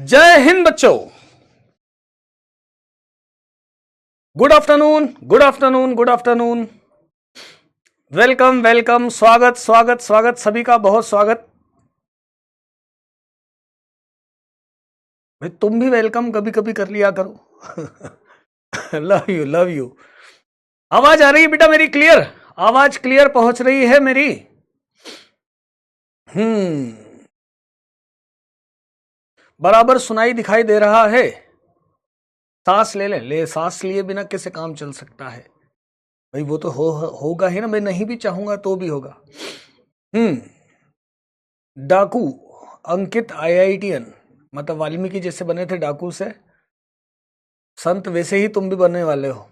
जय हिंद बच्चों। Good afternoon, good afternoon, good afternoon. Welcome welcome, स्वागत स्वागत स्वागत, सभी का बहुत स्वागत। भाई तुम भी वेलकम कभी कभी कर लिया करो। Love you love you. आवाज आ रही है बेटा मेरी? क्लियर आवाज क्लियर पहुंच रही है मेरी? बराबर सुनाई दिखाई दे रहा है? सांस ले ले, सांस लिए बिना कैसे काम चल सकता है भाई? वो तो होगा ही ना, मैं नहीं भी चाहूंगा तो भी होगा। डाकू अंकित आईआईटीएन, मतलब वाल्मीकि जैसे बने थे डाकू से संत, वैसे ही तुम भी बनने वाले हो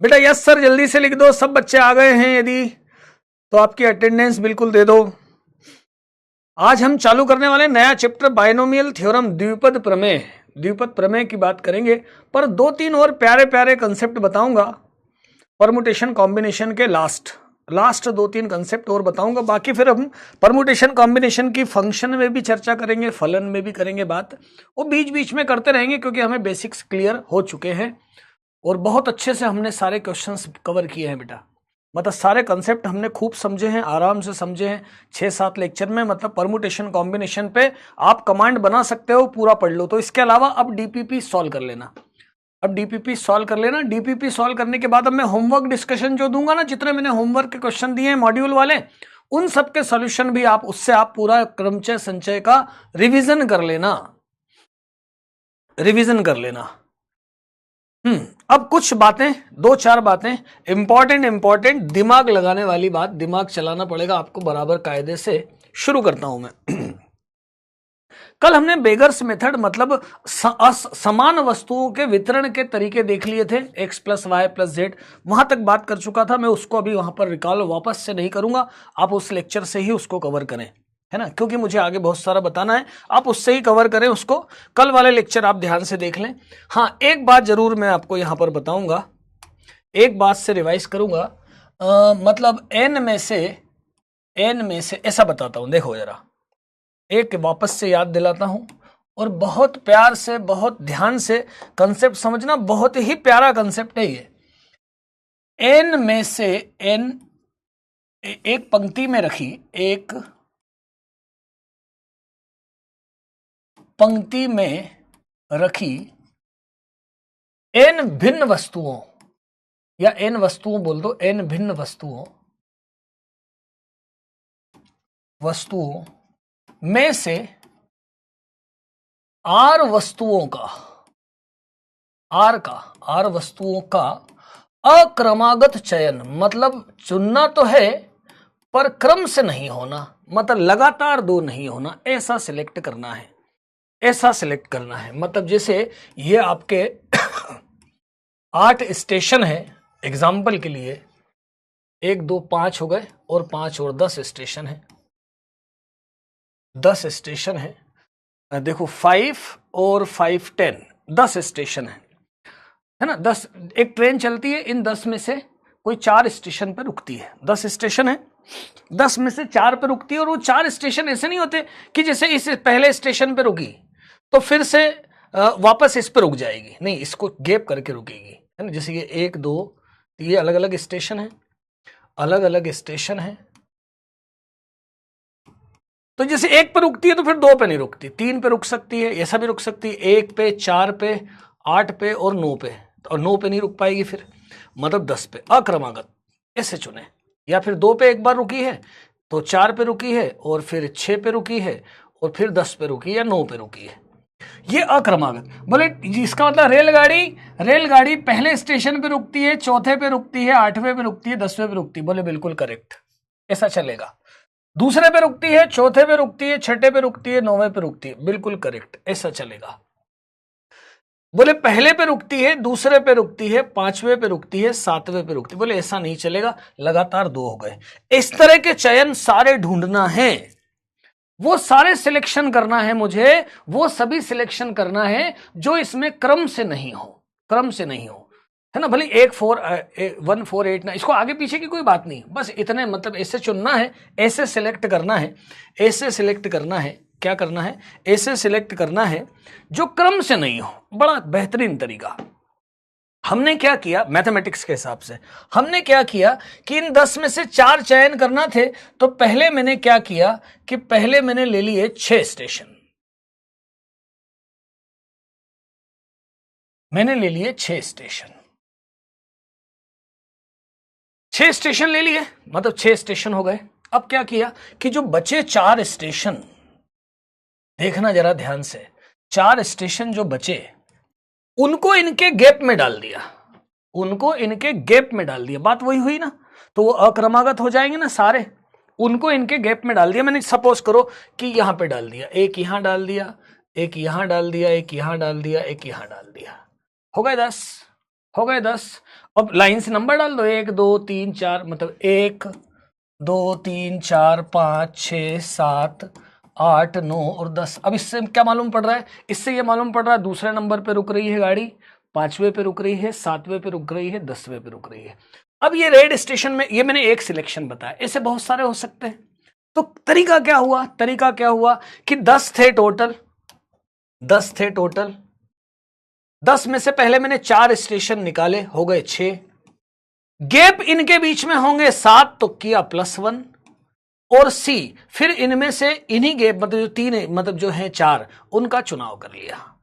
बेटा। यस सर, जल्दी से लिख दो। सब बच्चे आ गए हैं यदि तो आपकी अटेंडेंस बिल्कुल दे दो। आज हम चालू करने वाले नया चैप्टर बाइनोमियल थ्योरम, द्विपद प्रमेय। द्विपद प्रमेय की बात करेंगे, पर दो तीन और प्यारे प्यारे कंसेप्ट बताऊंगा। परमुटेशन कॉम्बिनेशन के लास्ट दो तीन कंसेप्ट और बताऊंगा। बाकी फिर हम परमुटेशन कॉम्बिनेशन की फंक्शन में भी चर्चा करेंगे, फलन में भी करेंगे बात, वो बीच बीच में करते रहेंगे क्योंकि हमें बेसिक्स क्लियर हो चुके हैं और बहुत अच्छे से हमने सारे क्वेश्चंस कवर किए हैं बेटा। मतलब सारे कंसेप्ट हमने खूब समझे हैं, आराम से समझे हैं 6-7 लेक्चर में। मतलब परमुटेशन कॉम्बिनेशन पे आप कमांड बना सकते हो, पूरा पढ़ लो। तो इसके अलावा अब डीपीपी सॉल्व कर लेना। डीपीपी सॉल्व करने के बाद अब मैं होमवर्क डिस्कशन जो दूंगा ना, जितने मैंने होमवर्क के क्वेश्चन दिए हैं मॉड्यूल वाले, उन सब के सॉल्यूशन भी आप पूरा क्रमचय संचय का रिवीजन कर लेना। अब कुछ बातें, 2-4 बातें इंपॉर्टेंट दिमाग लगाने वाली बात, दिमाग चलाना पड़ेगा आपको बराबर कायदे से। शुरू करता हूं मैं। कल हमने बेगर्स मेथड, मतलब समान वस्तुओं के वितरण के तरीके देख लिए थे, x + y + z, वहां तक बात कर चुका था मैं। उसको अभी वहां पर रिकॉल वापस से नहीं करूंगा, आप उस लेक्चर से ही उसको कवर करें, है ना, क्योंकि मुझे आगे बहुत सारा बताना है। आप उससे ही कवर करें उसको, कल वाले लेक्चर आप ध्यान से देख लें। हाँ, एक बात जरूर मैं आपको यहां पर बताऊंगा, एक बात से रिवाइज करूंगा। मतलब n में से ऐसा बताता हूं, देखो जरा, एक वापस से याद दिलाता हूं और बहुत प्यार से, बहुत ध्यान से कंसेप्ट समझना। बहुत ही प्यारा कंसेप्ट है ये। n में से n एक पंक्ति में रखी, एक पंक्ति में रखी n भिन्न वस्तुओं, या n वस्तुओं बोल दो, n भिन्न वस्तुओं में से r वस्तुओं का अक्रमागत चयन, मतलब चुनना तो है पर क्रम से नहीं होना, मतलब लगातार दो नहीं होना, ऐसा सिलेक्ट करना है, मतलब जैसे ये आपके 8 स्टेशन है, एग्जाम्पल के लिए 1 2 5 हो गए, और 5 और 10 स्टेशन है, 10 स्टेशन है। देखो 5 और 5 10, 10 स्टेशन है ना। 10, एक ट्रेन चलती है, इन 10 में से कोई 4 स्टेशन पर रुकती है। 10 स्टेशन है, 10 में से 4 पे रुकती है, और वो 4 स्टेशन ऐसे नहीं होते कि जैसे इस पहले स्टेशन पे रुकी तो फिर से वापस इस पे रुक जाएगी, नहीं, इसको गैप करके रुकेगी, है ना। जैसे ये 1 2, ये अलग अलग स्टेशन है, तो जैसे 1 पे रुकती है तो फिर 2 पे नहीं रुकती, 3 पे रुक सकती है, ऐसा भी रुक सकती है, 1 पे, 4 पे, 8 पे और 9 पे, और 9 पे नहीं रुक पाएगी फिर, मतलब 10 पे अक्रमागत ऐसे चुने। या फिर 2 पे एक बार रुकी है तो 4 पे रुकी है, और फिर 6 पे रुकी है, और फिर 10 पे रुकी या 9 पे रुकी है, ये अक्रमागत। बोले इसका मतलब रेलगाड़ी पहले स्टेशन पे रुकती है, चौथे पे रुकती है, 8वें पे रुकती है, 10वें पे रुकती है। बोले बिल्कुल करेक्ट, ऐसा चलेगा। दूसरे पे रुकती है, चौथे पे रुकती है, छठे पे रुकती है, 9वें पे रुकती है, बिल्कुल करेक्ट, ऐसा चलेगा। बोले पहले पे रुकती है, दूसरे पे रुकती है, 5वें पे रुकती है, 7वें पे रुकती है, बोले ऐसा नहीं चलेगा, लगातार 2 हो गए। इस तरह के चयन सारे ढूंढना है, वो सारे सिलेक्शन करना है मुझे, वो सभी सिलेक्शन करना है जो इसमें क्रम से नहीं हो, है ना, भले 148 ना, इसको आगे पीछे की कोई बात नहीं, बस इतने मतलब ऐसे चुनना है, ऐसे सिलेक्ट करना है, ऐसे सिलेक्ट करना है, क्या करना है, ऐसे सिलेक्ट करना है जो क्रम से नहीं हो। बड़ा बेहतरीन तरीका। हमने क्या किया मैथमेटिक्स के हिसाब से, हमने क्या किया कि इन 10 में से 4 चयन करना थे, तो पहले मैंने क्या किया कि पहले मैंने ले लिए 6 स्टेशन, मैंने ले लिए 6 स्टेशन, 6 स्टेशन ले लिए, मतलब 6 स्टेशन हो गए। अब क्या किया कि जो बचे 4 स्टेशन, देखना जरा ध्यान से, 4 स्टेशन जो बचे उनको इनके गैप में डाल दिया, उनको इनके गैप में डाल दिया, बात वही हुई ना, तो वो अक्रमागत हो जाएंगे ना सारे, उनको इनके गैप में डाल दिया। मैंने सपोज करो कि यहां पे डाल दिया, एक यहां डाल दिया, एक यहां डाल दिया, एक यहां डाल दिया, एक यहां डाल दिया, हो गए 10, हो गए 10। अब लाइन से नंबर डाल दो, 1 2 3 4, मतलब 1 2 3 4 5 6 7 8 9 और 10। अब इससे क्या मालूम पड़ रहा है, इससे ये मालूम पड़ रहा है दूसरे नंबर पे रुक रही है गाड़ी, 5वें पे रुक रही है, 7वें पे रुक रही है, 10वें पे रुक रही है। अब ये रेड स्टेशन में, ये मैंने एक सिलेक्शन बताया, ऐसे बहुत सारे हो सकते हैं। तो तरीका क्या हुआ, तरीका क्या हुआ कि 10 थे टोटल, 10 थे टोटल, 10 में से पहले मैंने 4 स्टेशन निकाले, हो गए 6, गैप इनके बीच में होंगे 7, तो किया +1 और सी, फिर इनमें से इन्हीं गैप मतलब जो 3 मतलब जो है 4 उनका चुनाव कर लिया।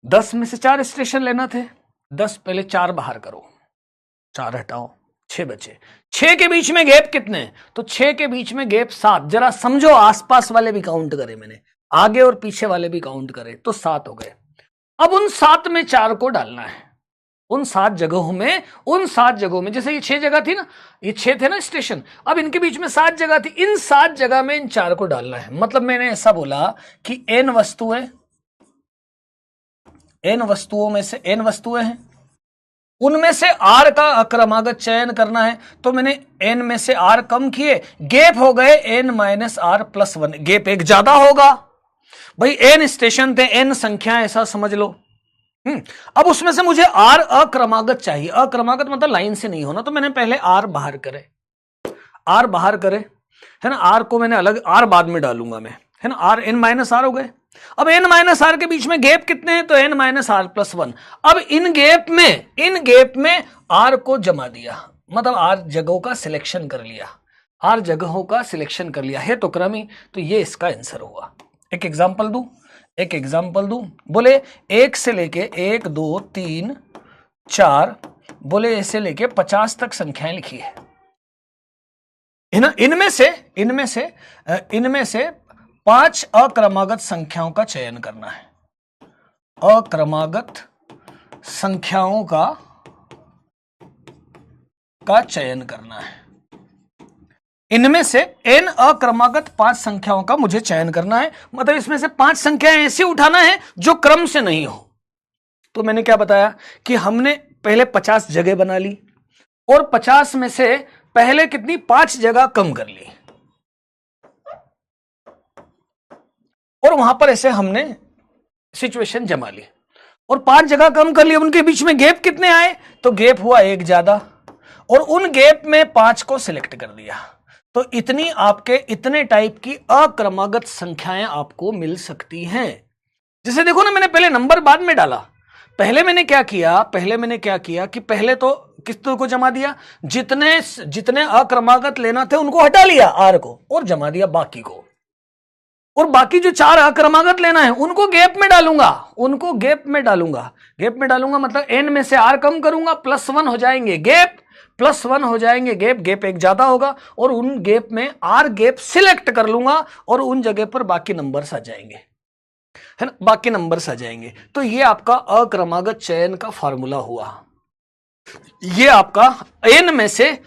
10 में से 4 स्टेशन लेना थे, 10 पहले 4 बाहर करो, 4 हटाओ, 6 बचे, 6 के बीच में गैप कितने, तो 6 के बीच में गैप 7, जरा समझो आसपास वाले भी काउंट करे मैंने, आगे और पीछे वाले भी काउंट करे, तो 7 हो गए। अब उन 7 में 4 को डालना है, उन 7 जगहों में, उन 7 जगहों में, जैसे ये 6 जगह थी ना, ये 6 थे ना स्टेशन, अब इनके बीच में 7 जगह थी, इन 7 जगह में इन 4 को डालना है। मतलब मैंने ऐसा बोला कि n वस्तुएं, n वस्तुओं में से n वस्तुएं हैं, उनमें से r का अक्रमागत चयन करना है, तो मैंने n में से r कम किए, गैप हो गए n - r + 1, गैप एक ज्यादा होगा भाई, n स्टेशन थे, n संख्या, ऐसा समझ लो। अब उसमें से मुझे r अक्रमागत चाहिए, अक्रमागत मतलब लाइन से नहीं होना, तो मैंने पहले r बाहर करे, r बाहर करे, है ना, r को मैंने अलग, r बाद में डालूंगा मैं, है ना, r n - r हो गए। अब n - r के बीच में गैप कितने हैं, तो n - r + 1। अब इन गैप में r को जमा दिया, मतलब r जगहों का सिलेक्शन कर लिया, r जगहों का सिलेक्शन कर लिया है तो क्रमी, तो ये इसका आंसर हुआ। एक एग्जांपल दूं, बोले 1 से लेके 1 2 3 4, बोले ऐसे लेके 50 तक संख्याएं लिखी है ना, इनमें से 5 अक्रमागत संख्याओं का चयन करना है, अक्रमागत संख्याओं का चयन करना है, इनमें से n अक्रमागत 5 संख्याओं का मुझे चयन करना है, मतलब इसमें से 5 संख्याएं ऐसी उठाना है जो क्रम से नहीं हो। तो मैंने क्या बताया कि हमने पहले 50 जगह बना ली, और 50 में से पहले कितनी 5 जगह कम कर ली, और वहां पर ऐसे हमने सिचुएशन जमा ली, और 5 जगह कम कर ली, उनके बीच में गैप कितने आए, तो गैप हुआ 1 ज्यादा, और उन गैप में 5 को सिलेक्ट कर दिया। तो इतनी आपके इतने टाइप की अक्रमागत संख्याएं आपको मिल सकती हैं। जैसे देखो ना, मैंने पहले नंबर बाद में डाला, पहले मैंने क्या किया कि पहले तो किस्तों को जमा दिया, जितने अक्रमागत लेना थे उनको हटा लिया r को, और जमा दिया बाकी को, और बाकी जो 4 अक्रमागत लेना है उनको गैप में डालूंगा, मतलब n में से r कम करूंगा, +1 हो जाएंगे गैप, गैप एक ज्यादा होगा, और उन गैप में r गैप सिलेक्ट कर लूंगा, और उन जगह पर बाकी नंबर्स आ जाएंगे, है ना, बाकी नंबर्स आ जाएंगे। तो ये आपका अक्रमागत चयन का फार्मूला हुआ। ये आपका n में से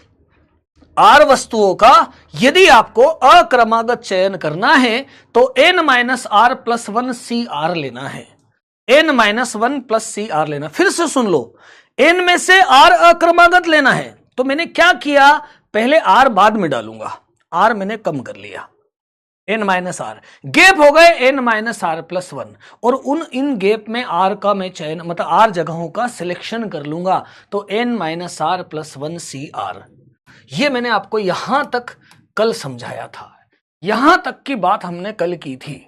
r वस्तुओं का यदि आपको अक्रमागत चयन करना है तो n - r + 1 CR लेना है, n - 1 + CR लेना। फिर से सुन लो, n में से r अक्रमागत लेना है, तो मैंने क्या किया, पहले r बाद में डालूंगा, r मैंने कम कर लिया, एन माइनस आर, गैप हो गए N minus R plus one, और इन गैप में आर का मैं चयन, मतलब आर जगहों का सिलेक्शन कर लूंगा, तो N minus R plus one C R. ये मैंने आपको यहां तक कल समझाया था, यहां तक की बात हमने कल की थी,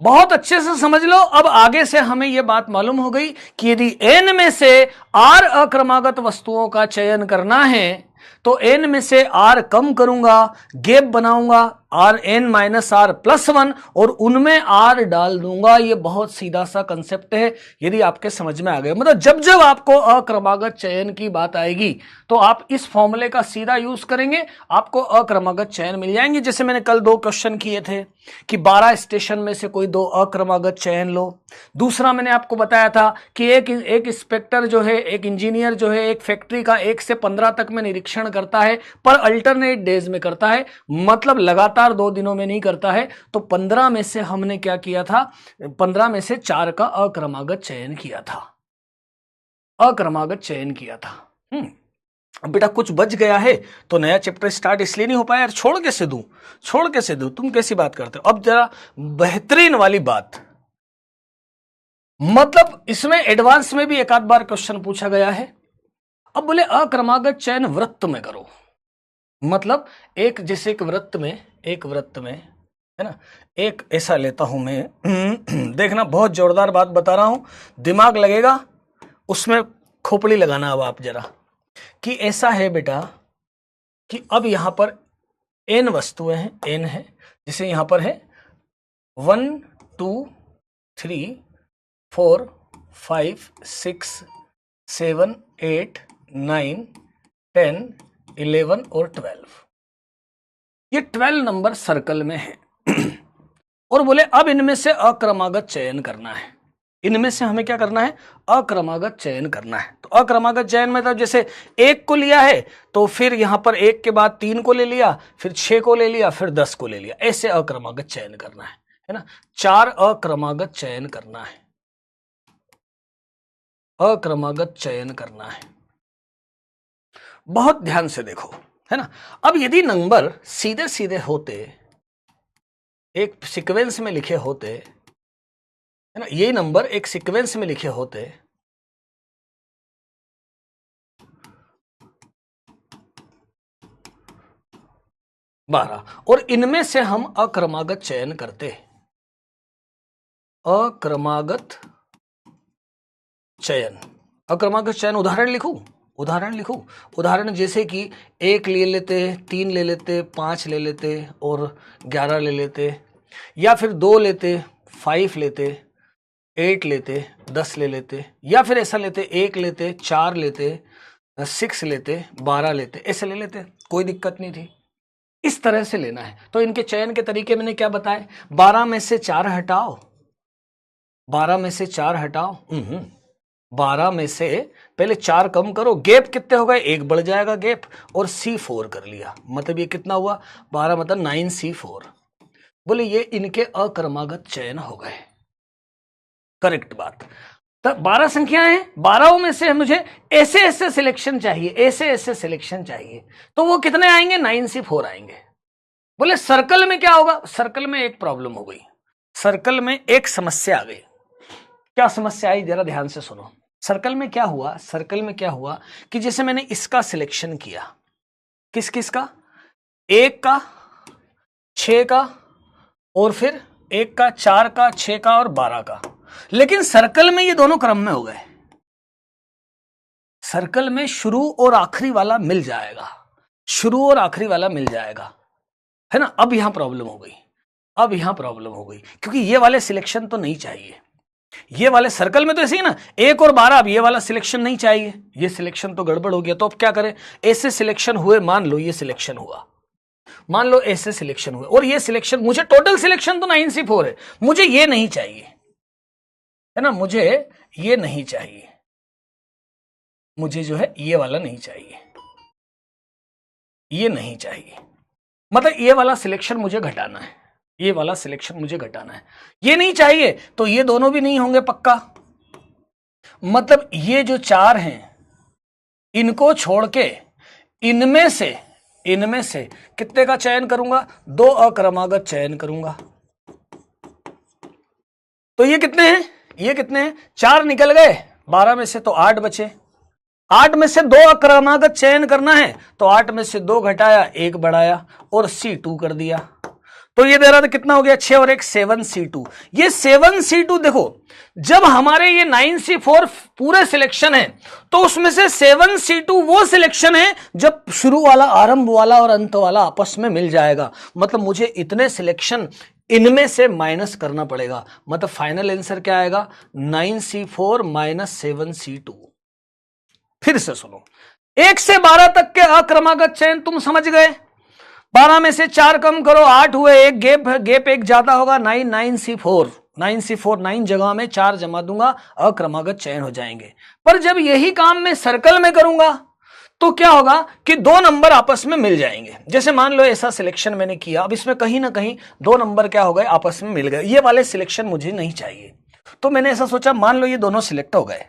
बहुत अच्छे से समझ लो। अब आगे से हमें यह बात मालूम हो गई कि यदि n में से r अक्रमागत वस्तुओं का चयन करना है तो n में से r कम करूंगा, गैप बनाऊंगा R N minus R plus one, और उनमें r डाल दूंगा। ये बहुत सीधा सा कंसेप्ट है, यदि आपके समझ में आ गया। मतलब जब जब आपको अक्रमागत चयन की बात आएगी तो आप इस फॉर्मूले का सीधा यूज करेंगे, आपको अक्रमागत चयन मिल जाएंगे। जैसे मैंने कल 2 क्वेश्चन किए थे कि 12 स्टेशन में से कोई 2 अक्रमागत चयन लो। दूसरा मैंने आपको बताया था कि एक इंस्पेक्टर जो है, एक इंजीनियर जो है, एक फैक्ट्री का 1 से 15 तक में निरीक्षण करता है, पर अल्टरनेट डेज में करता है, मतलब लगातार 2 दिनों में नहीं करता है। तो 15 में से हमने क्या किया था, 15 में से 4 का अक्रमागत चयन किया था, अक्रमागत चयन किया था। अब बेटा कुछ बच गया है तो नया चैप्टर स्टार्ट इसलिए नहीं हो पाया यार, छोड़ कैसे दूं, छोड़ कैसे दूं, तुम कैसी बात करते हो। अब जरा बेहतरीन वाली बात, मतलब इसमें एडवांस में भी एक आध बार क्वेश्चन पूछा गया है। अब बोले अक्रमागत चयन वृत्त में करो, मतलब एक जैसे एक वृत्त में है ना, एक ऐसा लेता हूं मैं देखना बहुत जोरदार बात बता रहा हूं, दिमाग लगेगा उसमें, खोपड़ी लगाना अब आप जरा, कि ऐसा है बेटा कि अब यहां पर n वस्तुएं हैं, n है, जैसे यहां पर है 1 2 3 4 5 6 7 8 9 10 11 और 12, ये 12 नंबर सर्कल में है और बोले अब इनमें से अक्रमागत चयन करना है, इनमें से हमें क्या करना है, अक्रमागत चयन करना है। तो अक्रमागत चयन में तो जैसे 1 को लिया है तो फिर यहां पर 1 के बाद 3 को ले लिया, फिर 6 को ले लिया, फिर 10 को ले लिया, ऐसे अक्रमागत चयन करना है ना। 4 अक्रमागत चयन करना है, अक्रमागत चयन करना है, बहुत ध्यान से देखो, है ना। अब यदि नंबर सीधे सीधे होते, एक सीक्वेंस में लिखे होते, है ना, ये नंबर एक सीक्वेंस में लिखे होते, बारह, और इनमें से हम अक्रमागत चयन करते, अक्रमागत चयन, अक्रमागत चयन, उदाहरण लिखूं, उदाहरण जैसे कि 1 ले लेते, 3 ले लेते, 5 ले लेते और 11 ले लेते, या फिर 2 लेते, 5 लेते, 8 लेते, 10 ले लेते, या फिर ऐसा लेते 1 लेते, 4 लेते, 6 लेते, 12 लेते, ऐसे ले लेते, कोई दिक्कत नहीं थी। इस तरह से लेना है। तो इनके चयन के तरीके मैंने क्या बताए, 12 में से 4 हटाओ, 12 में से 4 हटाओ, 12 में से पहले 4 कम करो, गैप कितने हो गए, 1 बढ़ जाएगा गैप, और C4 कर लिया, मतलब ये कितना हुआ 12 मतलब 9C4। बोले ये इनके अक्रमागत चयन हो गए, करेक्ट बात। तो 12 संख्याएं हैं, 12 में से मुझे ऐसे ऐसे सिलेक्शन चाहिए, ऐसे ऐसे सिलेक्शन चाहिए, तो वो कितने आएंगे, 9C4 आएंगे। बोले सर्कल में क्या होगा, सर्कल में एक प्रॉब्लम हो गई, सर्कल में एक समस्या आ गई। क्या समस्या आई, जरा ध्यान से सुनो। सर्कल में क्या हुआ, सर्कल में क्या हुआ कि जैसे मैंने इसका सिलेक्शन किया, किस किस का, 1 का, 6 का, और फिर 1 का, 4 का, 6 का और 12 का, लेकिन सर्कल में ये दोनों क्रम में हो गए। सर्कल में शुरू और आखिरी वाला मिल जाएगा, शुरू और आखिरी वाला मिल जाएगा, है ना। अब यहां प्रॉब्लम हो गई, अब यहां प्रॉब्लम हो गई, क्योंकि ये वाले सिलेक्शन तो नहीं चाहिए, ये वाले सर्कल में तो ऐसे ही ना 1 और 12, अब ये वाला सिलेक्शन नहीं चाहिए, ये सिलेक्शन तो गड़बड़ हो गया। तो अब क्या करें, ऐसे सिलेक्शन हुए, मान लो ये सिलेक्शन हुआ, मान लो ऐसे सिलेक्शन हुए, और ये सिलेक्शन, मुझे टोटल सिलेक्शन तो 9C4 है, मुझे ये नहीं चाहिए, है ना, मुझे ये नहीं चाहिए, मुझे जो है ये वाला नहीं चाहिए, ये नहीं चाहिए, मतलब ये वाला सिलेक्शन मुझे घटाना है, ये वाला सिलेक्शन मुझे घटाना है, ये नहीं चाहिए, तो ये दोनों भी नहीं होंगे पक्का। मतलब ये जो 4 हैं इनको छोड़ के इनमें से इनमें से कितने का चयन करूंगा? 2 अक्रमागत चयन करूंगा। तो ये कितने हैं? ये कितने हैं? 4 निकल गए, 12 में से तो 8 बचे। 8 में से 2 अक्रमागत चयन करना है, तो 8 में से 2 घटाया, 1 बढ़ाया और C2 कर दिया। तो ये दे रहा था कितना हो गया? 6 और 1 7C2। ये 7C2 देखो, जब हमारे ये 9C4 पूरे सिलेक्शन है, तो उसमें से 7C2 वो सिलेक्शन है जब शुरू वाला, आरंभ वाला और अंत वाला आपस में मिल जाएगा। मतलब मुझे इतने सिलेक्शन इनमें से माइनस करना पड़ेगा। मतलब फाइनल आंसर क्या आएगा? 9C4 minus 7C2। फिर से सुनो, 1 से 12 तक के अक्रमागत चयन तुम समझ गए। 12 में से 4 कम करो, 8 हुए, एक गैप एक ज्यादा होगा, 9C4 9 जगह में 4 जमा दूंगा, अक्रमागत चयन हो जाएंगे। पर जब यही काम मैं सर्कल में करूंगा तो क्या होगा कि 2 नंबर आपस में मिल जाएंगे। जैसे मान लो ऐसा सिलेक्शन मैंने किया, अब इसमें कहीं ना कहीं 2 नंबर क्या हो गए? आपस में मिल गए। ये वाले सिलेक्शन मुझे नहीं चाहिए, तो मैंने ऐसा सोचा, मान लो ये दोनों सिलेक्ट हो गए,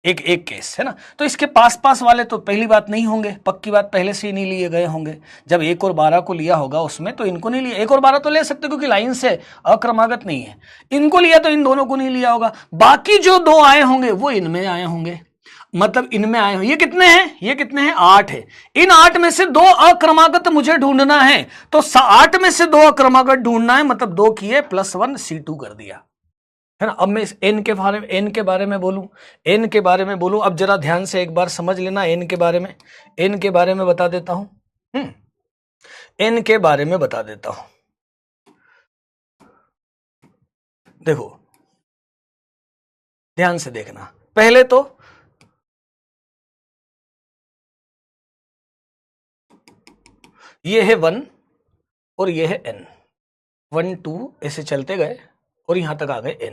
एक केस है ना, तो इसके पास पास वाले तो पहली बात नहीं होंगे, पक्की बात पहले से ही नहीं लिए गए होंगे। जब 1 और 12 को लिया होगा उसमें, तो इनको नहीं लिया। 1 और 12 तो ले सकते क्योंकि लाइन से अक्रमागत नहीं है, इनको लिया तो इन दोनों को नहीं लिया होगा। बाकी जो 2 आए होंगे वो इनमें आए होंगे, मतलब इनमें आए होंगे। ये कितने हैं? ये कितने हैं? 8 है। इन 8 में से 2 अक्रमागत मुझे ढूंढना है, तो 8 में से 2 अक्रमागत ढूंढना है, मतलब 2 किए +1 C2 कर दिया, है ना। अब मैं इस n के बारे में बोलूं, n के बारे में बोलूं। अब जरा ध्यान से एक बार समझ लेना, n के बारे में बता देता हूं। n के बारे में बता देता हूं। देखो ध्यान से देखना, पहले तो ये है 1 और ये है n, 1 2 ऐसे चलते गए और यहां तक आ गए n।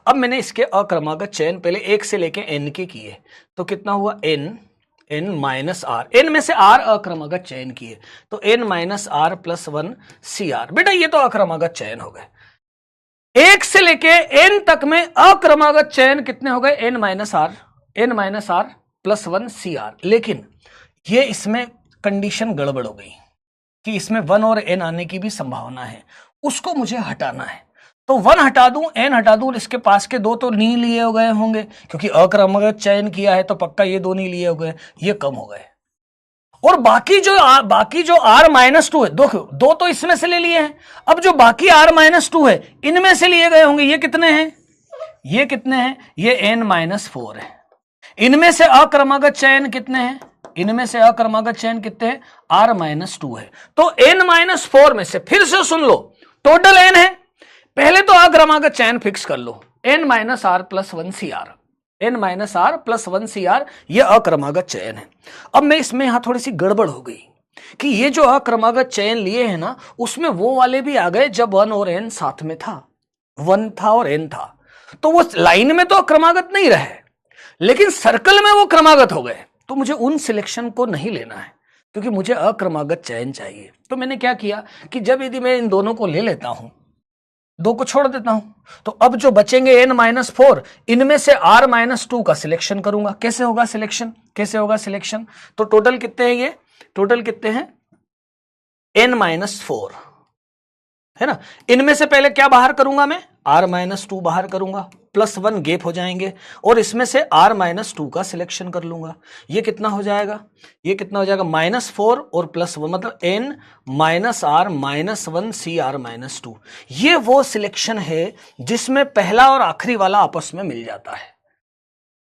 अब मैंने इसके अक्रमागत चयन पहले 1 से लेके n के किए, तो कितना हुआ? n माइनस r, n में से r अक्रमागत चयन किए, तो n माइनस r +1 CR। बेटा ये तो अक्रमागत चयन हो गए। 1 से लेके n तक में अक्रमागत चयन कितने हो गए? n minus r +1 CR। लेकिन ये इसमें कंडीशन गड़बड़ हो गई कि इसमें 1 और n आने की भी संभावना है, उसको मुझे हटाना है। तो 1 हटा दूं, n हटा दूं, इसके पास के 2 तो नहीं लिए हो गए होंगे क्योंकि अक्रमागत चयन किया है, तो पक्का ये 2 नहीं लिए हो गए, ये कम हो गए। और बाकी जो r-2 है, 2 तो इसमें से ले लिए हैं। अब जो बाकी r-2 है, इनमें से लिए गए होंगे। ये कितने हैं? ये कितने हैं? ये n-4 है। इनमें से अक्रमागत चयन कितने हैं? इनमें से अक्रमागत चयन कितने हैं? r-2 है। तो n-4 में से, फिर से सुन लो, टोटल n है, पहले तो अक्रमागत चयन फिक्स कर लो, n minus r +1 CR, n minus r +1 CR, यह अक्रमागत चयन है। अब मैं इसमें यहां थोड़ी सी गड़बड़ हो गई कि ये जो अक्रमागत चयन लिए हैं ना, उसमें वो वाले भी आ गए जब 1 और n साथ में था, 1 था और n था, तो वो लाइन में तो अक्रमागत नहीं रहे, लेकिन सर्कल में वो क्रमागत हो गए। तो मुझे उन सिलेक्शन को नहीं लेना है क्योंकि मुझे अक्रमागत चयन चाहिए। तो मैंने क्या किया कि जब यदि मैं इन दोनों को ले लेता हूं, 2 को छोड़ देता हूं, तो अब जो बचेंगे n-4, इनमें से r-2 का सिलेक्शन करूंगा। कैसे होगा सिलेक्शन? तो टोटल कितने हैं? ये टोटल कितने हैं? n-4 है ना। इनमें से पहले क्या बाहर करूंगा? मैं r-2 बाहर करूंगा, +1 गैप हो जाएंगे, और इसमें से r-2 का सिलेक्शन कर लूंगा। ये कितना हो जाएगा? -4 और +1, मतलब n-r-1 CR-2। ये वो सिलेक्शन है जिसमें पहला और आखिरी वाला आपस में मिल जाता है।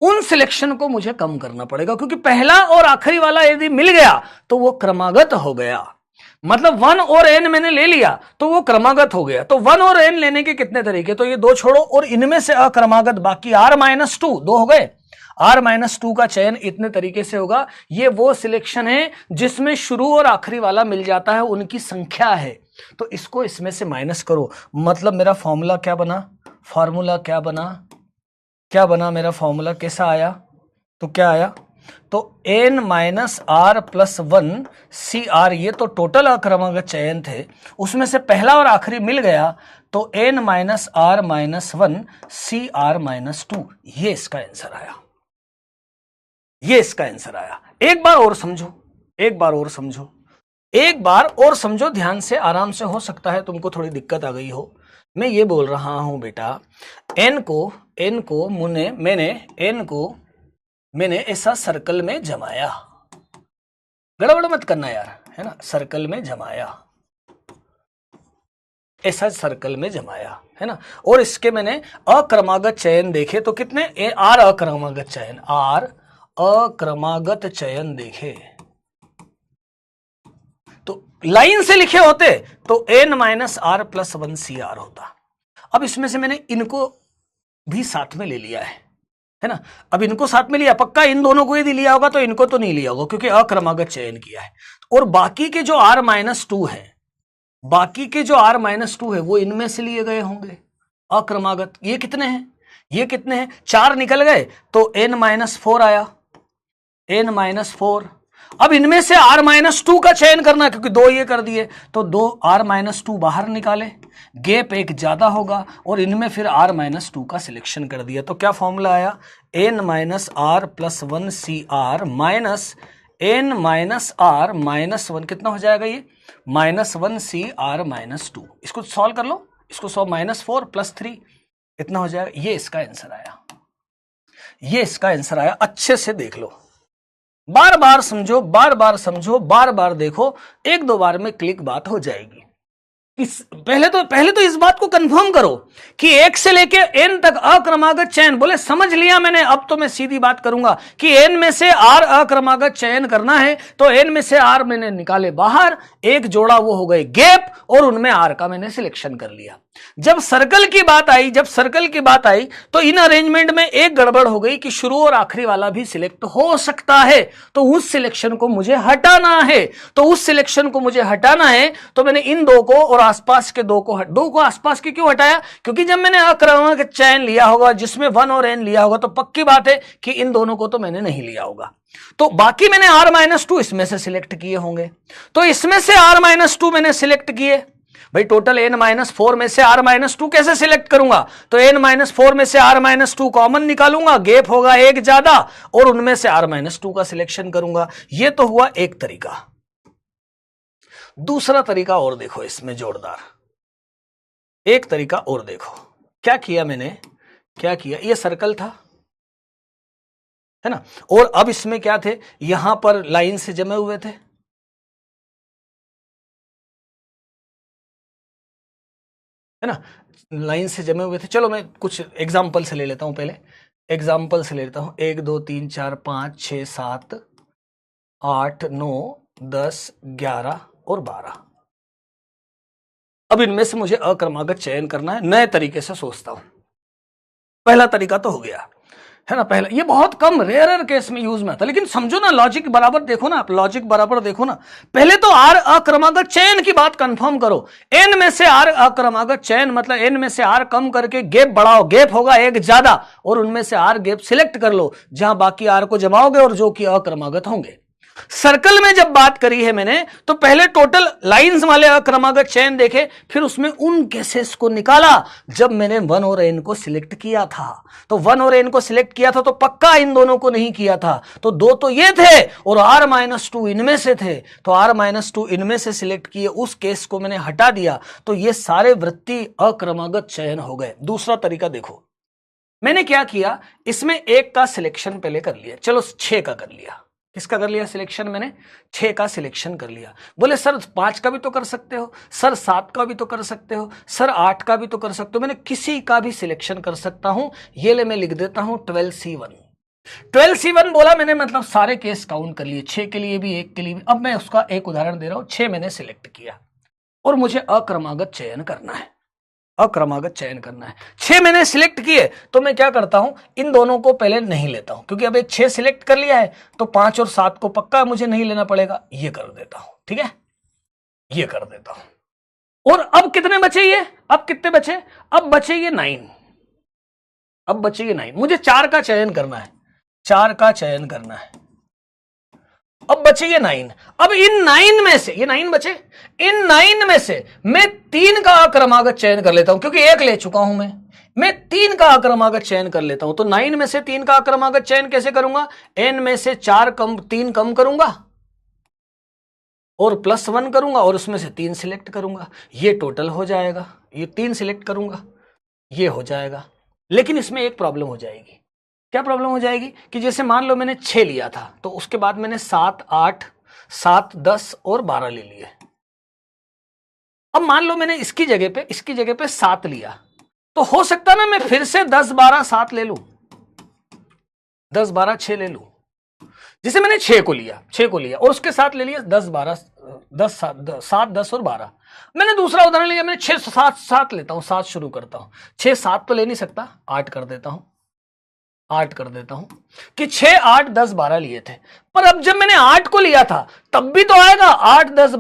उन सिलेक्शन को मुझे कम करना पड़ेगा क्योंकि पहला और आखिरी वाला यदि मिल गया तो वो क्रमागत हो गया। मतलब 1 और n मैंने ले लिया तो वो क्रमागत हो गया। तो 1 और n लेने के कितने तरीके? तो ये 2 छोड़ो और इनमें से अक्रमागत बाकी r-2, 2 हो गए। r-2 का चयन इतने तरीके से होगा। ये वो सिलेक्शन है जिसमें शुरू और आखिरी वाला मिल जाता है, उनकी संख्या है। तो इसको इसमें से माइनस करो, मतलब मेरा फॉर्मूला क्या बना? मेरा फॉर्मूला कैसा आया? तो क्या आया? तो n-r +1 CR, ये तो टोटल अक्रमागत चयन थे, उसमें से पहला और आखिरी मिल गया, तो n-r -1 CR-2, ये इसका आंसर आया। एक बार और समझो, एक बार और समझो ध्यान से, आराम से, हो सकता है तुमको थोड़ी दिक्कत आ गई हो। मैं ये बोल रहा हूं बेटा, n को मैंने ऐसा सर्कल में जमाया, गड़बड़ मत करना यार, है ना, सर्कल में जमाया, ऐसा सर्कल में जमाया, है ना, और इसके मैंने अक्रमागत चयन देखे तो कितने, आर अक्रमागत चयन देखे, तो लाइन से लिखे होते तो n-r+1cr होता। अब इसमें से मैंने इनको भी साथ में ले लिया है ना, अब इनको साथ में लिया, पक्का इन दोनों को यदि लिया होगा तो इनको तो नहीं लिया होगा क्योंकि अक्रमागत चयन किया है, और बाकी के जो r-2 है, बाकी के जो r-2 है वो इनमें से लिए गए होंगे अक्रमागत। ये कितने हैं, ये कितने हैं, 4 निकल गए तो n-4 आया, n-4। अब इनमें से r-2 का चयन करना, क्योंकि 2 ये कर दिए तो 2 r-2 बाहर निकाले, गैप एक ज्यादा होगा, और इनमें फिर r-2 का सिलेक्शन कर दिया, तो क्या फॉर्मूला आया, n-r+1cr माइनस n-r-1, कितना हो जाएगा ये, -1cr-2। इसको सॉल्व कर लो, इसको सॉल्व, -4 + 3 इतना हो जाएगा, ये इसका आंसर आया, ये इसका आंसर आया। अच्छे से देख लो, बार बार समझो, बार बार समझो, बार बार देखो, 1-2 बार में क्लिक बात हो जाएगी। पहले तो इस बात को कंफर्म करो कि 1 से लेके n तक अक्रमागत चयन, बोले समझ लिया मैंने, अब तो मैं सीधी बात करूंगा कि n में से r अक्रमागत चयन करना है, तो n में से r मैंने निकाले बाहर, एक जोड़ा वो हो गए गैप, और उनमें r का मैंने सिलेक्शन कर लिया। जब सर्कल की बात आई तो इन अरेंजमेंट में एक गड़बड़ हो गई कि शुरू और आखिरी वाला भी सिलेक्ट हो सकता है, तो उस सिलेक्शन को मुझे हटाना है, तो मैंने इन 2 को और आसपास के 2 को आसपास के क्यों हटाया, क्योंकि जब मैंने अक्रमागत चयन लिया होगा जिसमें 1 और n लिया होगा तो पक्की बात है कि इन दोनों को तो मैंने नहीं लिया होगा, तो बाकी मैंने r-2 इसमें से सिलेक्ट किए होंगे, तो इसमें से r-2 मैंने सिलेक्ट किए। भाई टोटल n-4 में से r-2 कैसे सिलेक्ट करूंगा, तो n-4 में से r-2 कॉमन निकालूंगा, गैप होगा एक ज्यादा, और उनमें से r-2 का सिलेक्शन करूंगा। यह तो हुआ एक तरीका। दूसरा तरीका और देखो, इसमें जोरदार एक तरीका और देखो, क्या किया मैंने, क्या किया, यह सर्कल था, है ना, और अब इसमें क्या थे, यहां पर लाइन से जमे हुए थे, है ना, लाइन से जमे हुए थे। चलो मैं कुछ एग्जाम्पल से ले लेता हूं, पहले एग्जाम्पल से ले लेता हूं, 1 2 3 4 5 6 7 8 9 10 11 और 12। अब इनमें से मुझे अक्रमागत चयन करना है, नए तरीके से सोचता हूं। पहला तरीका तो हो गया, है ना, पहला, ये बहुत कम रेयर केस में यूज में आता, लेकिन समझो ना, लॉजिक बराबर देखो ना, आप लॉजिक बराबर देखो ना। पहले तो आर अक्रमागत चयन की बात कंफर्म करो, एन में से आर अक्रमागत चयन मतलब एन में से आर कम करके गैप बढ़ाओ, गैप होगा एक ज्यादा, और उनमें से आर गैप सिलेक्ट कर लो जहां बाकी आर को जमाओगे और जो कि अक्रमागत होंगे। सर्कल में जब बात करी है मैंने, तो पहले टोटल लाइंस वाले अक्रमागत चयन देखे, फिर उसमें उन केसेस को निकाला जब मैंने 1 और n को सिलेक्ट किया था, तो 1 और n को सिलेक्ट किया था तो पक्का इन दोनों को नहीं किया था, तो 2 तो ये थे और r-2 इनमें से थे, तो r-2 इनमें से सिलेक्ट किए, उस केस को मैंने हटा दिया, तो ये सारे वृत्ति अक्रमागत चयन हो गए। दूसरा तरीका देखो, मैंने क्या किया, इसमें 1 का सिलेक्शन पहले कर लिया, चलो 6 का कर लिया। किसका कर लिया सिलेक्शन, मैंने 6 का सिलेक्शन कर लिया। बोले सर 5 का भी तो कर सकते हो, सर 7 का भी तो कर सकते हो, सर 8 का भी तो कर सकते हो, मैंने किसी का भी सिलेक्शन कर सकता हूं। ये ले मैं लिख देता हूं 12C1। 12C1 बोला मैंने, मतलब सारे केस काउंट कर लिए, 6 के लिए भी 1 के लिए भी। अब मैं उसका एक उदाहरण दे रहा हूं, 6 मैंने सिलेक्ट किया और मुझे अक्रमागत चयन करना है, अक्रमागत चयन करना है। 6 मैंने सिलेक्ट किए तो मैं क्या करता हूं, इन दोनों को पहले नहीं लेता हूं, क्योंकि अब एक 6 सिलेक्ट कर लिया है तो 5 और 7 को पक्का मुझे नहीं लेना पड़ेगा, ये कर देता हूं, ठीक है, ये कर देता हूं। और अब कितने बचे ये, अब कितने बचे, अब बचे ये 9, अब बचे ये 9, मुझे 4 का चयन करना है, 4 का चयन करना है, अब बचे ये 9। अब इन 9 में से, ये 9 बचे, इन 9 में से मैं 3 का अक्रमागत चयन कर लेता हूं, क्योंकि 1 ले चुका हूं मैं 3 का अक्रमागत चयन कर लेता हूं। तो 9 में से 3 का अक्रमागत चयन कैसे करूंगा, n में से 3 कम करूंगा, और +1 करूंगा और उसमें से 3 सिलेक्ट करूंगा, ये टोटल हो जाएगा। ये 3 सिलेक्ट करूंगा, ये हो जाएगा। लेकिन इसमें एक प्रॉब्लम हो जाएगी। क्या प्रॉब्लम हो जाएगी कि जैसे मान लो मैंने 6 लिया था, तो उसके बाद मैंने 7, 8, 7, 10 और 12 ले लिए। अब मान लो मैंने इसकी जगह पे 7 लिया, तो हो सकता ना मैं फिर से 10, 12, 7 ले लूं, 10, 12, 6 ले लूं। जैसे मैंने 6 को लिया और उसके साथ ले लिया 10, 12, 7, 10 और 12। मैंने दूसरा उदाहरण लिया, मैंने 6, 7 लेता हूं, 7 शुरू करता हूं। 6, 7 तो ले नहीं सकता, 8 कर देता हूं कि 6, 8, 10, 12 लिए थे। पर अब जब मैंने 8 को लिया था तब भी तो आएगा 8, 10,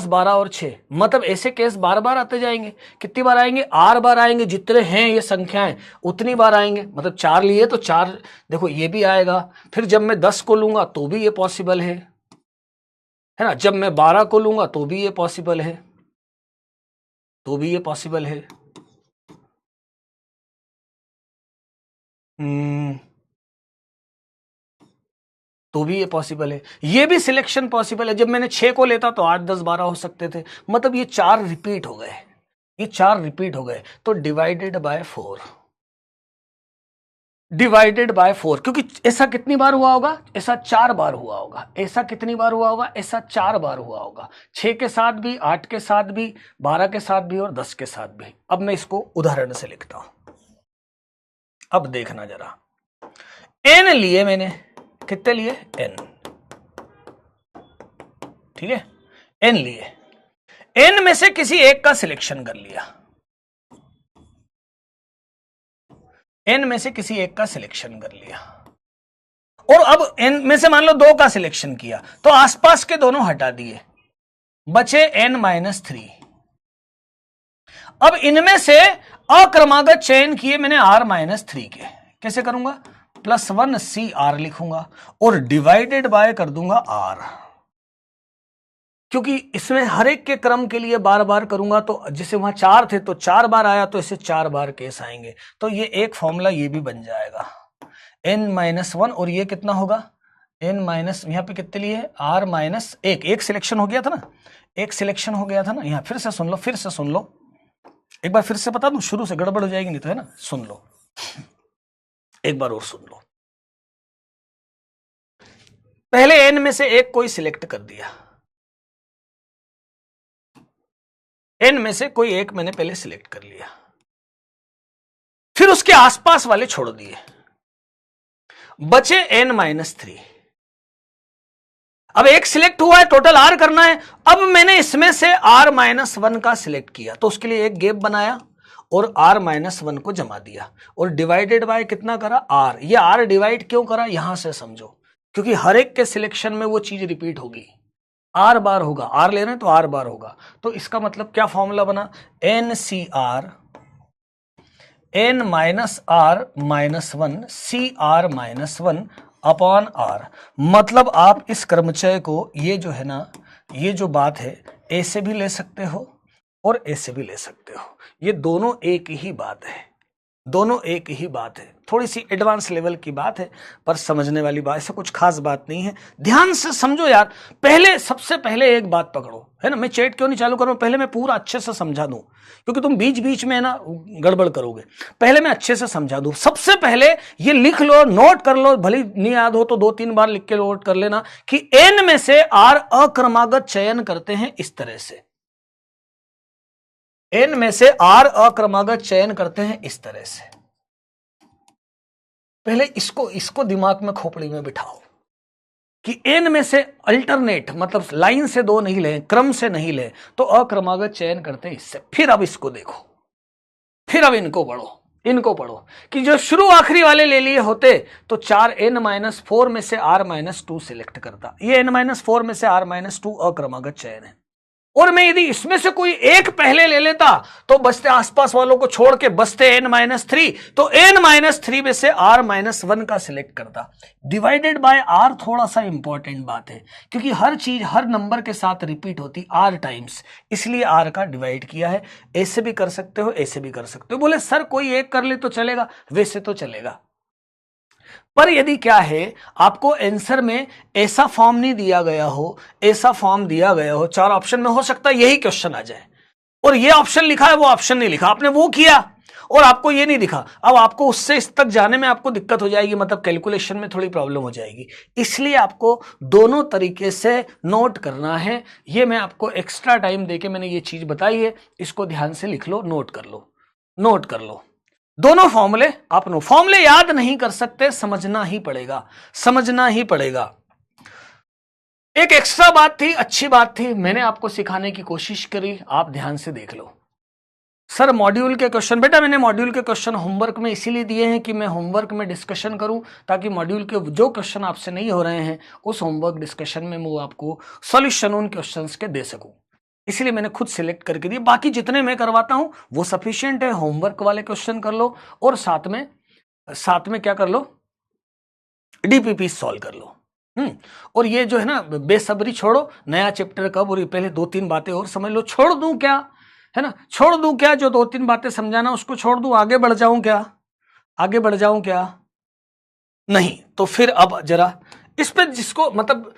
12 और 6। मतलब ऐसे केस बार बार आते जाएंगे। कितनी बार आएंगे? R बार आएंगे। जितने हैं ये संख्याएं उतनी बार आएंगे। मतलब 4 लिए तो 4, देखो ये भी आएगा। फिर जब मैं 10 को लूंगा तो भी ये पॉसिबल है ना। जब मैं 12 को लूंगा तो भी ये पॉसिबल है, तो भी ये पॉसिबल है। ये भी सिलेक्शन पॉसिबल है। जब मैंने 6 को लेता तो 8, 10, 12 हो सकते थे। मतलब ये 4 रिपीट हो गए, तो डिवाइडेड बाय 4, क्योंकि ऐसा कितनी बार हुआ होगा? ऐसा 4 बार हुआ होगा। ऐसा कितनी बार हुआ होगा? ऐसा 4 बार हुआ होगा। 6 के साथ भी, 8 के साथ भी, 12 के साथ भी और 10 के साथ भी। अब मैं इसको उदाहरण से लिखता हूं। अब देखना जरा, n लिए मैंने, कितने लिए? n, ठीक है, n लिए। n में से किसी एक का सिलेक्शन कर लिया, और अब n में से मान लो 2 का सिलेक्शन किया, तो आसपास के दोनों हटा दिए, बचे n-3। अब इनमें से अक्रमागत चयन किए मैंने r-3 के। कैसे करूंगा? +1 CR लिखूंगा और डिवाइडेड बाय कर दूंगा R, क्योंकि इसमें हर एक के क्रम के लिए बार बार करूंगा। तो जैसे वहां 4 थे तो 4 बार आया, तो इसे 4 बार केस आएंगे। तो ये एक फॉर्मूला ये भी बन जाएगा, n-1। और ये कितना होगा? यहां पे कितने लिए? R-1। एक सिलेक्शन हो गया था ना, यहां फिर से सुन लो, एक बार फिर से बता दूं, शुरू से गड़बड़ हो जाएगी नहीं तो, है ना। सुन लो, एक बार और सुन लो। पहले n में से एक कोई सिलेक्ट कर दिया, n में से कोई एक मैंने पहले सिलेक्ट कर लिया, फिर उसके आसपास वाले छोड़ दिए, बचे n-3। अब एक सिलेक्ट हुआ है, टोटल R करना है। अब मैंने इसमें से R-1 का सिलेक्ट किया, तो उसके लिए एक गैप बनाया और R-1 को जमा दिया और डिवाइडेड बाय कितना करा? R। ये R डिवाइड क्यों करा यहां से समझो, क्योंकि हर एक के सिलेक्शन में वो चीज रिपीट होगी, R बार होगा। R ले रहे हैं तो R बार होगा। तो इसका मतलब क्या फॉर्मूला बना? NCR n-r-1 CR-1 upon R। मतलब आप इस क्रमचय को, ये जो है ना, ये जो बात है, ऐसे भी ले सकते हो और ऐसे भी ले सकते हो। ये दोनों एक ही बात है, थोड़ी सी एडवांस लेवल की बात है, पर समझने वाली बात, ऐसा कुछ खास बात नहीं है। ध्यान से समझो यार। सबसे पहले एक बात पकड़ो, है ना। मैं चैट क्यों नहीं चालू करूं? पहले मैं पूरा अच्छे से समझा दूं, क्योंकि तुम बीच बीच में ना गड़बड़ करोगे। पहले मैं अच्छे से समझा दूं। सबसे पहले ये लिख लो, नोट कर लो, भले नहीं याद हो तो 2-3 बार लिख के नोट कर लेना कि n में से R अक्रमागत चयन करते हैं इस तरह से। n में से R अक्रमागत चयन करते हैं इस तरह से। पहले इसको दिमाग में, खोपड़ी में बिठाओ कि n में से अल्टरनेट, मतलब लाइन से 2 नहीं ले, क्रम से नहीं ले, तो अक्रमागत चयन करते हैं इससे। फिर अब इसको देखो, फिर अब इनको पढ़ो कि जो शुरू आखिरी वाले ले लिए होते तो 4n-4 में से R-2 सिलेक्ट करता। ये n-4 में से R-2 अक्रमागत चयन है। और मैं यदि इसमें से कोई एक पहले ले लेता तो बचते, आसपास वालों को छोड़ के बचते n-3, तो n-3 में से R-1 का सिलेक्ट करता। डिवाइडेड बाय R थोड़ा सा इंपॉर्टेंट बात है, क्योंकि हर चीज हर नंबर के साथ रिपीट होती R टाइम्स, इसलिए R का डिवाइड किया है। ऐसे भी कर सकते हो, ऐसे भी कर सकते हो। बोले सर कोई एक कर ले तो चलेगा? वैसे तो चलेगा, पर यदि क्या है, आपको आंसर में ऐसा फॉर्म नहीं दिया गया हो, ऐसा फॉर्म दिया गया हो, 4 ऑप्शन में हो सकता है यही क्वेश्चन आ जाए, और ये ऑप्शन लिखा है वो ऑप्शन नहीं लिखा, आपने वो किया और आपको ये नहीं दिखा, अब आपको उससे इस तक जाने में आपको दिक्कत हो जाएगी, मतलब कैलकुलेशन में थोड़ी प्रॉब्लम हो जाएगी। इसलिए आपको दोनों तरीके से नोट करना है। ये मैं आपको एक्स्ट्रा टाइम देके मैंने ये चीज बताई है, इसको ध्यान से लिख लो, नोट कर लो, नोट कर लो। दोनों फॉर्मूले आप फॉर्मूले याद नहीं कर सकते, समझना ही पड़ेगा, समझना ही पड़ेगा। एक एक्स्ट्रा बात थी, अच्छी बात थी, मैंने आपको सिखाने की कोशिश करी, आप ध्यान से देख लो। सर मॉड्यूल के क्वेश्चन, बेटा मैंने मॉड्यूल के क्वेश्चन होमवर्क में इसीलिए दिए हैं कि मैं होमवर्क में डिस्कशन करूं, ताकि मॉड्यूल के जो क्वेश्चन आपसे नहीं हो रहे हैं उस होमवर्क डिस्कशन में मैं आपको सॉल्यूशन उन क्वेश्चंस के दे सकूं, इसलिए मैंने खुद सिलेक्ट करके दिए। बाकी जितने मैं करवाता हूं वो सफिशियंट है, होमवर्क वाले क्वेश्चन कर लो और साथ में क्या कर लो, डीपीपी सॉल्व कर लो। और ये जो है ना, बेसब्री छोड़ो, नया चैप्टर कब, और पहले 2-3 बातें और समझ लो। छोड़ दूं क्या, है ना, छोड़ दूं क्या, जो 2-3 बातें समझाना उसको छोड़ दूं, आगे बढ़ जाऊं क्या, आगे बढ़ जाऊं क्या, नहीं। तो फिर अब जरा इस पे जिसको मतलब,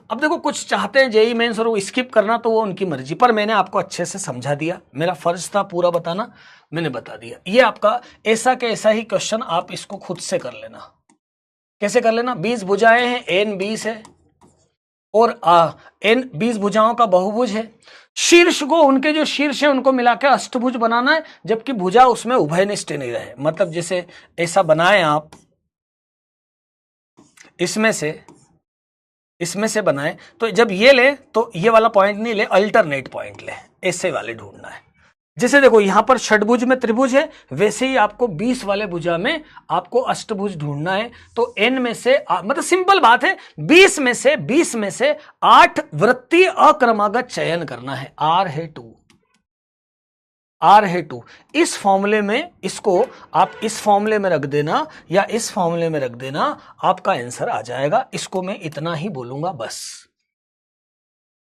अब देखो कुछ चाहते हैं जेई मेंस और वो स्किप करना, तो वो उनकी मर्जी, पर मैंने आपको अच्छे से समझा दिया, मेरा फर्ज था पूरा बताना, मैंने बता दिया। ये आपका ऐसा के ऐसा ही क्वेश्चन, आप इसको खुद से कर लेना। कैसे कर लेना, 20 भुजाएं हैं, एन 20 है और एन 20 भुजाओं का बहुभुज है। शीर्ष को, उनके जो शीर्ष है उनको मिलाकर अष्टभुज बनाना है, जबकि भुजा उसमें उभयनिष्ठ नहीं रहे, मतलब जैसे ऐसा बनाए आप, इसमें से बनाए, तो जब ये ले तो ये वाला पॉइंट नहीं ले, अल्टरनेट पॉइंट ले, ऐसे वाले ढूंढना है। जैसे देखो यहां पर षटभुज में त्रिभुज है, वैसे ही आपको 20 वाले भुजा में आपको अष्टभुज ढूंढना है। तो n में से मतलब सिंपल बात है, 20 में से 8 वृत्तीय अक्रमागत चयन करना है। r है 2। इस फॉर्मूले में इसको आप इस फॉर्मूले में रख देना या इस फॉर्मूले में रख देना, आपका आंसर आ जाएगा। इसको मैं इतना ही बोलूंगा बस।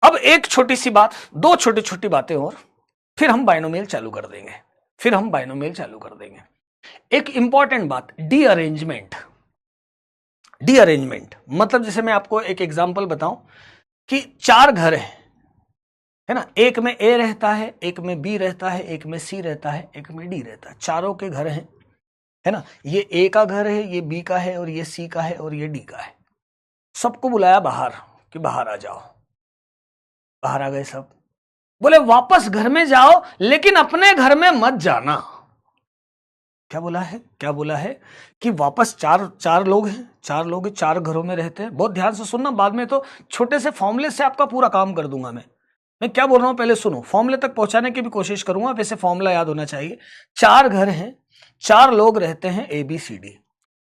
अब एक छोटी सी बात, 2 छोटी छोटी बातें और, फिर हम बाइनोमियल चालू कर देंगे। एक इंपॉर्टेंट बात, डी अरेंजमेंट मतलब जैसे मैं आपको एक एग्जांपल बताऊं कि 4 घर है ना, एक में ए रहता है, एक में बी रहता है, एक में सी रहता है, एक में डी रहता है, चारों के घर हैं, है ना। ये ए का घर है, ये बी का है, और ये सी का है, और ये डी का है। सबको बुलाया बाहर कि बाहर आ जाओ। बाहर आ गए सब, बोले वापस घर में जाओ, लेकिन अपने घर में मत जाना। क्या बोला है कि वापस चार लोग हैं, 4 घरों में रहते हैं। बहुत ध्यान से सुनना, बाद में तो छोटे से फॉर्मूले से आपका पूरा काम कर दूंगा। मैं क्या बोल रहा हूं पहले सुनो, फॉर्मूले तक पहुंचाने की भी कोशिश करूंगा, वैसे फॉर्मूला याद होना चाहिए। 4 घर हैं, 4 लोग रहते हैं, ABCD।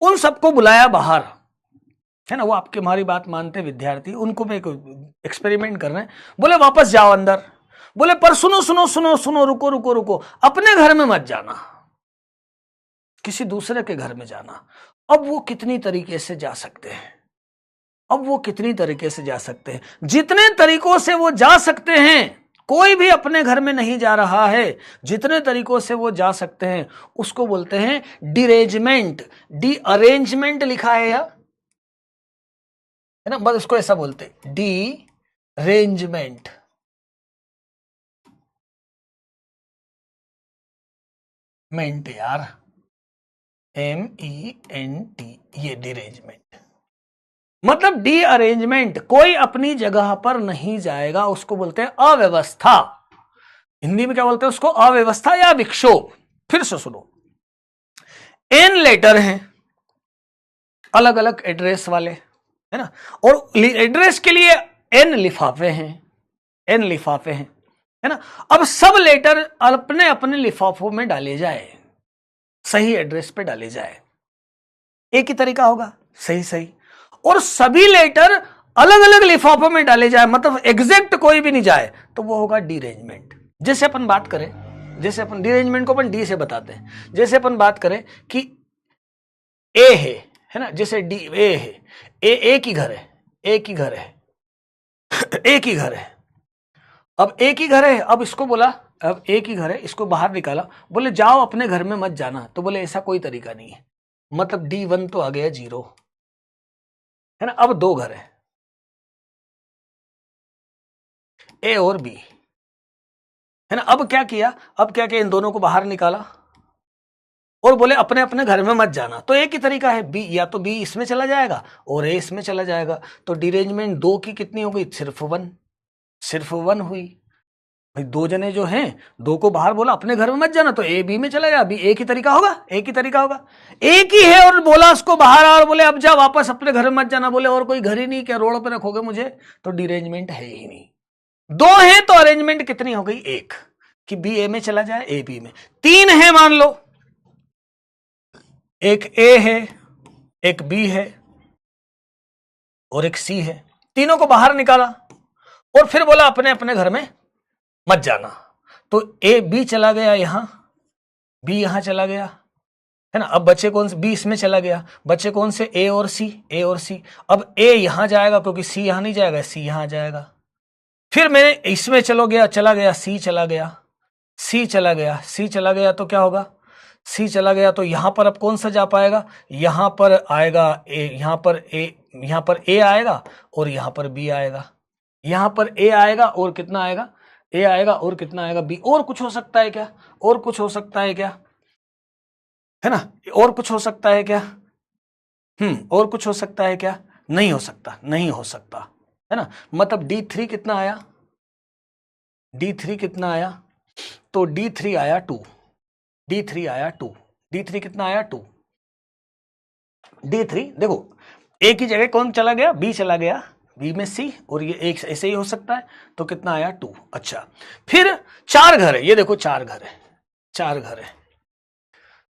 उन सबको बुलाया बाहर, है ना, वो आपके हमारी बात मानते विद्यार्थी, उनको मैं एक्सपेरिमेंट कर रहे हैं। बोले वापस जाओ अंदर। बोले पर सुनो, रुको, अपने घर में मत जाना, किसी दूसरे के घर में जाना। अब वो कितनी तरीके से जा सकते हैं, जितने तरीकों से वो जा सकते हैं, कोई भी अपने घर में नहीं जा रहा है, जितने तरीकों से वो जा सकते हैं उसको बोलते हैं डिरेंजमेंट। डी अरेंजमेंट लिखा है या, है ना, बस उसको ऐसा बोलते, डी रेंजमेंट। यार MENT, ये डिरेंजमेंट मतलब डी अरेंजमेंट, कोई अपनी जगह पर नहीं जाएगा, उसको बोलते हैं अव्यवस्था। हिंदी में क्या बोलते हैं उसको, अव्यवस्था या विक्षोभ। फिर से सुनो, N लेटर हैं, अलग अलग एड्रेस वाले, है ना, और एड्रेस के लिए N लिफाफे हैं, है ना। अब सब लेटर अपने अपने लिफाफों में डाले जाए, सही एड्रेस पे डाले जाए, एक ही तरीका होगा, सही, और सभी लेटर अलग अलग लिफाफों में डाले जाए, मतलब एग्जैक्ट कोई भी नहीं जाए, तो वो होगा डीरेंजमेंट। जैसे अपन बात करें, जैसे अपन डीरेंजमेंट को अपन डी से बताते हैं, जैसे अपन बात करें कि ए है ना, जैसे डी ए है, एक ही घर है, एक ही घर है, अब एक ही घर है, अब इसको बोला, अब एक ही घर है, इसको बाहर निकाला, बोले जाओ अपने घर में मत जाना, तो बोले ऐसा कोई तरीका नहीं है, मतलब D1 तो आ गया 0, है ना। अब दो घर है, ए और बी, है ना। अब क्या किया, इन दोनों को बाहर निकाला और बोले अपने अपने घर में मत जाना। तो एक ही तरीका है, बी या तो बी इसमें चला जाएगा और ए इसमें चला जाएगा। तो डिरेंजमेंट 2 की कितनी हो गई, सिर्फ 1 हुई। भाई दो जने जो हैं, दो को बाहर बोला अपने घर में मत जाना, तो ए बी में चला गया। बी एक ही तरीका होगा, एक ही है। और बोला उसको बाहर और बोले अब जा वापस अपने घर में मत जाना, बोले और कोई घर ही नहीं, क्या रोड पे रखोगे मुझे, तो डिरेंजमेंट है ही नहीं। दो है तो अरेंजमेंट कितनी हो गई, एक, कि बी ए में चला जाए, ए बी में। तीन है मान लो, एक ए है, एक बी है और एक सी है। तीनों को बाहर निकाला और फिर बोला अपने अपने घर में मत जाना। तो ए बी चला गया यहां, बी यहां चला गया, है ना। अब बच्चे कौन से, बी इसमें चला गया, बच्चे कौन से, ए और सी। अब ए यहां जाएगा क्योंकि सी यहां नहीं जाएगा, सी यहां जाएगा। फिर मैंने इसमें चला गया, सी चला गया तो क्या होगा, सी चला गया तो यहां पर अब कौन सा जा पाएगा, यहां पर आएगा ए, यहां पर ए आएगा और यहां पर बी आएगा। यहां पर ए आएगा और कितना आएगा, ए आएगा और कितना आएगा, बी। और कुछ हो सकता है क्या, और कुछ हो सकता है क्या, है ना। और कुछ हो सकता है क्या, और कुछ हो सकता है क्या, नहीं हो सकता, है ना। मतलब D3 कितना आया, D3 कितना आया, तो D3 आया 2, D3 कितना आया 2। D3 देखो एक ही जगह कौन चला गया, बी चला गया, बी में सी, और ये एक ऐसे ही हो सकता है, तो कितना आया 2। अच्छा, फिर 4 घर है, ये देखो 4 घर है,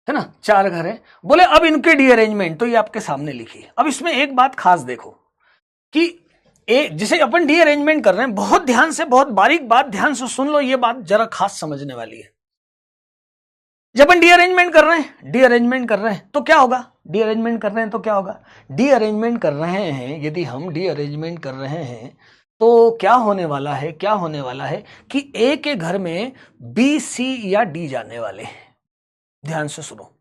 है ना, 4 घर है। बोले अब इनके डी-अरेंजमेंट, तो ये आपके सामने लिखी। अब इसमें एक बात खास देखो कि जिसे अपन डी-अरेंजमेंट कर रहे हैं, बहुत ध्यान से, बहुत बारीक बात ध्यान से सुन लो, ये बात जरा खास समझने वाली है। जब अपन डी-अरेंजमेंट कर रहे हैं तो क्या होगा, डी-अरेंजमेंट कर रहे हैं, यदि हम डी-अरेंजमेंट कर रहे हैं तो क्या होने वाला है, कि ए के घर में बी, सी या डी जाने वाले हैं। ध्यान से सुनो,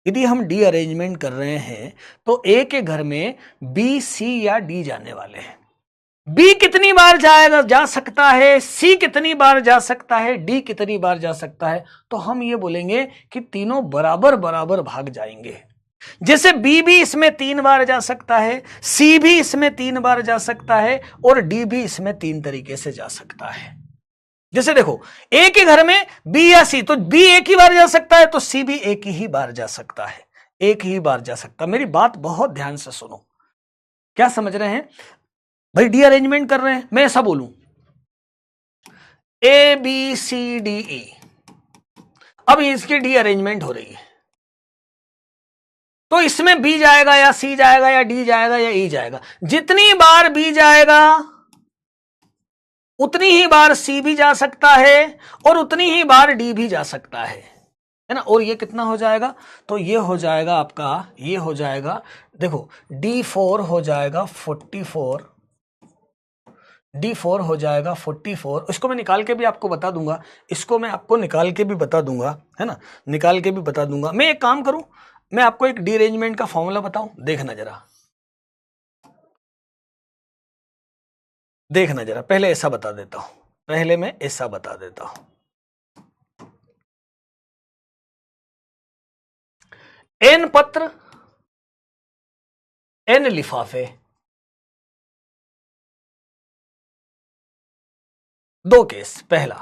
यदि हम डी-अरेंजमेंट कर रहे हैं तो ए के घर में बी, सी या डी जाने वाले हैं। बी कितनी बार जा सकता है, सी कितनी बार जा सकता है, डी कितनी बार जा सकता है, तो हम ये बोलेंगे कि तीनों बराबर भाग जाएंगे। जैसे बी भी इसमें 3 बार जा सकता है, सी भी इसमें 3 बार जा सकता है और डी भी इसमें 3 तरीके से जा सकता है। जैसे देखो ए के घर में बी या सी, तो बी एक ही बार जा सकता है, तो सी भी एक ही बार जा सकता है, मेरी बात बहुत ध्यान से सुनो, क्या समझ रहे हैं भाई। डी अरेंजमेंट कर रहे हैं, मैं ऐसा बोलूं A B C D E, अब इसकी डी अरेंजमेंट हो रही है, तो इसमें बी जाएगा या सी जाएगा या डी जाएगा या ई जाएगा। जितनी बार बी जाएगा उतनी ही बार सी भी जा सकता है और उतनी ही बार डी भी जा सकता है ना। और ये कितना हो जाएगा, तो ये हो जाएगा आपका, ये हो जाएगा, देखो D4 हो जाएगा 44, D4 हो जाएगा 44। इसको मैं निकाल के भी आपको बता दूंगा, है ना, निकाल के भी बता दूंगा। मैं एक काम करूं, मैं आपको एक डी-अरेंजमेंट का फॉर्मूला बताऊं, देखना जरा, पहले ऐसा बता देता हूं, N पत्र, N लिफाफे, 2 केस। पहला,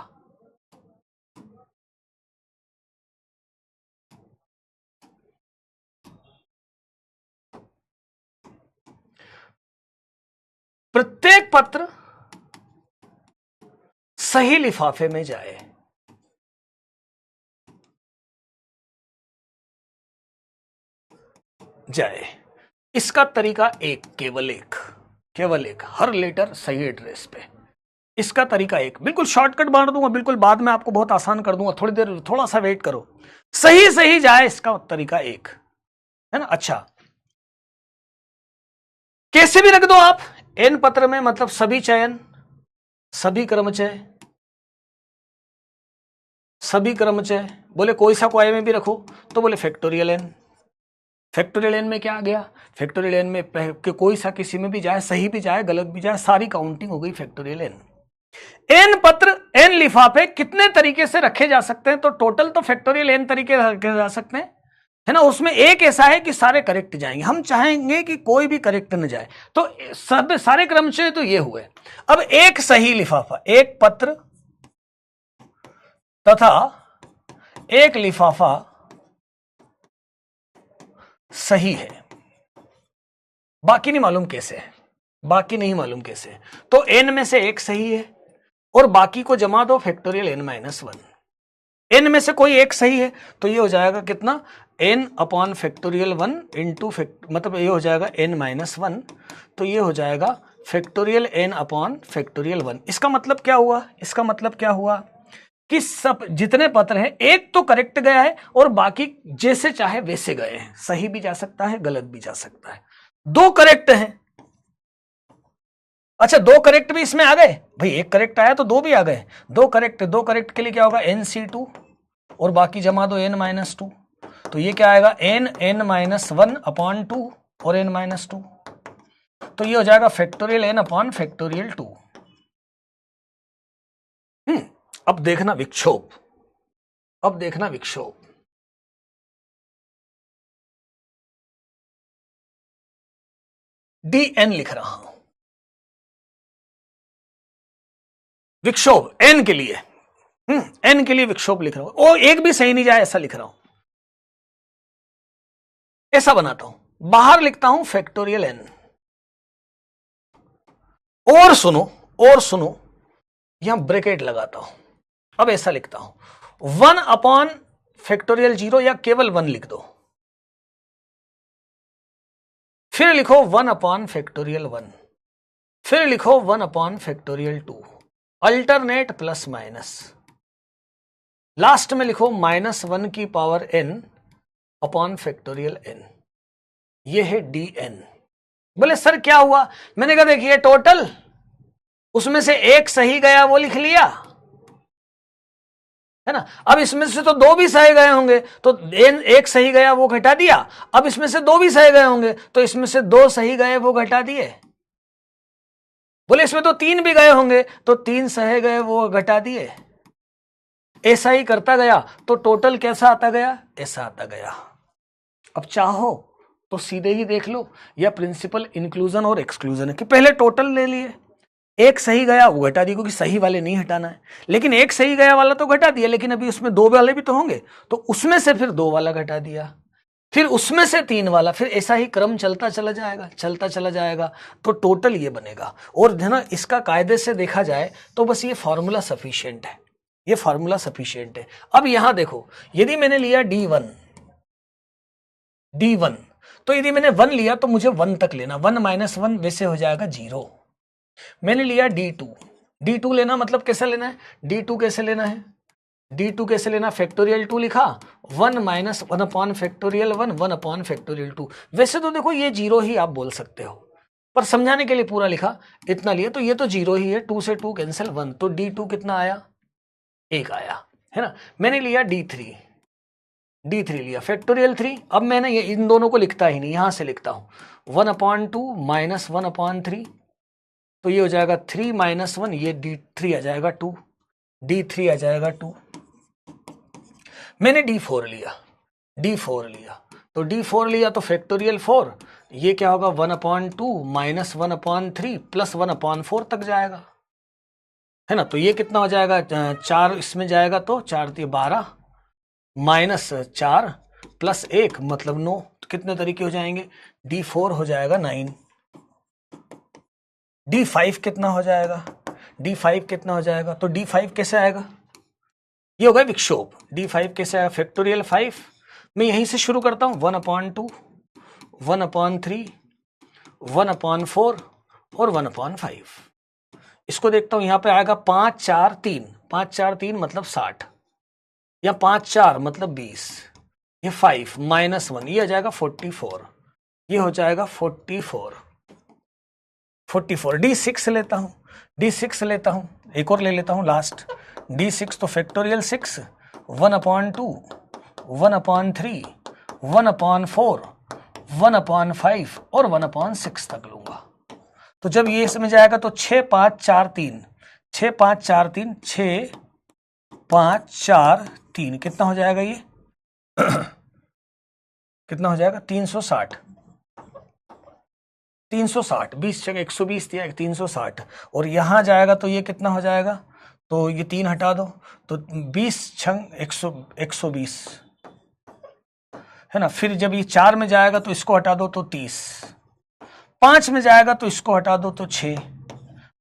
प्रत्येक पत्र सही लिफाफे में जाए, इसका तरीका केवल एक, हर लेटर सही एड्रेस पे, इसका तरीका एक, बिल्कुल शॉर्टकट बांट दूंगा, बिल्कुल बाद में आपको बहुत आसान कर दूंगा, थोड़ी देर थोड़ा सा वेट करो, सही जाए, इसका तरीका एक है ना। अच्छा, कैसे भी रख दो आप, N पत्र में मतलब सभी चयन, सभी क्रमचय, बोले कोई सा क्वाय में भी रखो, तो बोले फैक्टोरियल फैक्टोरियल एन में क्या आ गया, फैक्टोरियल एन में कि कोई सा किसी में भी जाए, सही भी जाए गलत भी जाए, सारी काउंटिंग हो गई फैक्टोरियल एन। एन पत्र एन लिफाफे कितने तरीके से रखे जा सकते हैं, तो टोटल तो फैक्टोरियल एन तरीके रखे जा सकते हैं, है ना। उसमें एक ऐसा है कि सारे करेक्ट जाएंगे, हम चाहेंगे कि कोई भी करेक्ट न जाए, तो सब सारे क्रम से तो ये हुए। अब एक सही लिफाफा, एक पत्र तथा एक लिफाफा सही है, बाकी नहीं मालूम कैसे है, बाकी नहीं मालूम कैसे है, तो n में से एक सही है और बाकी को जमा दो फैक्टोरियल n-1। n में से कोई एक सही है तो ये हो जाएगा कितना, n अपॉन फैक्टोरियल 1 इंटू मतलब ये हो जाएगा n-1, तो ये हो जाएगा फैक्टोरियल n अपॉन फैक्टोरियल 1। इसका मतलब क्या हुआ, इसका मतलब क्या हुआ कि सब जितने पत्र हैं एक तो करेक्ट गया है और बाकी जैसे चाहे वैसे गए हैं, सही भी जा सकता है गलत भी जा सकता है। दो करेक्ट हैं, अच्छा दो करेक्ट भी इसमें आ गए भाई, एक करेक्ट आया तो दो भी आ गए, दो करेक्ट के लिए क्या होगा nc2 और बाकी जमा दो n-2, तो ये क्या आएगा n-1 अपॉन 2 और n-2, तो ये हो जाएगा फैक्टोरियल n अपॉन फैक्टोरियल 2। अब देखना विक्षोभ, अब देखना विक्षोभ, dn लिख रहा हूं विक्षोभ n के लिए, n के लिए विक्षोभ लिख रहा हूं, ओ एक भी सही नहीं जाए ऐसा लिख रहा हूं, ऐसा बनाता हूं, बाहर लिखता हूं फैक्टोरियल n, और सुनो यहां ब्रैकेट लगाता हूं, अब ऐसा लिखता हूं 1 अपॉन फैक्टोरियल 0 या केवल 1 लिख दो, फिर लिखो 1 अपॉन फैक्टोरियल 1, फिर लिखो 1 upon factorial 2, alternate plus minus, last में लिखो -1 की power n upon factorial n, ये है dn। बोले सर क्या हुआ, मैंने कहा देखिए टोटल उसमें से एक सही गया वो लिख लिया, है ना। अब इसमें से तो दो भी सही गए होंगे तो एक सही गया वो घटा दिया, अब इसमें से दो भी सही गए होंगे तो इसमें से दो सही गए वो घटा दिए। बोले इसमें तो तीन भी गए होंगे तो तीन सही गए वो घटा दिए। ऐसा ही करता गया तो टोटल कैसा आता गया, ऐसा आता गया। अब चाहो तो सीधे ही देख लो, या प्रिंसिपल इंक्लूजन और एक्सक्लूजन है कि पहले टोटल ले लिए, एक सही गया वो घटा दिया क्योंकि सही वाले नहीं हटाना है, लेकिन एक सही गया वाला तो घटा दिया, लेकिन अभी उसमें दो वाले भी तो होंगे तो उसमें से फिर दो वाला घटा दिया, फिर उसमें से तीन वाला, फिर ऐसा ही क्रम चलता चला जाएगा तो टोटल ये बनेगा। और है ना, इसका कायदे से देखा जाए तो बस ये फॉर्मूला सफिशिएंट है, ये फॉर्मूला सफिशिएंट है। अब यहां देखो, यदि मैंने लिया D1 तो यदि मैंने 1 लिया तो मुझे 1 तक लेना, 1 - 1 वैसे हो जाएगा 0। मैंने लिया D2 लेना, मतलब कैसे लेना है, D2 कैसे लेना है, D2 कैसे लेना, फैक्टोरियल 2 लिखा, 1 - 1 अपॉन फैक्टोरियल 1, 1 अपॉन फैक्टोरियल 2। वैसे तो देखो ये 0 ही आप बोल सकते हो, पर समझाने के लिए पूरा लिखा, इतना लिया तो ये तो 0 ही है, 2 से 2 कैंसिल 1, तो D2 कितना आया, 1 आया, है ना। मैंने लिया D3 लिया, फैक्टोरियल 3। अब मैंने ये इन दोनों को लिखता ही नहीं, यहां से लिखता हूं 1/2 - 1/3, तो ये हो जाएगा 3 - 1, ये D3 आ जाएगा 2, D3 आ जाएगा 2। मैंने D4 लिया, तो D4 लिया तो फैक्टोरियल 4, ये क्या होगा 1/2 - 1/3 प्लस 1/4 तक जाएगा, है ना। तो ये कितना हो जाएगा, 4 इसमें जाएगा तो 4 × 12 -4 प्लस 1 मतलब 9, तो कितने तरीके हो जाएंगे, D4 हो जाएगा 9, D5 कितना हो जाएगा, तो D5 कैसे आएगा, ये होगा विक्षोभ। D5 कैसे आएगा, फैक्टोरियल 5, मैं यहीं से शुरू करता हूं 1/2 1/3 1/4 और 1/5। इसको देखता हूं, यहां पे आएगा 5 4 3, 5 4 3 मतलब 60, या 5 4 मतलब 20, ये 5 - 1 ये आ जाएगा 44, ये हो जाएगा 44। D6 लेता हूं, एक और ले लेता हूं लास्ट, D6 तो फैक्टोरियल 6, 1/2 1/3 1/4 1/5 और 1/6 तक लूंगा। तो जब ये इसमें जाएगा तो 6 5 4 3, 6 5 4 3, 6 5 4 3, कितना हो जाएगा ये कितना हो जाएगा 360, 360, 20 जगह 120 दिया 360, और यहां जाएगा तो ये कितना हो जाएगा, तो ये 3 हटा दो तो 20 छंग 120 है ना। फिर जब ये 4 में जाएगा तो इसको हटा दो तो 30, 5 में जाएगा तो इसको हटा दो तो 6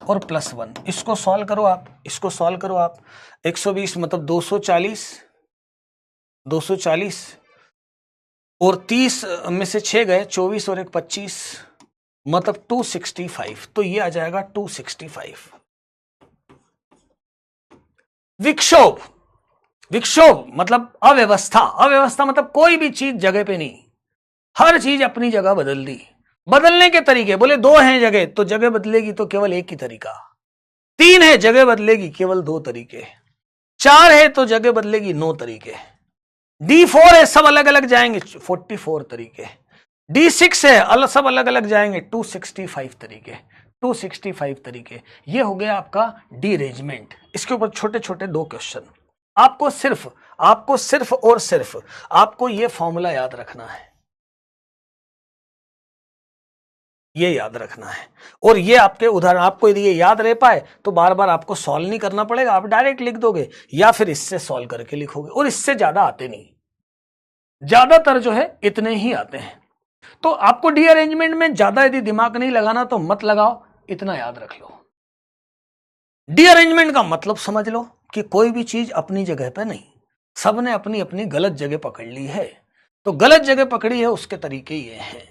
और +1। इसको सॉल्व करो आप, इसको सॉल्व करो आप। 120 मतलब 240, 240 और 30 में से 6 गए, 24 और 1 25, मतलब 265। तो ये आ जाएगा 265। विक्षोभ, विक्षोभ मतलब अव्यवस्था, अव्यवस्था मतलब कोई भी चीज जगह पे नहीं, हर चीज अपनी जगह बदल दी। बदलने के तरीके बोले 2 हैं जगह तो जगह बदलेगी तो केवल एक ही तरीका, 3 है जगह बदलेगी केवल 2 तरीके, 4 है तो जगह बदलेगी 9 तरीके, D4 है सब अलग अलग जाएंगे 44 तरीके, D6 है सब अलग अलग जाएंगे 265 तरीके, 265 तरीके। ये हो गया आपका डीअरेंजमेंट। इसके ऊपर छोटे छोटे 2 क्वेश्चन। आपको सिर्फ और सिर्फ आपको ये फॉर्मूला याद रखना है, ये याद रखना है। और ये आपके उदाहरण, आपको यदि ये याद रह पाए तो बार बार आपको सॉल्व नहीं करना पड़ेगा, आप डायरेक्ट लिख दोगे या फिर इससे सॉल्व करके लिखोगे, और इससे ज्यादा आते नहीं, ज्यादातर जो है इतने ही आते हैं। तो आपको डीअरेंजमेंट में ज्यादा यदि दिमाग नहीं लगाना तो मत लगाओ, इतना याद रख लो। डीअरेंजमेंट का मतलब समझ लो कि कोई भी चीज अपनी जगह पर नहीं, सबने अपनी अपनी गलत जगह पकड़ ली है। तो गलत जगह पकड़ी है उसके तरीके ये हैं,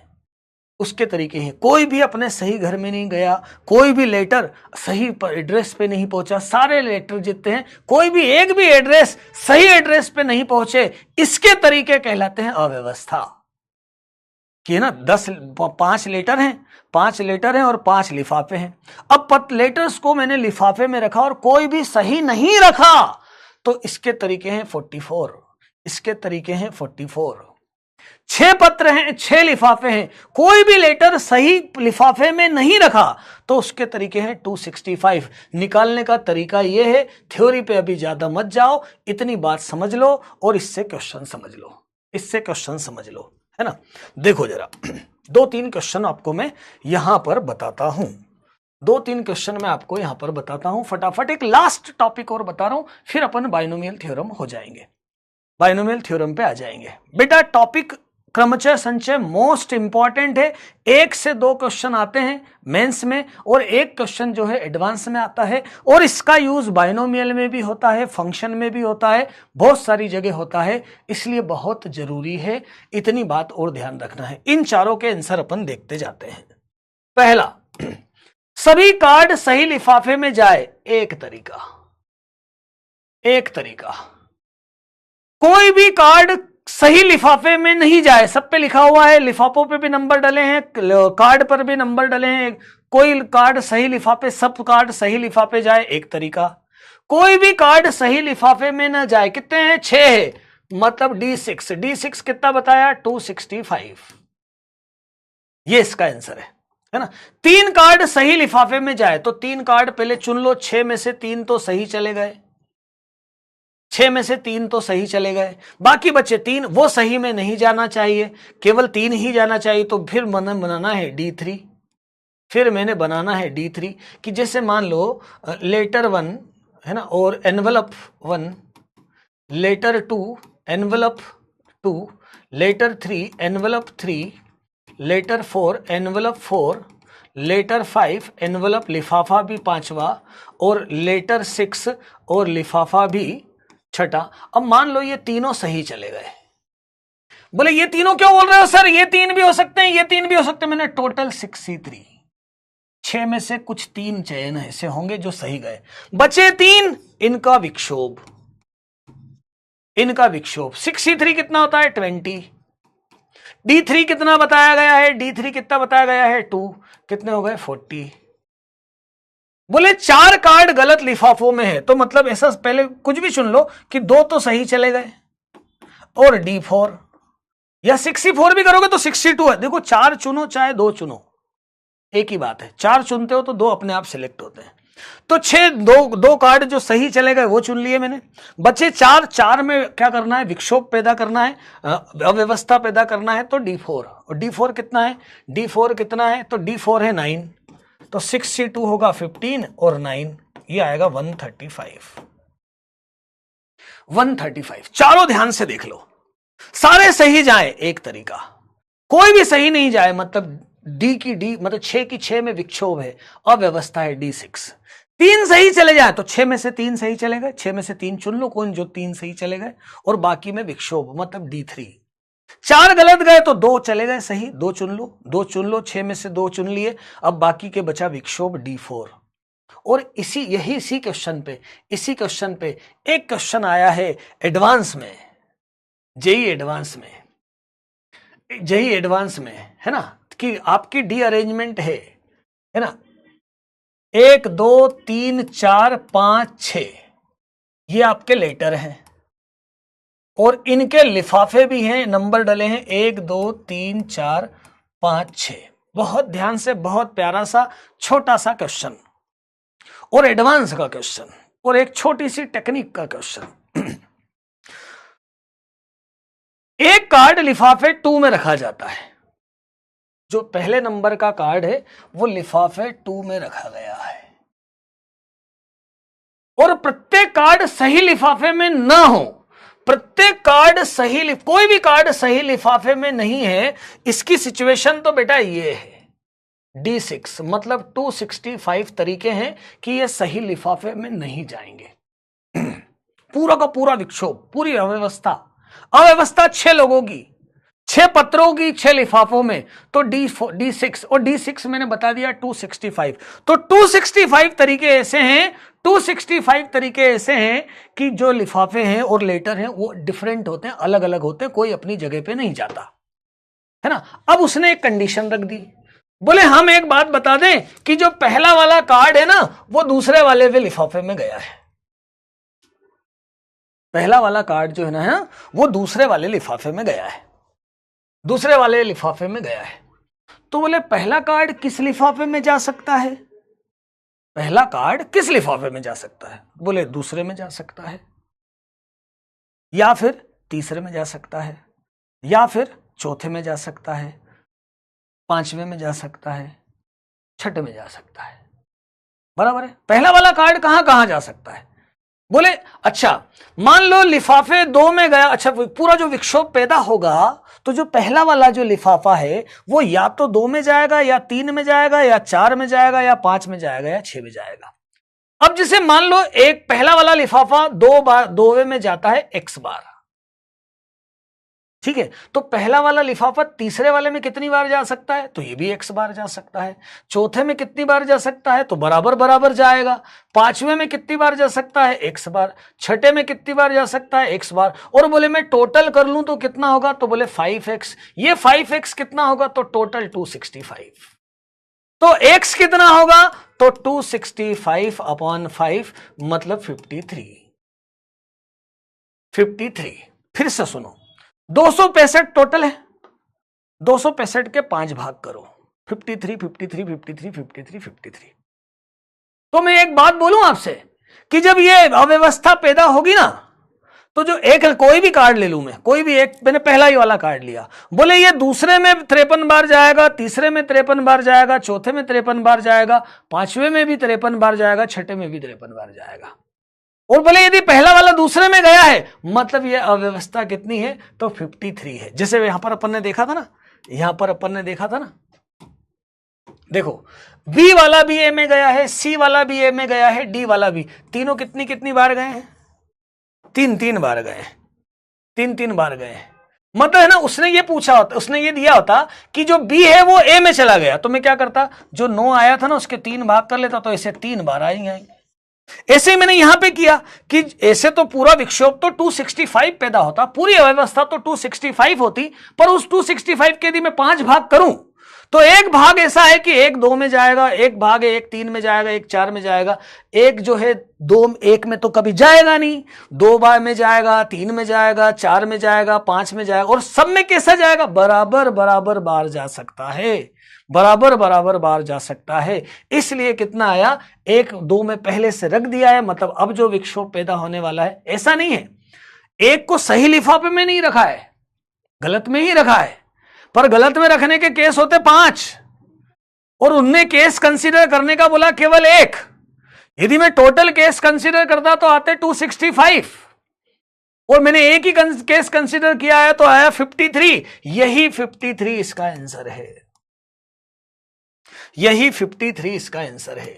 उसके तरीके हैं। कोई भी अपने सही घर में नहीं गया, कोई भी लेटर सही एड्रेस पे नहीं पहुंचा, सारे लेटर जितने हैं कोई भी एक भी एड्रेस सही एड्रेस पे नहीं पहुंचे, इसके तरीके कहलाते हैं अव्यवस्था। कि ना 5 लेटर हैं, 5 लेटर हैं और 5 लिफाफे हैं। अब लेटर्स को मैंने लिफाफे में रखा और कोई भी सही नहीं रखा, तो इसके तरीके हैं 44, इसके तरीके हैं 44। 6 पत्र हैं, 6 लिफाफे हैं, कोई भी लेटर सही लिफाफे में नहीं रखा तो उसके तरीके हैं 265। निकालने का तरीका यह है, थ्योरी पे अभी ज्यादा मत जाओ, इतनी बात समझ लो और इससे क्वेश्चन समझ लो, इससे क्वेश्चन समझ लो, है ना। देखो जरा 2-3 क्वेश्चन आपको मैं यहां पर बताता हूं, 2-3 क्वेश्चन मैं आपको यहां पर बताता हूं फटाफट। एक लास्ट टॉपिक और बता रहा हूं, फिर अपन बाइनोमियल थ्योरम हो जाएंगे, बाइनोमियल थ्योरम पे आ जाएंगे। बेटा टॉपिक क्रमचय संचय मोस्ट इंपॉर्टेंट है। 1 से 2 क्वेश्चन आते हैं मेंस में और 1 क्वेश्चन जो है एडवांस में आता है, और इसका यूज बाइनोमियल में भी होता है, फंक्शन में भी होता है, बहुत सारी जगह होता है, इसलिए बहुत जरूरी है। इतनी बात और ध्यान रखना है। इन चारों के आंसर अपन देखते जाते हैं। पहला, सभी कार्ड सही लिफाफे में जाए, एक तरीका, एक तरीका। कोई भी कार्ड सही लिफाफे में नहीं जाए, सब पे लिखा हुआ है, लिफाफों पे भी नंबर डले हैं, कार्ड पर भी नंबर डले हैं, कोई कार्ड सही लिफाफे, सब कार्ड सही लिफाफे जाए, एक तरीका। कोई भी कार्ड सही लिफाफे में ना जाए, कितने हैं 6 है, मतलब D6, D6 कितना बताया 265, ये इसका आंसर है ना। 3 कार्ड सही लिफाफे में जाए तो 3 कार्ड पहले चुन लो, 6 में से 3 तो सही चले गए, 6 में से 3 तो सही चले गए, बाकी बचे 3 वो सही में नहीं जाना चाहिए, केवल 3 ही जाना चाहिए। तो फिर मैंने बनाना है D3, फिर मैंने बनाना है D3 कि जैसे मान लो लेटर 1 है ना, और envelope 1, letter 2 envelope 2, letter 3 envelope 3, letter 4 envelope 4, letter 5 envelope लिफाफा भी 5वां, और लेटर 6 और लिफाफा भी 6ठा। अब मान लो ये तीनों सही चले गए। बोले ये तीनों क्यों बोल रहे हो सर, ये 3 भी हो सकते हैं, ये 3 भी हो सकते हैं। मैंने टोटल 63, 6 में से कुछ 3 चयन ऐसे होंगे जो सही गए, बचे 3, इनका विक्षोभ, इनका विक्षोभ। 63 कितना होता है 20। D3 कितना बताया गया है, D3 कितना बताया गया है 2, कितने हो गए 40। बोले 4 कार्ड गलत लिफाफों में है, तो मतलब ऐसा पहले कुछ भी चुन लो कि 2 तो सही चले गए, और D4 या 64 भी करोगे तो 62 है। देखो 4 चुनो चाहे 2 चुनो, एक ही बात है। 4 चुनते हो तो 2 अपने आप सिलेक्ट होते हैं। तो 6 दो कार्ड जो सही चले गए वो चुन लिए मैंने। बचे 4 में क्या करना है, विक्षोभ पैदा करना है, अव्यवस्था पैदा करना है। तो D4, और D4 कितना है, D4 कितना है, तो D4 है 9, तो 62 होगा 15 और 9 ये आएगा 135। 135 चारों ध्यान से देख लो, सारे सही जाए एक तरीका, कोई भी सही नहीं जाए मतलब डी की डी, मतलब 6 की 6 में विक्षोभ है, अव्यवस्था है D6। 3 सही चले जाए तो 6 में से 3 सही चले गए, 6 में से 3 चुन लो कौन जो 3 सही चले गए, और बाकी में विक्षोभ मतलब D3। 4 गलत गए तो 2 चले गए सही, 2 चुन लो, 2 चुन लो, 6 में से 2 चुन लिए, अब बाकी के बचा विक्षोभ D4। और इसी क्वेश्चन पे एक क्वेश्चन आया है एडवांस में, जेई एडवांस में है ना, कि आपकी डी अरेंजमेंट है ना, 1 2 3 4 5 6 ये आपके लेटर हैं और इनके लिफाफे भी हैं, नंबर डले हैं 1 2 3 4 5 6। बहुत ध्यान से, बहुत प्यारा सा छोटा सा क्वेश्चन और एडवांस का क्वेश्चन और एक छोटी सी टेक्निक का क्वेश्चन। एक कार्ड लिफाफे 2 में रखा जाता है, जो पहले नंबर का कार्ड है वो लिफाफे 2 में रखा गया है, और प्रत्येक कार्ड सही लिफाफे में ना हो, प्रत्येक कार्ड सही, कोई भी कार्ड सही लिफाफे में नहीं है, इसकी सिचुएशन तो बेटा ये है D6, मतलब 265 तरीके हैं कि ये सही लिफाफे में नहीं जाएंगे। पूरा का पूरा विक्षोभ, पूरी अव्यवस्था 6 लोगों की, 6 पत्रों की 6 लिफाफों में, तो D6 और D6 मैंने बता दिया 265। तो 265 तरीके ऐसे हैं, 265 तरीके ऐसे हैं कि जो लिफाफे हैं और लेटर हैं वो डिफरेंट होते हैं, अलग अलग होते हैं, कोई अपनी जगह पे नहीं जाता है ना। अब उसने एक कंडीशन रख दी, बोले हम एक बात बता दें कि जो पहला वाला कार्ड है ना वो दूसरे वाले के लिफाफे में गया है, पहला वाला कार्ड जो है ना वो दूसरे वाले लिफाफे में गया है, दूसरे वाले लिफाफे में गया है। तो बोले पहला कार्ड किस लिफाफे में जा सकता है, पहला कार्ड किस लिफाफे में जा सकता है, बोले दूसरे में जा सकता है, या फिर तीसरे में जा सकता है, या फिर चौथे में जा सकता है, 5वें में जा सकता है, 6ठे में जा सकता है। बराबर है, पहला वाला कार्ड कहां कहां जा सकता है। बोले अच्छा मान लो लिफाफे 2 में गया, अच्छा पूरा जो विक्षोभ पैदा होगा तो जो पहला वाला जो लिफाफा है वो या तो 2 में जाएगा, या 3 में जाएगा, या 4 में जाएगा, या 5 में जाएगा, या 6 में जाएगा। अब जैसे मान लो एक पहला वाला लिफाफा 2वें में जाता है x बार, ठीक है, तो पहला वाला लिफाफा तीसरे वाले में कितनी बार जा सकता है, तो ये भी x बार जा सकता है। चौथे में कितनी बार जा सकता है, तो बराबर बराबर जाएगा। 5वें में कितनी बार जा सकता है, x बार। 6ठे में कितनी बार जा सकता है, x बार। और बोले मैं टोटल कर लूं तो कितना होगा, तो बोले 5x। ये 5x कितना होगा, तो टोटल 265। तो x कितना होगा, तो 265 अपॉन 5 मतलब 53। फिर से सुनो, 265 टोटल है, 265 के 5 भाग करो, 53। तो मैं एक बात बोलूं आपसे कि जब ये अव्यवस्था पैदा होगी ना, तो जो एक कोई भी कार्ड ले लूं मैं, कोई भी एक, मैंने पहला ही वाला कार्ड लिया, बोले ये दूसरे में 53 बार जाएगा, तीसरे में 53 बार जाएगा, चौथे में 53 बार जाएगा, 5वें में भी 53 बार जाएगा, 6ठे में भी 53 बार जाएगा। और बोले यदि पहला वाला दूसरे में गया है मतलब ये अव्यवस्था कितनी है, तो 53 है। जैसे यहां पर अपन ने देखा था ना, देखो बी वाला भी ए में गया है, सी वाला भी ए में गया है, डी वाला भी, तीनों कितनी बार गए हैं, 3 बार गए हैं, 3 बार गए हैं। मतलब है ना, उसने ये पूछा होता, उसने ये दिया होता कि जो बी है वो ए में चला गया, तो मैं क्या करता, जो 9 आया था ना उसके 3 भाग कर लेता, तो ऐसे 3 बार आएंगे। ऐसे ही मैंने यहां पे किया कि ऐसे तो पूरा विक्षोभ तो 265 पैदा होता, पूरी अव्यवस्था तो 265 होती, पर उस 265 के यदि मैं 5 भाग करूं तो एक भाग ऐसा है कि एक 2 में जाएगा, एक भाग है एक 3 में जाएगा, एक 4 में जाएगा, एक जो है 2 1 में तो कभी जाएगा नहीं, 2 बार में जाएगा, 3 में जाएगा, 4 में जाएगा, 5 में जाएगा, और सब में कैसा जाएगा? बराबर बराबर बार जा सकता है, बराबर बराबर बार जा सकता है। इसलिए कितना आया? 1 2 में पहले से रख दिया है, मतलब अब जो विक्षोभ पैदा होने वाला है, ऐसा नहीं है एक को सही लिफाफे में नहीं रखा है, गलत में ही रखा है, पर गलत में रखने के केस होते 5 और उनने केस कंसीडर करने का बोला केवल 1। यदि मैं टोटल केस कंसीडर करता तो आते 265 और मैंने एक ही केस कंसीडर किया है तो आया 53। यही 53 इसका आंसर है, यही 53 इसका आंसर है,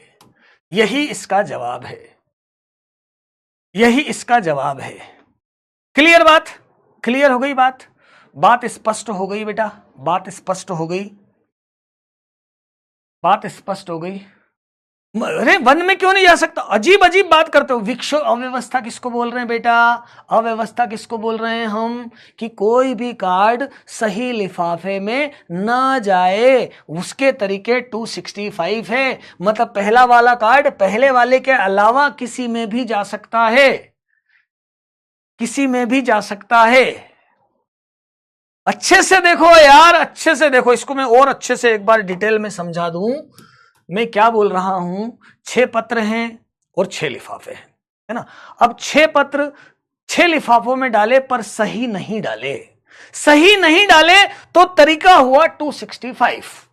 यही इसका जवाब है, यही इसका जवाब है। क्लियर बात? क्लियर हो गई बात? बात स्पष्ट हो गई बेटा? बात स्पष्ट हो गई? बात स्पष्ट हो गई? अरे 1 में क्यों नहीं जा सकता? अजीब अजीब बात करते हो। विक्षोभ अव्यवस्था किसको बोल रहे हैं बेटा? अव्यवस्था किसको बोल रहे हैं हम? कि कोई भी कार्ड सही लिफाफे में ना जाए, उसके तरीके 265 है। मतलब पहला वाला कार्ड पहले वाले के अलावा किसी में भी जा सकता है, किसी में भी जा सकता है। अच्छे से देखो यार, अच्छे से देखो इसको। मैं और अच्छे से एक बार डिटेल में समझा दूं मैं क्या बोल रहा हूं। 6 पत्र हैं और 6 लिफाफे हैं, है ना। अब 6 पत्र 6 लिफाफों में डाले पर सही नहीं डाले, सही नहीं डाले तो तरीका हुआ 265।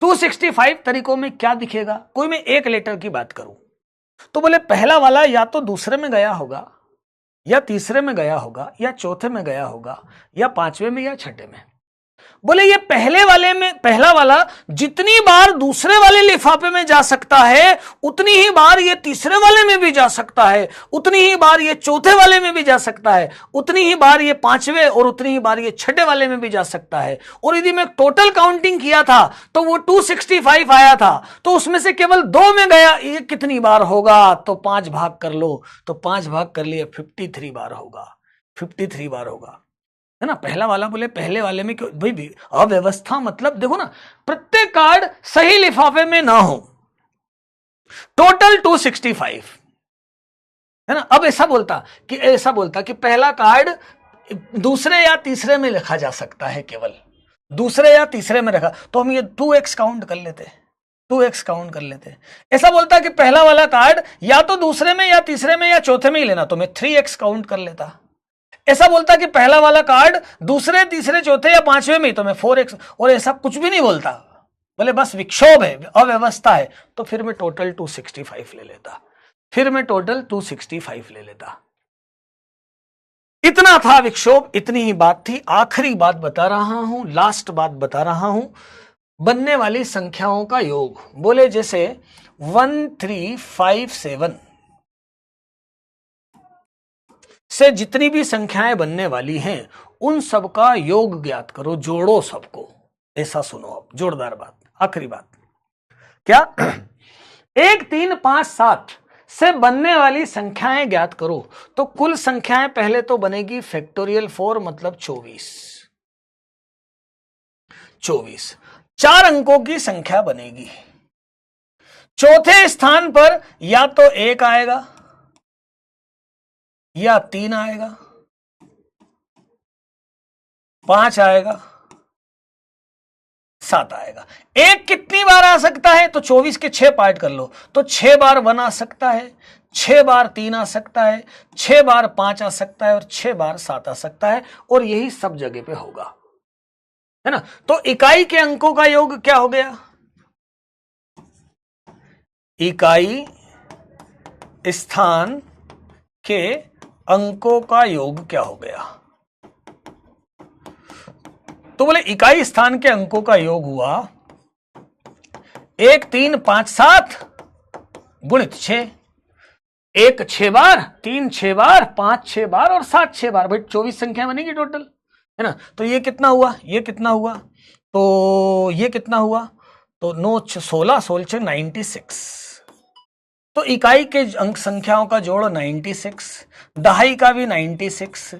265 तरीकों में क्या दिखेगा? कोई मैं एक लेटर की बात करूं तो बोले पहला वाला या तो दूसरे में गया होगा, या तीसरे में गया होगा, या चौथे में गया होगा, या 5वें में, या 6ठे में। बोले ये पहले वाले में, पहला वाला जितनी बार दूसरे वाले लिफाफे में जा सकता है उतनी ही बार ये तीसरे वाले में भी जा सकता है, उतनी ही बार ये चौथे वाले में भी जा सकता है, उतनी ही बार ये 5वें और उतनी ही बार ये 6ठे वाले में भी जा सकता है। और यदि मैं टोटल काउंटिंग किया था तो वो 265 आया था, तो उसमें से केवल 2 में गया। ये कितनी बार होगा? तो 5 भाग कर लो, तो 5 भाग कर लिए 53 बार होगा, 53 बार होगा, है ना। पहला वाला बोले पहले वाले में क्यों भाई? अव्यवस्था मतलब देखो ना, प्रत्येक कार्ड सही लिफाफे में ना हो, टोटल 265, है ना। अब ऐसा बोलता कि पहला कार्ड दूसरे या तीसरे में लिखा जा सकता है, केवल दूसरे या तीसरे में रखा, तो हम ये 2x काउंट कर लेते, 2x काउंट कर लेते। ऐसा बोलता कि पहला वाला कार्ड या तो दूसरे में या तीसरे में या चौथे में ही लेना, तो मैं 3x काउंट कर लेता। ऐसा बोलता कि पहला वाला कार्ड दूसरे, तीसरे, चौथे या 5वें में, तो मैं 4x, और ऐसा कुछ भी नहीं बोलता, बोले बस विक्षोभ है, अव्यवस्था है, तो फिर मैं टोटल 265 ले लेता, फिर मैं टोटल 265 ले लेता। इतना था विक्षोभ, इतनी ही बात थी। आखिरी बात बता रहा हूं, लास्ट बात बता रहा हूं, बनने वाली संख्याओं का योग। बोले जैसे 1357 से जितनी भी संख्याएं बनने वाली हैं उन सबका योग ज्ञात करो, जोड़ो सबको। ऐसा सुनो अब, जोरदार बात, आखिरी बात क्या? 1 3 5 7 से बनने वाली संख्याएं ज्ञात करो। तो कुल संख्याएं पहले तो बनेगी फैक्टोरियल 4, मतलब 24। 4 अंकों की संख्या बनेगी। चौथे स्थान पर या तो 1 आएगा, या 3 आएगा, 5 आएगा, 7 आएगा। 1 कितनी बार आ सकता है? तो 24 के 6 पार्ट कर लो, तो 6 बार 1 आ सकता है, 6 बार 3 आ सकता है, 6 बार 5 आ सकता है, और 6 बार 7 आ सकता है। और यही सब जगह पे होगा, है ना। तो इकाई के अंकों का योग क्या हो गया? इकाई स्थान के अंकों का योग क्या हो गया? तो बोले इकाई स्थान के अंकों का योग हुआ 1 3 5 7 गुणित 6। 1 6 बार, 3 6 बार, 5 6 बार और 7 6 बार। भाई 24 संख्या बनेगी टोटल, है ना। तो ये कितना हुआ? ये कितना हुआ? तो ये कितना हुआ? तो 9 16 16 96। तो इकाई के अंक संख्याओं का जोड़ 96, दहाई का भी 96,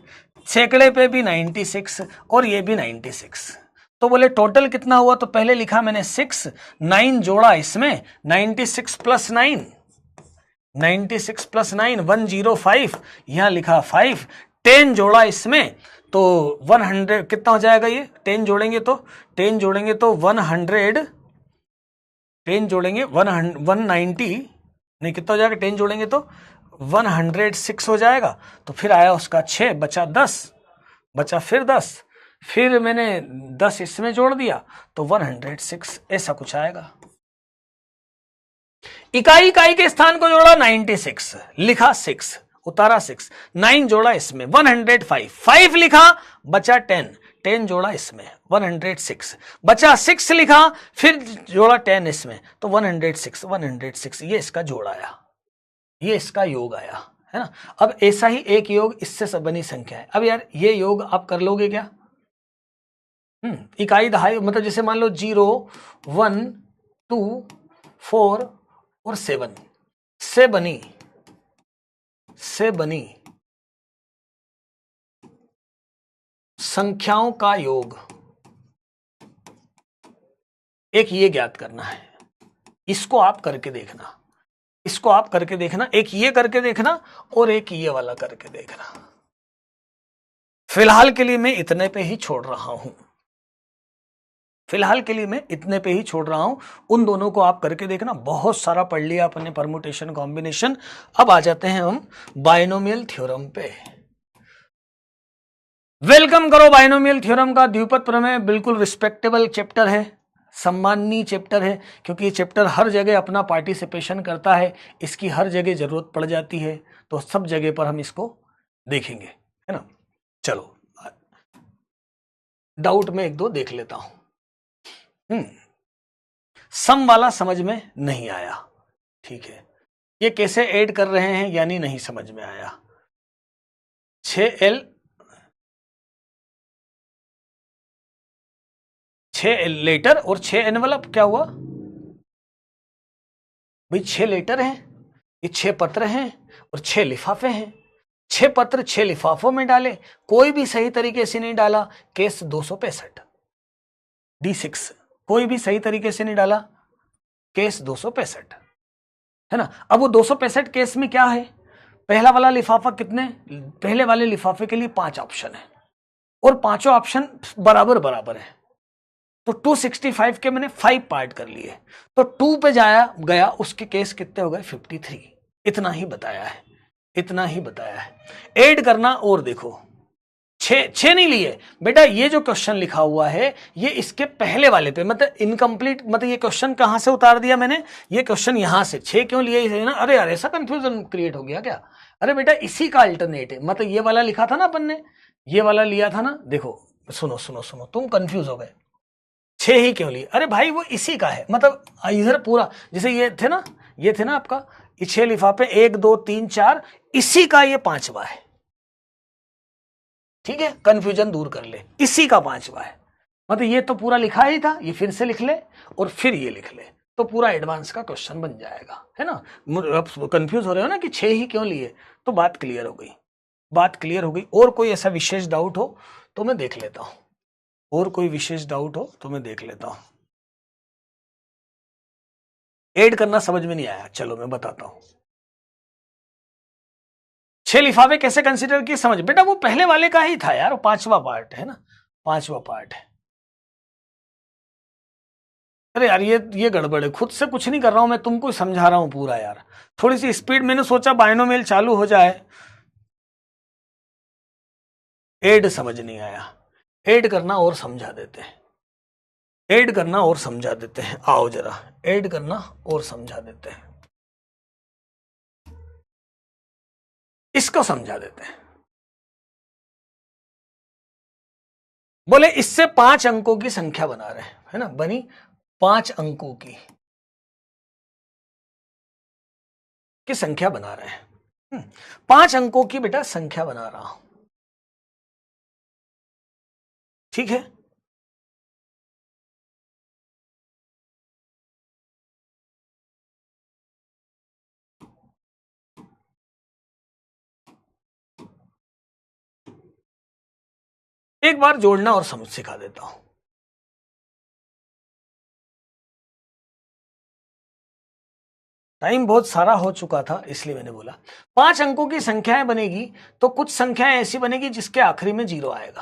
सैकड़े पे भी 96 और ये भी 96। तो बोले टोटल कितना हुआ, तो पहले लिखा मैंने 6, 9 जोड़ा इसमें, 96 प्लस 9, 96 प्लस 9 105, यहां लिखा 5, 10 जोड़ा इसमें तो 100 कितना हो जाएगा, ये 10 जोड़ेंगे तो 100, 10 जोड़ेंगे 190, नहीं कितना हो जाएगा, 10 जोड़ेंगे तो 106 हो जाएगा। तो फिर आया उसका 6, बचा 10, बचा फिर 10, फिर मैंने 10 इसमें जोड़ दिया तो 106, ऐसा कुछ आएगा। इकाई के स्थान को जोड़ा 96, लिखा 6, उतारा 6, 9 जोड़ा इसमें 105, 5 लिखा, बचा 10, 10 जोड़ा इसमें 106, बचा 6 लिखा, फिर जोड़ा 10 इसमें तो 106, 106, ये इसका जोड़ आया, ये इसका योग आया, है ना। अब ऐसा ही एक योग इससे सब बनी संख्या है। अब यार ये योग आप कर लोगे क्या? इकाई दहाई, मतलब जैसे मान लो 0, 1, 2, 4 और 7 से बनी संख्याओं का योग, एक ये ज्ञात करना है, इसको आप करके देखना, इसको आप करके देखना, एक ये करके देखना और एक ये वाला करके देखना। फिलहाल के लिए मैं इतने पे ही छोड़ रहा हूं, फिलहाल के लिए मैं इतने पे ही छोड़ रहा हूं, उन दोनों को आप करके देखना। बहुत सारा पढ़ लिया अपने परमुटेशन कॉम्बिनेशन। अब आ जाते हैं हम बाइनोमियल थ्योरम पे। वेलकम करो बाइनोमियल थ्योरम का द्विपद प्रमेय, बिल्कुल रिस्पेक्टेबल चैप्टर है, सम्माननीय चैप्टर है, क्योंकि ये चैप्टर हर जगह अपना पार्टिसिपेशन करता है, इसकी हर जगह जरूरत पड़ जाती है, तो सब जगह पर हम इसको देखेंगे, है ना। चलो डाउट में एक दो देख लेता हूं। सम वाला समझ में नहीं आया, ठीक है, ये कैसे ऐड कर रहे हैं यानी नहीं समझ में आया। 6L 6 लेटर और 6 एनवलप, क्या हुआ भाई? 6 लेटर हैं, ये 6 पत्र हैं और 6 लिफाफे हैं। 6 पत्र 6 लिफाफों में डाले, कोई भी सही तरीके से नहीं डाला, केस 265, D6 कोई भी सही तरीके से नहीं डाला, केस 265, है ना। अब वो 265 केस में क्या है, पहला वाला लिफाफा कितने, पहले वाले लिफाफे के लिए 5 ऑप्शन है और पांचों ऑप्शन बराबर बराबर है, तो 265 के मैंने 5 पार्ट कर लिए, तो 2 पे जाया गया, उसके केस कितने हो गए, 53। इतना ही बताया है, इतना ही बताया है। ऐड करना और देखो, 6 नहीं लिए बेटा, ये जो क्वेश्चन लिखा हुआ है ये इसके पहले वाले पे, मतलब इनकम्प्लीट, मतलब ये क्वेश्चन कहां से उतार दिया मैंने, ये क्वेश्चन यहां से 6 क्यों लिए इसे ना। अरे यार ऐसा कंफ्यूजन क्रिएट हो गया क्या? अरे बेटा इसी का अल्टरनेट है, मतलब ये वाला लिखा था ना अपन ने, ये वाला लिया था ना, देखो सुनो सुनो सुनो, तुम कंफ्यूज हो गए, 6 ही क्यों लिए? अरे भाई वो इसी का है, मतलब इधर पूरा, जैसे ये थे ना, ये थे ना आपका ये 6 लिफाफे, 1 2 3 4, इसी का ये 5वां है, ठीक है, कंफ्यूजन दूर कर ले, इसी का 5वां है, मतलब ये तो पूरा लिखा ही था, ये फिर से लिख ले और फिर ये लिख ले, तो पूरा एडवांस का क्वेश्चन बन जाएगा, है ना। अब कंफ्यूज हो रहे हो ना कि 6 ही क्यों लिए, तो बात क्लियर हो गई, बात क्लियर हो गई। और कोई ऐसा विशेष डाउट हो तो मैं देख लेता हूं, और कोई विशेष डाउट हो तो मैं देख लेता हूं। ऐड करना समझ में नहीं आया, चलो मैं बताता हूं। 6 लिफाफे कैसे कंसीडर किए, समझ बेटा, वो पहले वाले का ही था यार, वो 5वां पार्ट है ना, 5वां पार्ट है। अरे यार ये गड़बड़ है, खुद से कुछ नहीं कर रहा हूं मैं, तुमको समझा रहा हूं पूरा यार, थोड़ी सी स्पीड, मैंने सोचा बाइनोमियल चालू हो जाए। ऐड समझ नहीं आया, ऐड करना और समझा देते हैं, ऐड करना और समझा देते हैं, आओ जरा ऐड करना और समझा देते हैं, इसको समझा देते हैं। बोले इससे 5 अंकों की संख्या बना रहे हैं, है ना, बनी 5 अंकों की संख्या बना रहे हैं, 5 अंकों की बेटा संख्या बना रहा हूं, ठीक है। एक बार जोड़ना और समझ सिखा देता हूं। टाइम बहुत सारा हो चुका था इसलिए मैंने बोला 5 अंकों की संख्याएं बनेगी तो कुछ संख्याएं ऐसी बनेगी जिसके आखिरी में 0 आएगा।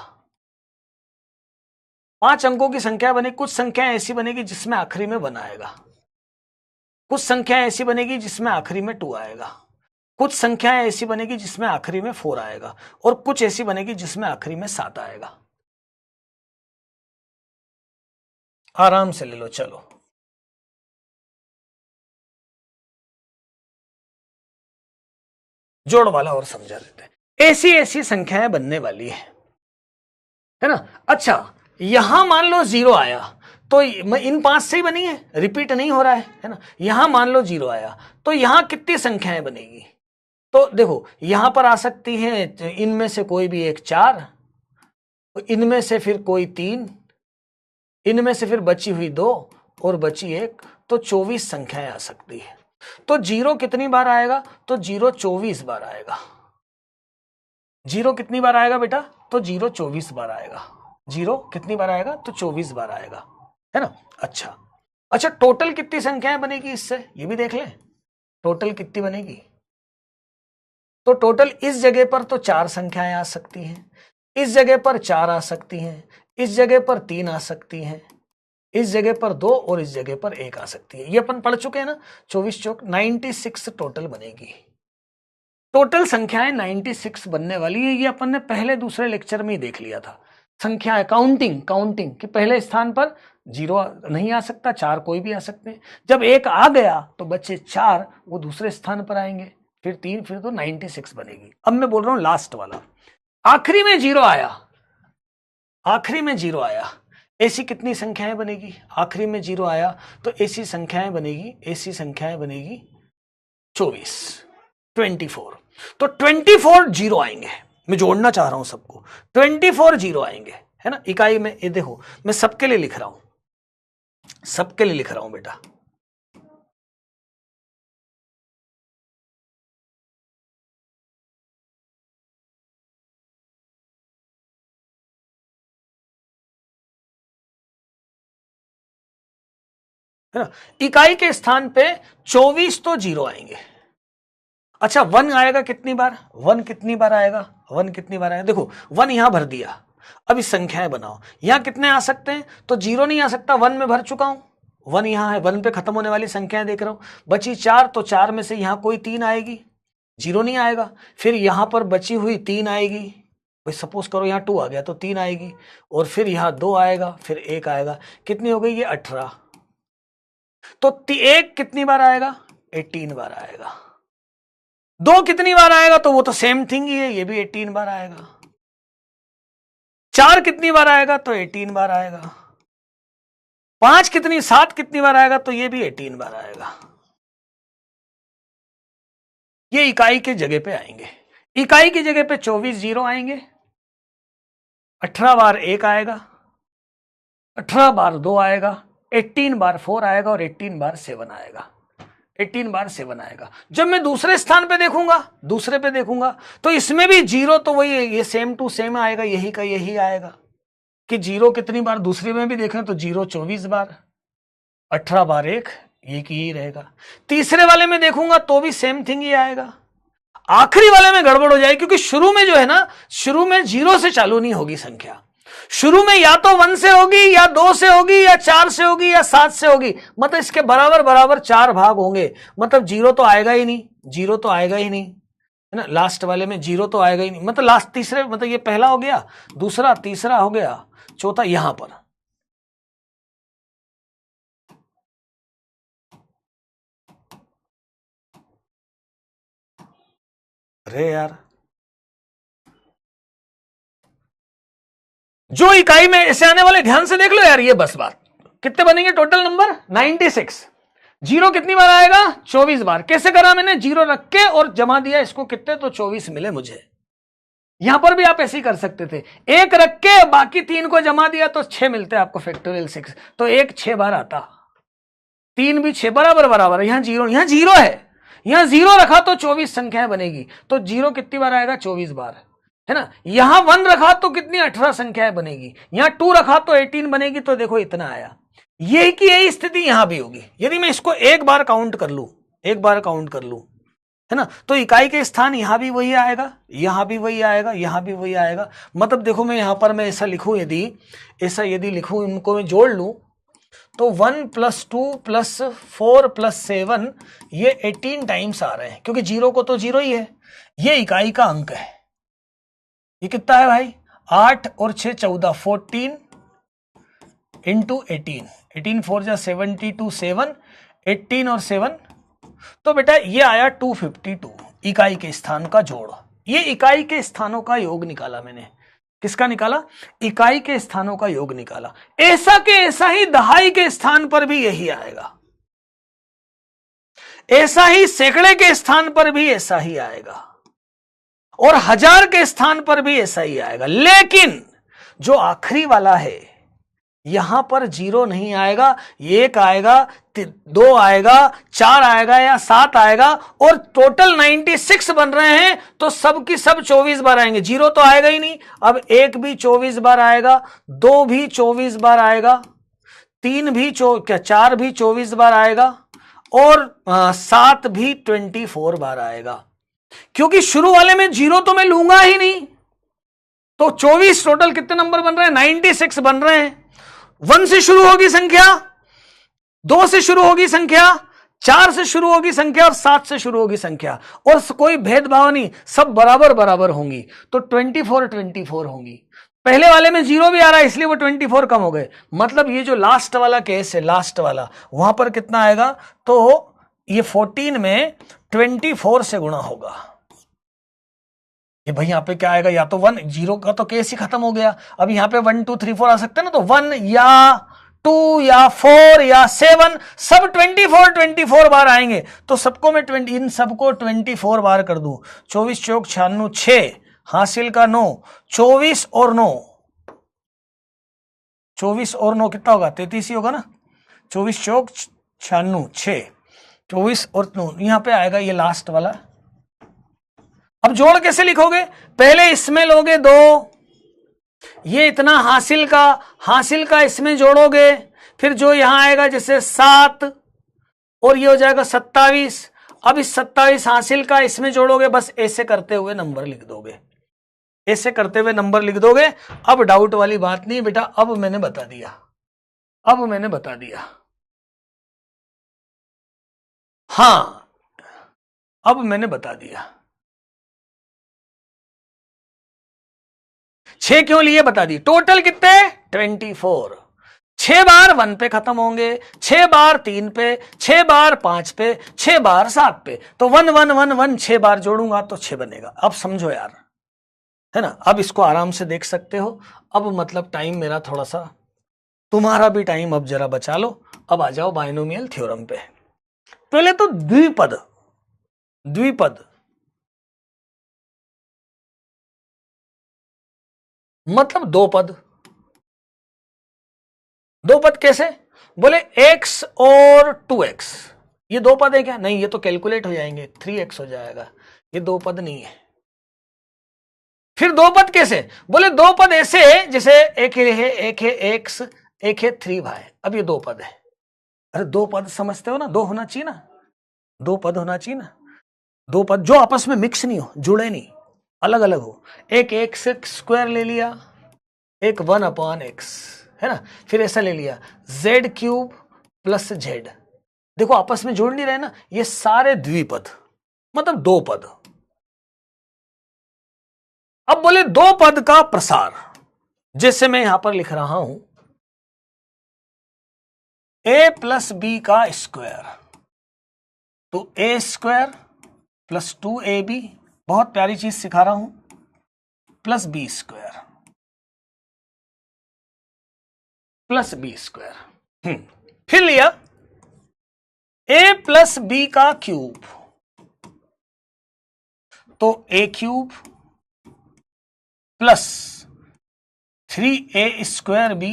5 अंकों की संख्या बनेगी, कुछ संख्याएं ऐसी बनेगी जिसमें आखिरी में 1 आएगा, कुछ संख्याएं ऐसी बनेगी जिसमें आखिरी में 2 आएगा, कुछ संख्याएं ऐसी बनेगी जिसमें आखिरी में 4 आएगा और कुछ ऐसी बनेगी जिसमें आखिरी में 7 आएगा। आराम से ले लो। चलो जोड़ वाला और समझा देते हैं। ऐसी ऐसी संख्याएं बनने वाली है ना। अच्छा यहां मान लो 0 आया तो इन 5 से ही बनी है, रिपीट नहीं हो रहा है ना। यहां मान लो 0 आया तो यहां कितनी संख्याएं बनेगी? तो देखो यहां पर आ सकती है इनमें से कोई भी एक 4, इनमें से फिर कोई 3, इनमें से फिर बची हुई 2 और बची 1, तो 24 संख्याएं आ सकती है। तो 0 कितनी बार आएगा? तो 0 24 बार आएगा। 0 कितनी बार आएगा बेटा? तो 0 24 बार आएगा। 0 कितनी बार आएगा? तो 24 बार आएगा, है ना। अच्छा टोटल कितनी संख्याएं बनेगी इससे, ये भी देख लें। टोटल कितनी बनेगी? तो टोटल इस जगह पर तो 4 संख्याएं आ सकती हैं, इस जगह पर 4 आ सकती हैं, इस जगह पर 3 आ सकती हैं, इस जगह पर 2 और इस जगह पर 1 आ सकती है। ये अपन पढ़ चुके हैं ना। 24 चौक 96 टोटल बनेगी। टोटल संख्याएं 96 बनने वाली है। ये अपन ने पहले दूसरे लेक्चर में ही देख लिया था। संख्याएं काउंटिंग कि पहले स्थान पर 0 नहीं आ सकता, 4 कोई भी आ सकते हैं। जब 1 आ गया तो बच्चे 4 वो दूसरे स्थान पर आएंगे, फिर 3, फिर तो 96 बनेगी। अब मैं बोल रहा हूं लास्ट वाला, आखिरी में 0 आया, आखिरी में 0 आया, ऐसी कितनी संख्याएं बनेगी? आखिरी में 0 आया तो ऐसी संख्याएं बनेगी, ऐसी संख्याएं बनेगी 24। तो 24 0 आएंगे। मैं जोड़ना चाह रहा हूं सबको। 24 0 आएंगे, है ना। इकाई में ये देखो मैं सबके लिए लिख रहा हूं, सबके लिए लिख रहा हूं बेटा। है ना। इकाई के स्थान पे 24 तो 0 आएंगे। अच्छा 1 आएगा कितनी बार? 1 कितनी बार आएगा? 1 कितनी बार आएगा? देखो 1 यहां भर दिया। अब इस संख्याएं बनाओ, यहां कितने आ सकते हैं? तो 0 नहीं आ सकता, 1 में भर चुका हूं। 1 यहां है, 1 पे खत्म होने वाली संख्याएं देख रहा हूं। बची 4, तो 4 में से यहां कोई 3 आएगी, 0 नहीं आएगा। फिर यहां पर बची हुई 3 आएगी, भाई सपोज करो यहां 2 आ गया तो 3 आएगी, और फिर यहां 2 आएगा, फिर 1 आएगा। कितनी हो गई ये? 18। तो 1 कितनी बार आएगा? 18 बार आएगा। 2 कितनी बार आएगा? तो वो तो सेम थिंग ही है, ये भी 18 बार आएगा। 4 कितनी बार आएगा? तो 18 बार आएगा। 7 कितनी बार आएगा? तो ये भी 18 बार आएगा। ये इकाई के जगह पे आएंगे। इकाई की जगह पे 24 0 आएंगे, 18 बार 1 आएगा, 18 बार 2 आएगा, 18 बार 4 आएगा और 18 बार 7 आएगा। 18 बार 7 आएगा। जब मैं दूसरे स्थान पे देखूंगा, दूसरे पे देखूंगा, तो इसमें भी 0 तो वही ये सेम टू सेम आएगा, यही का यही आएगा। कि 0 कितनी बार दूसरे में भी देखें तो 0 24 बार, 18 बार 1, ये की ही रहेगा। तीसरे वाले में देखूंगा तो भी सेम थिंग ही आएगा। आखिरी वाले में गड़बड़ हो जाएगी, क्योंकि शुरू में जो है ना, शुरू में 0 से चालू नहीं होगी संख्या। शुरू में या तो 1 से होगी, या 2 से होगी, या 4 से होगी, या 7 से होगी। मतलब इसके बराबर बराबर 4 भाग होंगे। मतलब 0 तो आएगा ही नहीं, 0 तो आएगा ही नहीं, है ना। लास्ट वाले में 0 तो आएगा ही नहीं। मतलब लास्ट तीसरे, मतलब ये पहला हो गया, दूसरा, तीसरा हो गया, चौथा यहां पर। अरे यार, जो इकाई में ऐसे आने वाले ध्यान से देख लो यार। ये बस बात, कितने बनेंगे टोटल नंबर? 96। 0 कितनी बार आएगा? 24 बार। कैसे करा मैंने? 0 रख के और जमा दिया इसको, कितने? तो 24 मिले मुझे। यहां पर भी आप ऐसे ही कर सकते थे, 1 रख के बाकी 3 को जमा दिया तो 6 मिलते आपको, फैक्टोरियल 6। तो 1 6 बार आता, 3 भी 6, बराबर बराबर। यहां 0 है, यहां 0 रखा तो 24 संख्याएं बनेगी। तो 0 कितनी बार आएगा? 24 बार, है ना। यहां 1 रखा तो कितनी? 18 संख्याएं बनेगी। यहां 2 रखा तो 18 बनेगी। तो देखो इतना आया। यही की यही स्थिति यहां भी होगी। यदि मैं इसको एक बार काउंट कर लूं, एक बार काउंट कर लूं, है ना। तो इकाई के स्थान यहां भी वही आएगा, यहां भी वही आएगा, यहां भी वही आएगा। मतलब देखो मैं यहां पर मैं ऐसा लिखूं, यदि लिखूं, इनको मैं जोड़ लूं तो 1 + 2 + 4 + 7 ये 18 टाइम्स आ रहे हैं, क्योंकि जीरो को तो जीरो ही है। ये इकाई का अंक है। ये कितना है भाई? 8 और 6 14, 14 इंटू 18, 18 4 जा 72, 7 18 और 7, तो बेटा ये आया 252 इकाई के स्थान का जोड़। ये इकाई के स्थानों का योग निकाला मैंने। किसका निकाला? इकाई के स्थानों का योग निकाला। ऐसा के ऐसा ही दहाई के स्थान पर भी यही आएगा, ऐसा ही सैकड़े के स्थान पर भी ऐसा ही आएगा, और 1000 के स्थान पर भी ऐसा ही आएगा। लेकिन जो आखिरी वाला है यहां पर 0 नहीं आएगा, 1 आएगा, 2 आएगा, 4 आएगा या 7 आएगा, और टोटल 96 बन रहे हैं तो सब की सब 24 बार आएंगे। 0 तो आएगा ही नहीं। अब 1 भी 24 बार आएगा, 2 भी 24 बार आएगा, 3 भी 4 भी 24 बार आएगा, और 7 भी 24 बार आएगा। क्योंकि शुरू वाले में 0 तो मैं लूंगा ही नहीं। तो 24 टोटल कितने नंबर बन रहे हैं? 96 बन रहे हैं। 1 से शुरू होगी संख्या, 2 से शुरू होगी संख्या, 4 से शुरू होगी संख्या, और 7 से शुरू होगी संख्या, और कोई भेदभाव नहीं, सब बराबर बराबर होंगी। तो 24 होंगी। पहले वाले में 0 भी आ रहा है इसलिए वो 24 कम हो गए। मतलब ये जो लास्ट वाला केस है, लास्ट वाला, वहां पर कितना आएगा? तो ये 14 में 24 से गुणा होगा। ये भाई यहां पे क्या आएगा? या तो 1, 0 का तो केस ही खत्म हो गया। अब यहां पे 1 2 3 4 आ सकते हैं ना, तो 1 या 2 या 4 या 7 सब 24 बार आएंगे। तो सबको मैं इन सबको 24 बार कर दूं। 24 चौक 96, 6 हासिल का 9, 24 और 9, 24 और 9 कितना होगा? 33 ही होगा ना। 24 चौक 96, 6 24 और 9, यहां पे आएगा ये लास्ट वाला। अब जोड़ कैसे लिखोगे? पहले इसमें लोगे 2, ये इतना हासिल का इसमें जोड़ोगे, फिर जो यहां आएगा जैसे 7, और ये हो जाएगा 27। अब इस 27 हासिल का इसमें जोड़ोगे, बस ऐसे करते हुए नंबर लिख दोगे, ऐसे करते हुए नंबर लिख दोगे। अब डाउट वाली बात नहीं बेटा, अब मैंने बता दिया, हां अब मैंने बता दिया। 6 क्यों लिए बता दी। टोटल कितने? 24। 6 बार 1 पे खत्म होंगे, 6 बार 3 पे, 6 बार 5 पे, 6 बार 7 पे, तो 1 1 1 1 6 बार जोड़ूंगा तो 6 बनेगा। अब समझो यार, है ना। अब इसको आराम से देख सकते हो। अब मतलब टाइम मेरा थोड़ा सा, तुम्हारा भी टाइम अब जरा बचा लो। अब आ जाओ बाइनोमियल थ्योरम पे। पहले तो द्विपद मतलब दो पद कैसे? बोले x और 2x, ये दो पद है क्या? नहीं, ये तो कैलकुलेट हो जाएंगे, 3x हो जाएगा। ये दो पद नहीं है। फिर दो पद कैसे? बोले दो पद ऐसे जैसे एक है x, एक है 3y। अब ये दो पद है। अरे दो पद समझते हो ना, दो होना चाहिए ना, दो पद होना चाहिए ना, दो पद जो आपस में मिक्स नहीं हो, जुड़े नहीं, अलग अलग हो। एक x स्क्वायर ले लिया, एक 1/x, है ना। फिर ऐसा ले लिया z³ + z। देखो आपस में जोड़ नहीं रहे ना, ये सारे द्विपद, मतलब दो पद। अब बोले दो पद का प्रसार, जैसे मैं यहां पर लिख रहा हूं a + b का स्क्वायर, तो a² + 2ab, बहुत प्यारी चीज सिखा रहा हूं, + b² + b²। फिर लिया a + b का क्यूब, तो a³ + 3a² b,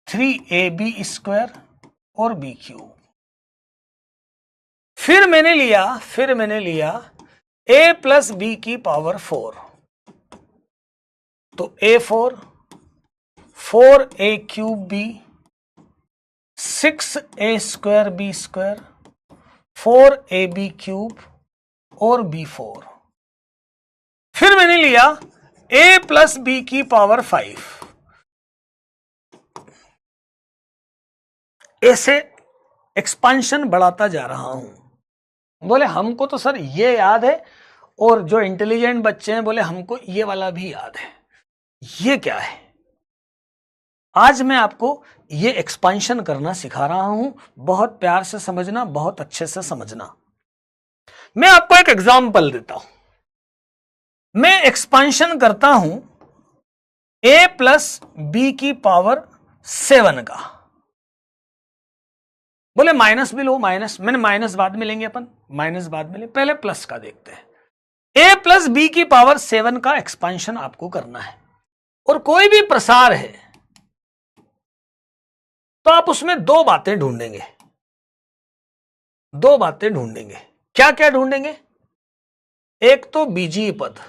3ab² और b³। फिर मैंने लिया a + b की पावर 4, तो a4, 4a³ b, 6a² b², 4ab³ और b4। फिर मैंने लिया a प्लस बी की पावर 5। ऐसे एक्सपांशन बढ़ाता जा रहा हूं। बोले हमको तो सर ये याद है, और जो इंटेलिजेंट बच्चे हैं बोले हमको ये वाला भी याद है। ये क्या है? आज मैं आपको ये एक्सपांशन करना सिखा रहा हूं। बहुत प्यार से समझना, बहुत अच्छे से समझना। मैं आपको एक एग्जांपल देता हूं। मैं एक्सपांशन करता हूं a प्लस बी की पावर 7 का। बोले माइनस भी लो, माइनस, मैंने माइनस बाद में लेंगे अपन, माइनस बाद में ले, पहले प्लस का देखते हैं। a प्लस बी की पावर 7 का एक्सपांशन आपको करना है, और कोई भी प्रसार है तो आप उसमें दो बातें ढूंढेंगे। दो बातें ढूंढेंगे। क्या क्या ढूंढेंगे? एक तो बीजीय पद,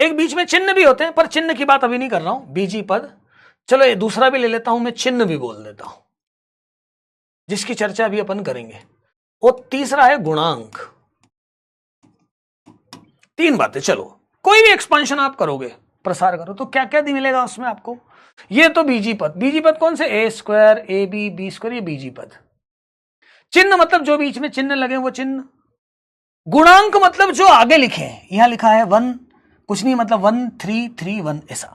एक बीच में चिन्ह भी होते हैं, पर चिन्ह की बात अभी नहीं कर रहा हूं, बीजीय पद। चलो ये दूसरा भी ले लेता हूं, मैं चिन्ह भी बोल देता हूं, जिसकी चर्चा भी अपन करेंगे। और तीसरा है गुणांक। तीन बातें। चलो कोई भी एक्सपांशन आप करोगे, प्रसार करो, तो क्या क्या मिलेगा उसमें आपको? ये तो बीजीय पद। बीजीय पद कौन से? a square, A B square, ये बीजीय पद। चिन्ह मतलब जो बीच में चिन्ह लगे वो चिन्ह। गुणांक मतलब जो आगे लिखे हैं, यहां लिखा है 1 कुछ नहीं, मतलब 1 3 3 1 ऐसा।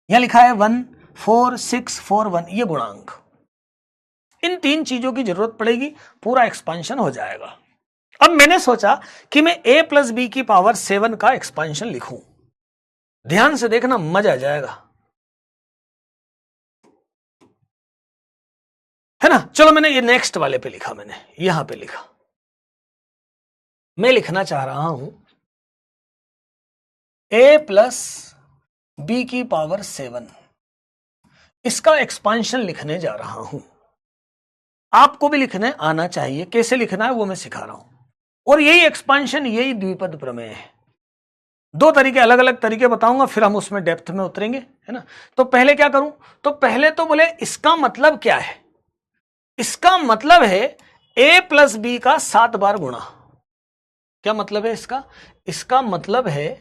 यहां लिखा है 1 4 6 4 1, ये गुणांक। इन तीन चीजों की जरूरत पड़ेगी, पूरा एक्सपांशन हो जाएगा। अब मैंने सोचा कि मैं a प्लस बी की पावर 7 का एक्सपांशन लिखूं। ध्यान से देखना, मजा आ जाएगा, है ना। चलो मैंने ये नेक्स्ट वाले पे लिखा, मैंने यहां पे लिखा। मैं लिखना चाह रहा हूं a प्लस बी की पावर 7, इसका एक्सपांशन लिखने जा रहा हूं। आपको भी लिखने आना चाहिए, कैसे लिखना है वो मैं सिखा रहा हूं। और यही एक्सपांशन, यही द्विपद प्रमेय है। दो तरीके, अलग अलग तरीके बताऊंगा, फिर हम उसमें डेप्थ में उतरेंगे, है ना। तो पहले क्या करूं? तो पहले तो बोले इसका मतलब क्या है? इसका मतलब है a प्लस बी का 7 बार गुणा। क्या मतलब है इसका? इसका मतलब है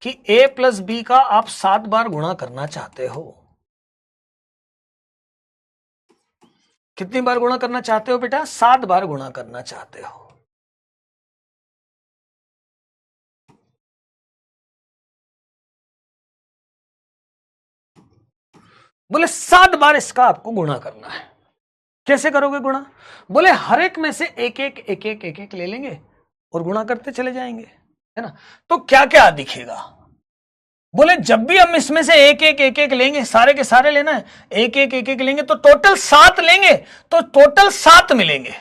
कि a प्लस बी का आप 7 बार गुणा करना चाहते हो। कितनी बार गुणा करना चाहते हो बेटा? 7 बार गुणा करना चाहते हो। बोले 7 बार इसका आपको गुणा करना है। कैसे करोगे गुणा? बोले हर एक में से एक एक ले लेंगे और गुणा करते चले जाएंगे, है ना। तो क्या क्या दिखेगा? बोले जब भी हम इसमें से एक एक लेंगे, सारे के सारे लेना है, एक एक लेंगे तो टोटल 7 लेंगे, तो टोटल 7 मिलेंगे।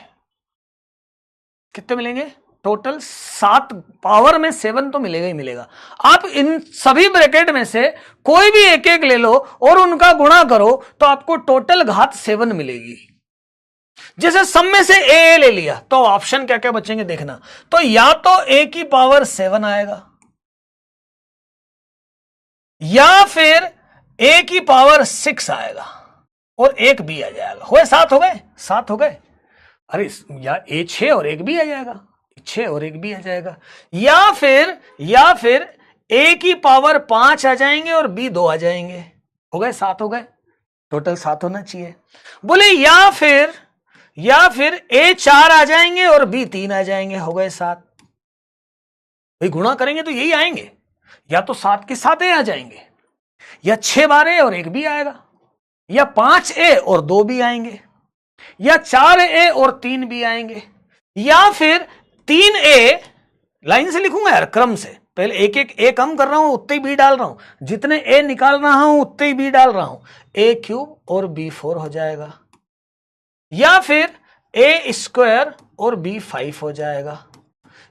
कितने मिलेंगे? टोटल 7। पावर में 7 तो मिलेगा ही मिलेगा। आप इन सभी ब्रैकेट में से कोई भी एक एक ले लो और उनका गुणा करो तो आपको टोटल घात 7 मिलेगी। जैसे सब में से ए ले लिया तो ऑप्शन क्या क्या बचेंगे देखना। तो या तो a की पावर 7 आएगा, या फिर a की पावर 6 आएगा, और एक बी आ जाएगा। हुए 7 हो गए? 7 हो गए। अरे या a 6 और एक बी आ जाएगा, 6 और एक बी आ जाएगा। या फिर a की पावर 5 आ जाएंगे और b 2 आ जाएंगे। हो गए 7 हो गए। टोटल 7 होना चाहिए। बोले या फिर a 4 आ जाएंगे और b 3 आ जाएंगे। हो गए 7। भाई गुणा करेंगे तो यही आएंगे, या तो 7 के 7 a आ जाएंगे, या 6 बार a और एक b आएगा, या 5 a और 2 b आएंगे, या 4 a और 3 b आएंगे, या फिर 3 a। लाइन से लिखूंगा यार, क्रम से। पहले एक एक a कम कर रहा हूं, उतने ही b डाल रहा हूं, जितने a निकाल रहा हूं उतने ही b डाल रहा हूं। a³ और b4 हो जाएगा, या फिर a स्क्वायर और b5 हो जाएगा,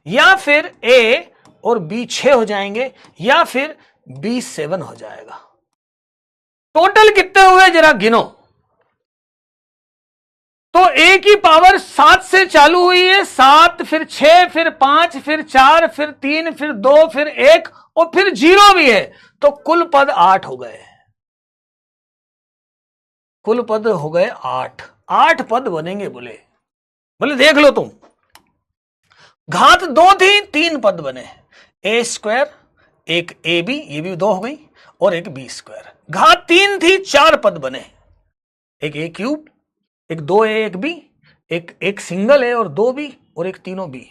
या फिर a और b 6 हो जाएंगे, या फिर b 7 हो जाएगा। टोटल कितने हुए जरा गिनो। तो a की पावर 7 से चालू हुई है, 7 फिर 6 फिर 5 फिर 4 फिर 3 फिर 2 फिर 1 और फिर 0 भी है, तो कुल पद 8 हो गए। कुल पद हो गए 8, 8 पद बनेंगे। बोले देख लो तुम, घात 2 थी, 3 पद बने, ए स्क्वायर, एक ए बी, ये भी 2 हो गई, और एक बी स्क्वायर। घात 3 थी, 4 पद बने, एक ए क्यूब, एक 2 ए एक बी, एक सिंगल ए और 2 बी, और एक तीनों बी।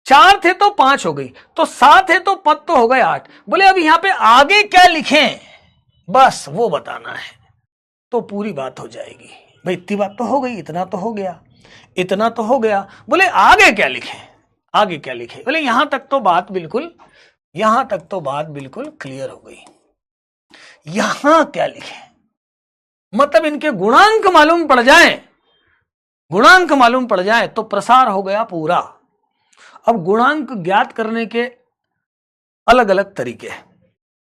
4 थे तो 5 हो गई, तो 7 है तो पद तो हो गए 8। बोले अब यहां पे आगे क्या लिखें, बस वो बताना है, तो पूरी बात हो जाएगी। भाई इतनी बात तो हो गई, इतना तो हो गया, इतना तो हो गया। बोले आगे क्या लिखें, आगे क्या लिखें। बोले यहां तक तो बात बिल्कुल क्लियर हो गई। यहां क्या लिखें, मतलब इनके गुणांक मालूम पड़ जाए, तो प्रसार हो गया पूरा। अब गुणांक ज्ञात करने के अलग अलग तरीके हैं।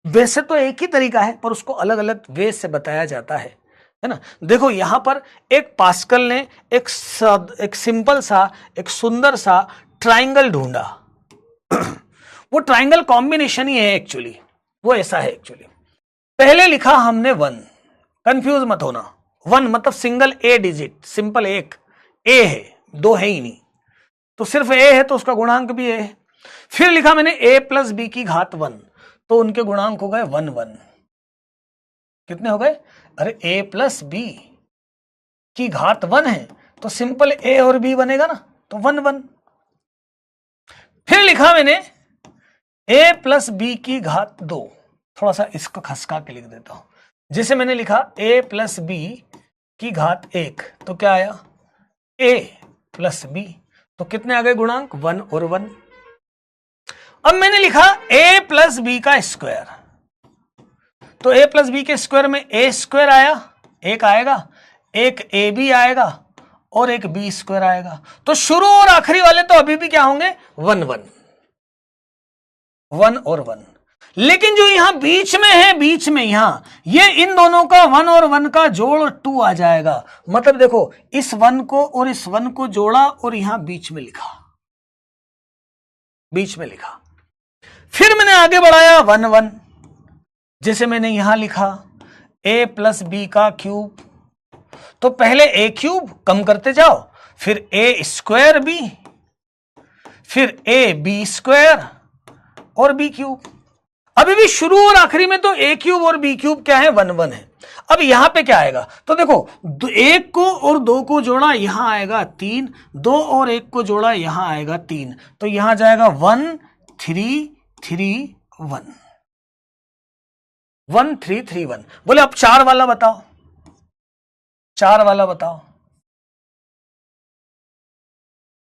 वैसे तो एक ही तरीका है, पर उसको अलग अलग वे से बताया जाता है ना। देखो यहां पर एक पास्कल ने एक सिंपल सा, एक सुंदर सा ट्राइंगल ढूंढा। वो ट्राइंगल कॉम्बिनेशन ही है एक्चुअली, वो ऐसा है एक्चुअली। पहले लिखा हमने 1, कंफ्यूज मत होना, 1 मतलब सिंगल ए डिजिट, सिंपल एक ए है, 2 है ही नहीं, तो सिर्फ ए है तो उसका गुणांक भी ए है। फिर लिखा मैंने a प्लस बी की घात 1, तो उनके गुणांक हो गए 1 1। कितने हो गए, अरे a प्लस बी की घात 1 है तो सिंपल a और b बनेगा ना, तो 1 1। फिर लिखा मैंने a प्लस बी की घात 2, थोड़ा सा इसको खसका के लिख देता हूं। जैसे मैंने लिखा a प्लस बी की घात 1, तो क्या आया a प्लस बी, तो कितने आ गए गुणांक, 1 और 1। अब मैंने लिखा a प्लस बी का स्क्वायर, तो a प्लस बी के स्क्वायर में a स्क्वायर आया, एक आएगा, एक ए बी आएगा, और एक बी स्क्वायर आएगा। तो शुरू और आखिरी वाले तो अभी भी क्या होंगे, 1 1, 1 और 1। लेकिन जो यहां बीच में है, बीच में यहां, ये इन दोनों का 1 और 1 का जोड़ 2 आ जाएगा। मतलब देखो इस 1 को और इस 1 को जोड़ा और यहां बीच में लिखा, बीच में लिखा। फिर मैंने आगे बढ़ाया 1 1, जैसे मैंने यहां लिखा a प्लस बी का क्यूब, तो पहले a क्यूब कम करते जाओ, फिर a स्क्वायर बी, फिर a बी स्क्वायर और b क्यूब। अभी भी शुरू और आखिरी में तो a क्यूब और b क्यूब क्या है, 1 1 है। अब यहां पे क्या आएगा, तो देखो 1 को और 2 को जोड़ा, यहां आएगा 3, 2 और 1 को जोड़ा, यहां आएगा 3, तो यहां जाएगा 1 3 3 1, 1 3 3 1। बोले अब 4 वाला बताओ, 4 वाला बताओ,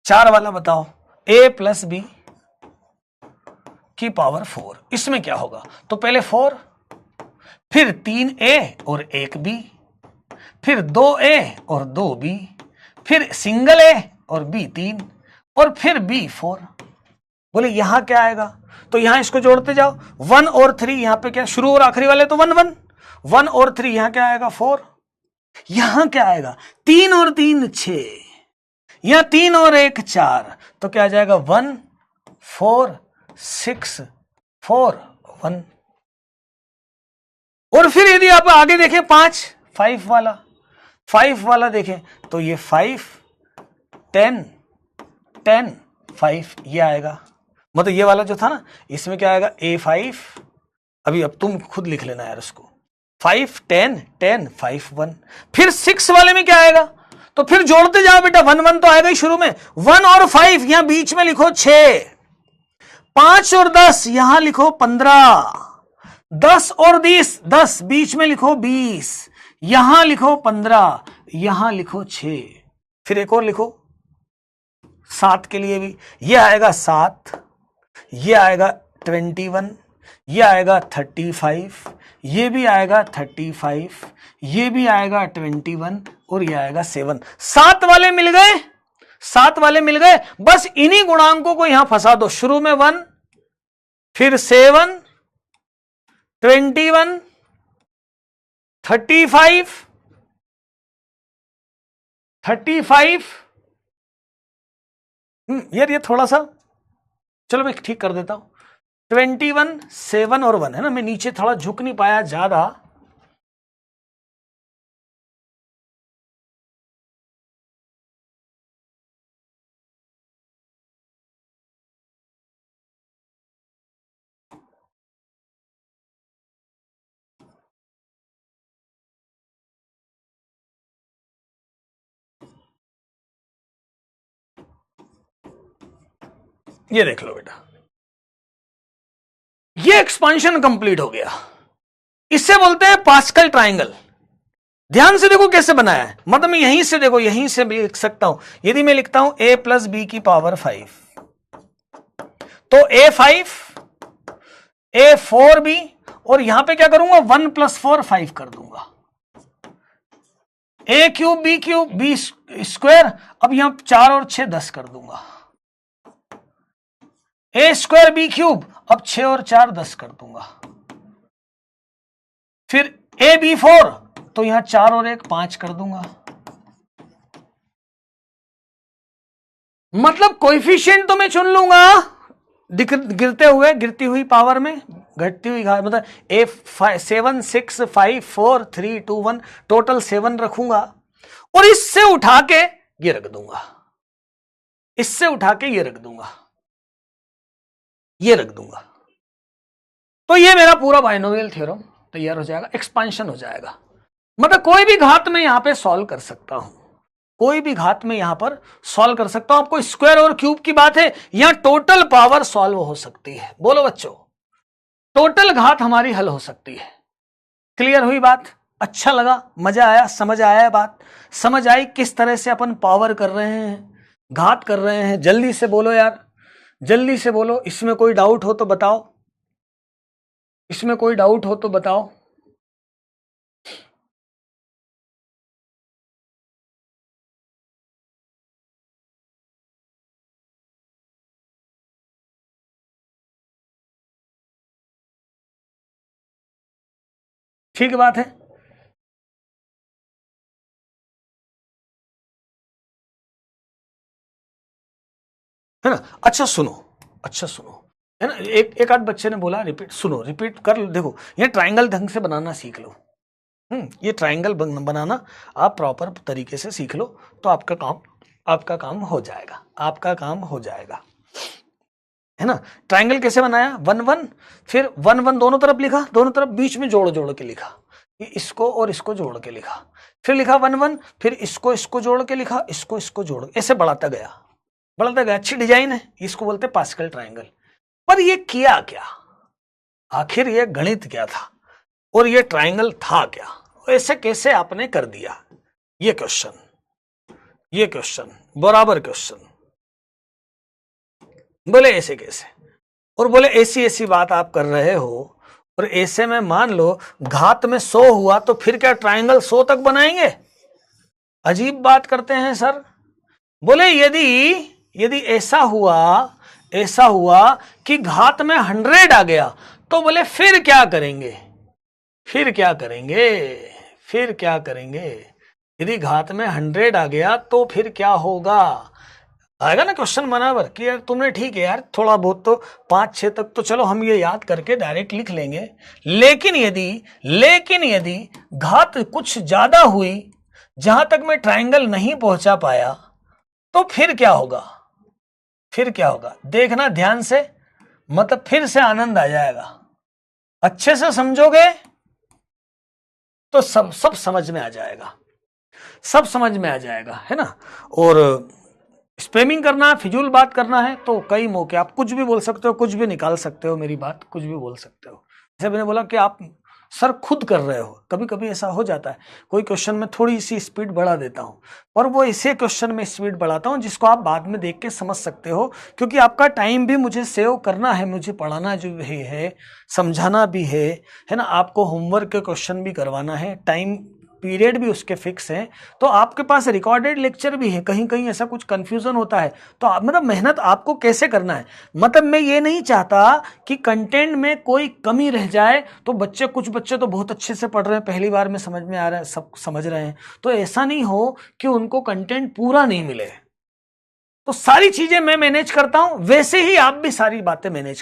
4 वाला बताओ, a प्लस बी की पावर 4, इसमें क्या होगा, तो पहले 4, फिर 3a और 1b, फिर 2a और 2b, फिर सिंगल a और b 3, और फिर b 4। बोले यहां क्या आएगा, तो यहां इसको जोड़ते जाओ, 1 और 3, यहां पे क्या, शुरू और आखिरी वाले तो 1 1, 1 और 3, यहां क्या आएगा 4, यहां क्या आएगा 3 और 3 6, यहां 3 और 1 4, तो क्या आ जाएगा 1 4 6 4 1। और फिर यदि आप आगे देखें 5 वाला देखें, तो ये 5 10 10 5 ये आएगा। मतलब ये वाला जो था ना, इसमें क्या आएगा a5, अभी अब तुम खुद लिख लेना यार उसको, 5 10 10 5 1। फिर 6 वाले में क्या आएगा, तो फिर जोड़ते जाओ बेटा, 1 1 तो आएगा ही शुरू में, 1 और 5 यहां बीच में लिखो 6, 5 और 10 यहां लिखो 15, 10 और 10 बीच में लिखो 20, यहां लिखो 15, यहां लिखो 6। फिर एक और लिखो 7 के लिए भी, ये आएगा 7, ये आएगा 21, ये आएगा 35, ये भी आएगा 35, ये भी आएगा 21, और ये आएगा 7। 7 वाले मिल गए, 7 वाले मिल गए। बस इन्हीं गुणांकों को यहां फंसा दो, शुरू में 1, फिर 7 21 35 35। यार ये थोड़ा सा, चलो मैं ठीक कर देता हूं, 21 7 और 1 है ना, मैं नीचे थोड़ा झुक नहीं पाया ज्यादा, ये देख लो बेटा, ये एक्सपांशन कंप्लीट हो गया, इससे बोलते हैं पास्कल ट्राइंगल। ध्यान से देखो कैसे बनाया है, मतलब मैं यहीं से देखो, यहीं से भी लिख सकता हूं। यदि मैं लिखता हूं a प्लस बी की पावर 5, तो a5 a4b, और यहां पे क्या करूंगा 1 प्लस 4 5 कर दूंगा, a क्यूब बी स्क्वायर, अब यहां 4 और 6 10 कर दूंगा, a स्क्वायर बी क्यूब, अब 6 और 4 10 कर दूंगा, फिर a b4, तो यहां 4 और 1 5 कर दूंगा। मतलब कोएफिशिएंट तो मैं चुन लूंगा गिरते हुए, गिरती हुई पावर में घटती हुई घात, मतलब A7 6 5 4 3 2 1, टोटल 7 रखूंगा, और इससे उठा के ये रख दूंगा, इससे उठा के ये रख दूंगा, ये रख दूंगा। तो ये मेरा पूरा बाइनोमियल थ्योरम तैयार हो जाएगा, एक्सपांशन हो जाएगा। मतलब कोई भी घात में यहां पे सॉल्व कर सकता हूं, कोई भी घात में यहां पर सॉल्व कर सकता हूं। आपको स्क्वायर और क्यूब की बात है, यहां टोटल पावर सॉल्व हो सकती है। बोलो बच्चों, टोटल घात हमारी हल हो सकती है। क्लियर हुई बात? अच्छा लगा, मजा आया, समझ आया बात, समझ आई किस तरह से अपन पावर कर रहे हैं, घात कर रहे हैं। जल्दी से बोलो यार, जल्दी से बोलो। इसमें कोई डाउट हो तो बताओ, इसमें कोई डाउट हो तो बताओ। ठीक बात है ना? अच्छा सुनो, अच्छा सुनो, है ना, एक आध बच्चे ने बोला रिपीट, सुनो रिपीट कर, देखो ये ट्रायंगल ढंग से बनाना सीख लो। ये ट्रायंगल बनाना आप प्रॉपर तरीके से सीख लो, तो आपका काम हो जाएगा, आपका काम हो जाएगा, है ना। ट्रायंगल कैसे बनाया, 1 1, फिर 1 1 दोनों तरफ लिखा, दोनों तरफ बीच में जोड़ जोड़ के लिखा, इसको और इसको जोड़ के लिखा, फिर लिखा 1 1, फिर इसको जोड़ के लिखा, इसको जोड़, ऐसे बढ़ाता गया, बढ़ाता गया। अच्छी डिजाइन है, इसको बोलते हैं पास्कल ट्रायंगल। पर ये किया क्या, आखिर ये गणित क्या था, और ये ट्रायंगल था क्या, ऐसे कैसे आपने कर दिया, ये क्वेश्चन बराबर क्वेश्चन। बोले ऐसे कैसे, और बोले ऐसी बात आप कर रहे हो, और ऐसे में मान लो घात में 100 हुआ, तो फिर क्या ट्रायंगल 100 तक बनाएंगे? अजीब बात करते हैं सर। बोले यदि ऐसा हुआ कि घात में 100 आ गया, तो बोले फिर क्या करेंगे, फिर क्या करेंगे? यदि घात में 100 आ गया तो फिर क्या होगा? आएगा ना क्वेश्चन बराबर कि यार तुमने ठीक है यार, थोड़ा बहुत तो 5 6 तक तो चलो हम ये याद करके डायरेक्ट लिख लेंगे, लेकिन यदि घात कुछ ज्यादा हुई, जहां तक मैं ट्रायंगल नहीं पहुंचा पाया, तो फिर क्या होगा? देखना ध्यान से, मतलब फिर से आनंद आ जाएगा। अच्छे से समझोगे तो सब समझ में आ जाएगा, सब समझ में आ जाएगा, है ना। और स्पैमिंग करना, फिजूल बात करना है तो कई मौके आप कुछ भी बोल सकते हो, कुछ भी निकाल सकते हो, मेरी बात कुछ भी बोल सकते हो। जैसे मैंने बोला कि आप सर खुद कर रहे हो, कभी कभी ऐसा हो जाता है, कोई क्वेश्चन में थोड़ी सी स्पीड बढ़ा देता हूं, और वो इसे क्वेश्चन में स्पीड बढ़ाता हूं जिसको आप बाद में देख के समझ सकते हो, क्योंकि आपका टाइम भी मुझे सेव करना है, मुझे पढ़ाना जो है समझाना भी है ना, आपको होमवर्क के क्वेश्चन भी करवाना है, टाइम पीरियड भी उसके फिक्स हैं, तो आपके पास रिकॉर्डेड लेक्चर भी है। कहीं कहीं ऐसा कुछ कंफ्यूजन होता है तो मतलब मेहनत आपको कैसे करना है, मतलब मैं ये नहीं चाहता कि कंटेंट में कोई कमी रह जाए, तो कुछ बच्चे तो बहुत अच्छे से पढ़ रहे हैं, पहली बार में समझ में आ रहा है, सब समझ रहे हैं, तो ऐसा नहीं हो कि उनको कंटेंट पूरा नहीं मिले। तो सारी चीजें मैं मैनेज करता हूं, वैसे ही आप भी सारी बातें मैनेज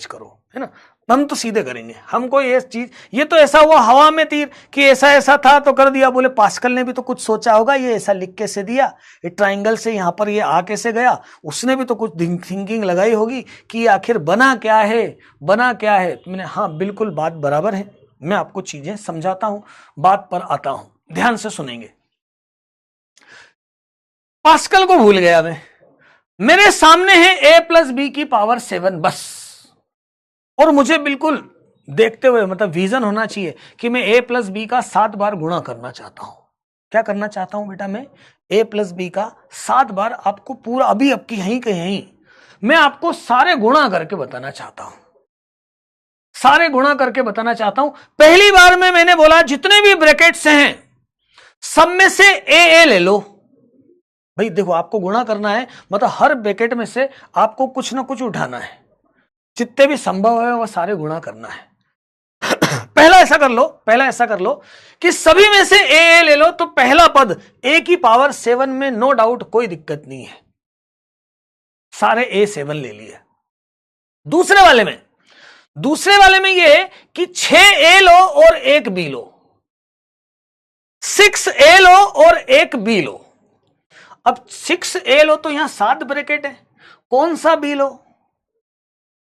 करो, है ना। हम तो सीधे करेंगे, हमको ये चीज, ये तो ऐसा हुआ हवा में तीर कि ऐसा था तो कर दिया। बोले पास्कल ने भी तो कुछ सोचा होगा, ये ऐसा लिख कैसे दिया, ये ट्राइंगल से यहां पर ये आ कैसे गया, उसने भी तो कुछ थिंकिंग लगाई होगी कि आखिर बना क्या है। तो मैंने हाँ बिल्कुल बात बराबर है, मैं आपको चीजें समझाता हूं, बात पर आता हूं, ध्यान से सुनेंगे। पास्कल को भूल गया मैं, मेरे सामने है a प्लस बी की पावर 7 बस, और मुझे बिल्कुल देखते हुए मतलब विजन होना चाहिए कि मैं a प्लस बी का 7 बार गुणा करना चाहता हूं। क्या करना चाहता हूं बेटा? मैं a प्लस बी का 7 बार, आपको पूरा अभी आपकी यहीं के यहीं मैं आपको सारे गुणा करके बताना चाहता हूं, सारे गुणा करके बताना चाहता हूं। पहली बार में मैंने बोला जितने भी ब्रैकेट्स हैं सब में से ए ले लो। भाई देखो, आपको गुणा करना है, मतलब हर ब्रैकेट में से आपको कुछ ना कुछ उठाना है, जितने भी संभव है वह सारे गुणा करना है। पहला ऐसा कर लो कि सभी में से ए ले लो, तो पहला पद ए की पावर 7 में नो डाउट कोई दिक्कत नहीं है, सारे A7 ले लिए। दूसरे वाले में ये कि 6A लो और 1 B लो, 6A लो और 1 B लो। अब 6A लो तो यहां 7 ब्रैकेट है, कौन सा B लो?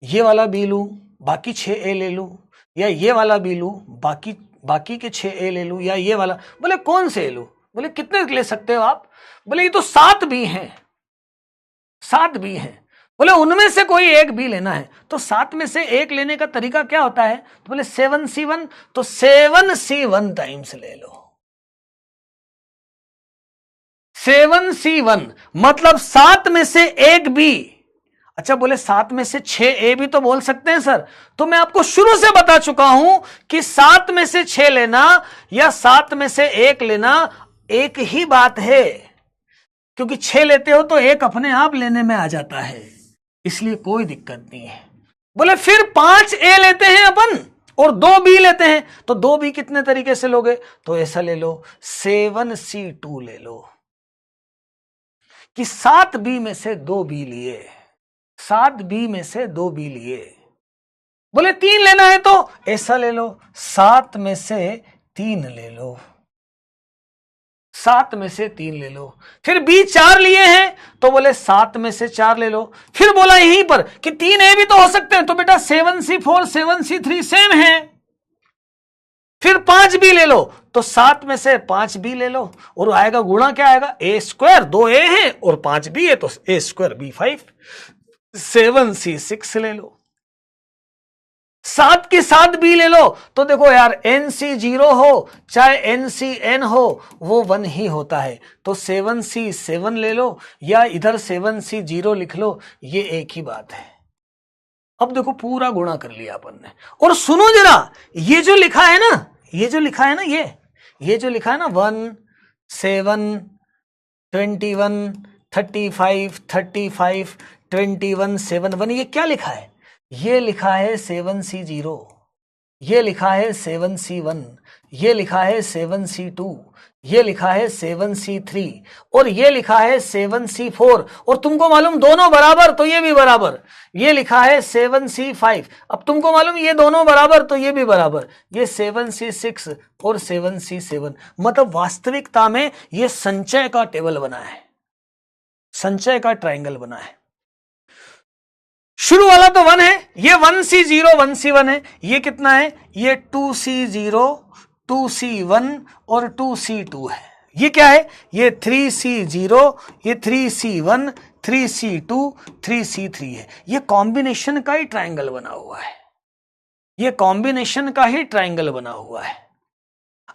ये वाला B लू, बाकी 6A ले लू, या ये वाला B लू, बाकी के 6A ले लू, या ये वाला। बोले कौन से लू? बोले कितने ले सकते हो आप? बोले ये तो 7 B हैं, 7 B हैं। बोले उनमें से कोई एक B लेना है, तो 7 में से एक लेने का तरीका क्या होता है? तो बोले 7C1, तो 7C1 टाइम्स ले लो। 7C1 मतलब 7 में से एक B। अच्छा, बोले 7 में से 6A भी तो बोल सकते हैं सर। तो मैं आपको शुरू से बता चुका हूं कि 7 में से 6 लेना या 7 में से 1 लेना एक ही बात है, क्योंकि 6 लेते हो तो 1 अपने आप लेने में आ जाता है, इसलिए कोई दिक्कत नहीं है। बोले फिर 5A लेते हैं अपन और 2B लेते हैं, तो 2B कितने तरीके से लोगे? तो ऐसा ले लो, 7C2 ले लो, कि 7B में से 2B लिए, 7B में से 2B लिए। बोले 3 लेना है तो ऐसा ले लो, 7 में से 3 ले लो, 7 में से 3 ले लो। फिर B 4 लिए हैं, तो बोले 7 में से 4 ले लो। फिर बोला यहीं पर कि 3A भी तो हो सकते हैं, तो बेटा 7C4 7C3 सेम है। फिर 5B ले लो, तो 7 में से 5B ले लो, और आएगा गुणा क्या आएगा? A स्क्वायर, 2A है और 5B है, तो A स्क्वायर B5। 7C6 ले लो, 7 की 7B ले लो। तो देखो यार, NC0 हो चाहे NCN हो वो 1 ही होता है, तो 7C7 ले लो या इधर 7C0 लिख लो, ये एक ही बात है। अब देखो पूरा गुणा कर लिया अपन ने। और सुनो जरा, ये जो लिखा है ना, ये जो लिखा है ना 1 7 21 35 35 21 7 1, ये क्या लिखा है? ये लिखा है 7C0, ये लिखा है 7C1, ये लिखा है 7C2, ये लिखा है 7C3 और ये लिखा है 7C4। और तुमको मालूम दोनों बराबर तो ये भी बराबर। ये लिखा है 7C5, अब तुमको मालूम ये दोनों बराबर तो ये भी बराबर। ये 7C6 और 7C7। मतलब वास्तविकता में ये संचय का टेबल बना है, संचय का ट्रायंगल बना है। शुरू वाला तो 1 है, ये 1C0 1C1 है। ये कितना है? ये 2C0 2C1 और 2C2 है। ये क्या है? ये 3C0, ये 3C1 3C2 3C3 है। ये कॉम्बिनेशन का ही ट्रायंगल बना हुआ है, ये कॉम्बिनेशन का ही ट्रायंगल बना हुआ है।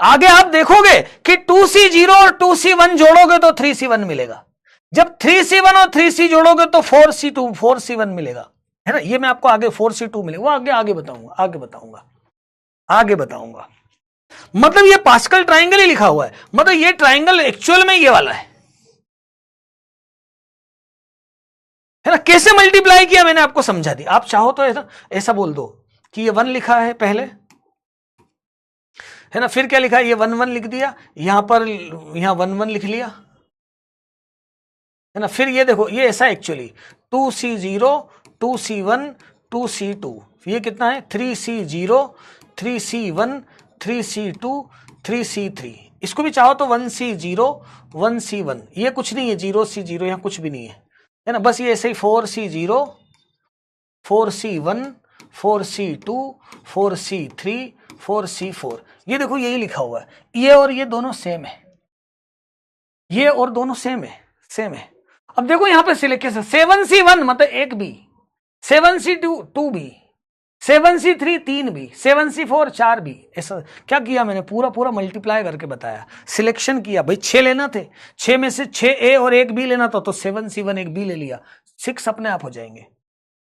आगे आप देखोगे कि 2C0 और 2C1 जोड़ोगे तो 3C1 मिलेगा, जब 3C1 और 3C जोड़ोगे तो 4C1 मिलेगा, है ना। ये मैं आपको आगे 4C2 मिलेगा, वो आगे बताऊंगा। मतलब ये पास्कल ट्रायंगल ही लिखा हुआ है, मतलब ये ट्रायंगल एक्चुअल में ये वाला है ना। कैसे मल्टीप्लाई किया मैंने आपको समझा दी। आप चाहो तो ऐसा बोल दो कि ये 1 लिखा है पहले, है ना। फिर क्या लिखा है? ये 1 1 लिख दिया, यहां 1 1 लिख लिया, है ना। फिर ये देखो, ये ऐसा एक्चुअली 2C0 2C1 2C2, ये कितना है? 3C0 3C1 3C2 3C3। इसको भी चाहो तो 1C0 1C1, ये कुछ नहीं है, 0C0 यहां कुछ भी नहीं है ना। बस ये ऐसे ही 4C0 4C1 4C2 4C3 4C4, ये देखो यही लिखा हुआ है। ये और ये दोनों सेम है, ये और दोनों सेम है। अब देखो यहां पे सिलेक्शन 7C1 मतलब एक B, 7C2 2 B, 7C3 3 B, 7C4 4 B. ऐसा क्या किया मैंने, पूरा पूरा मल्टीप्लाई करके बताया, सिलेक्शन किया भाई। 6 लेना थे, 6 में से 6 ए और 1 बी लेना था, तो 7C1 1 बी ले लिया, 6 अपने आप हो जाएंगे।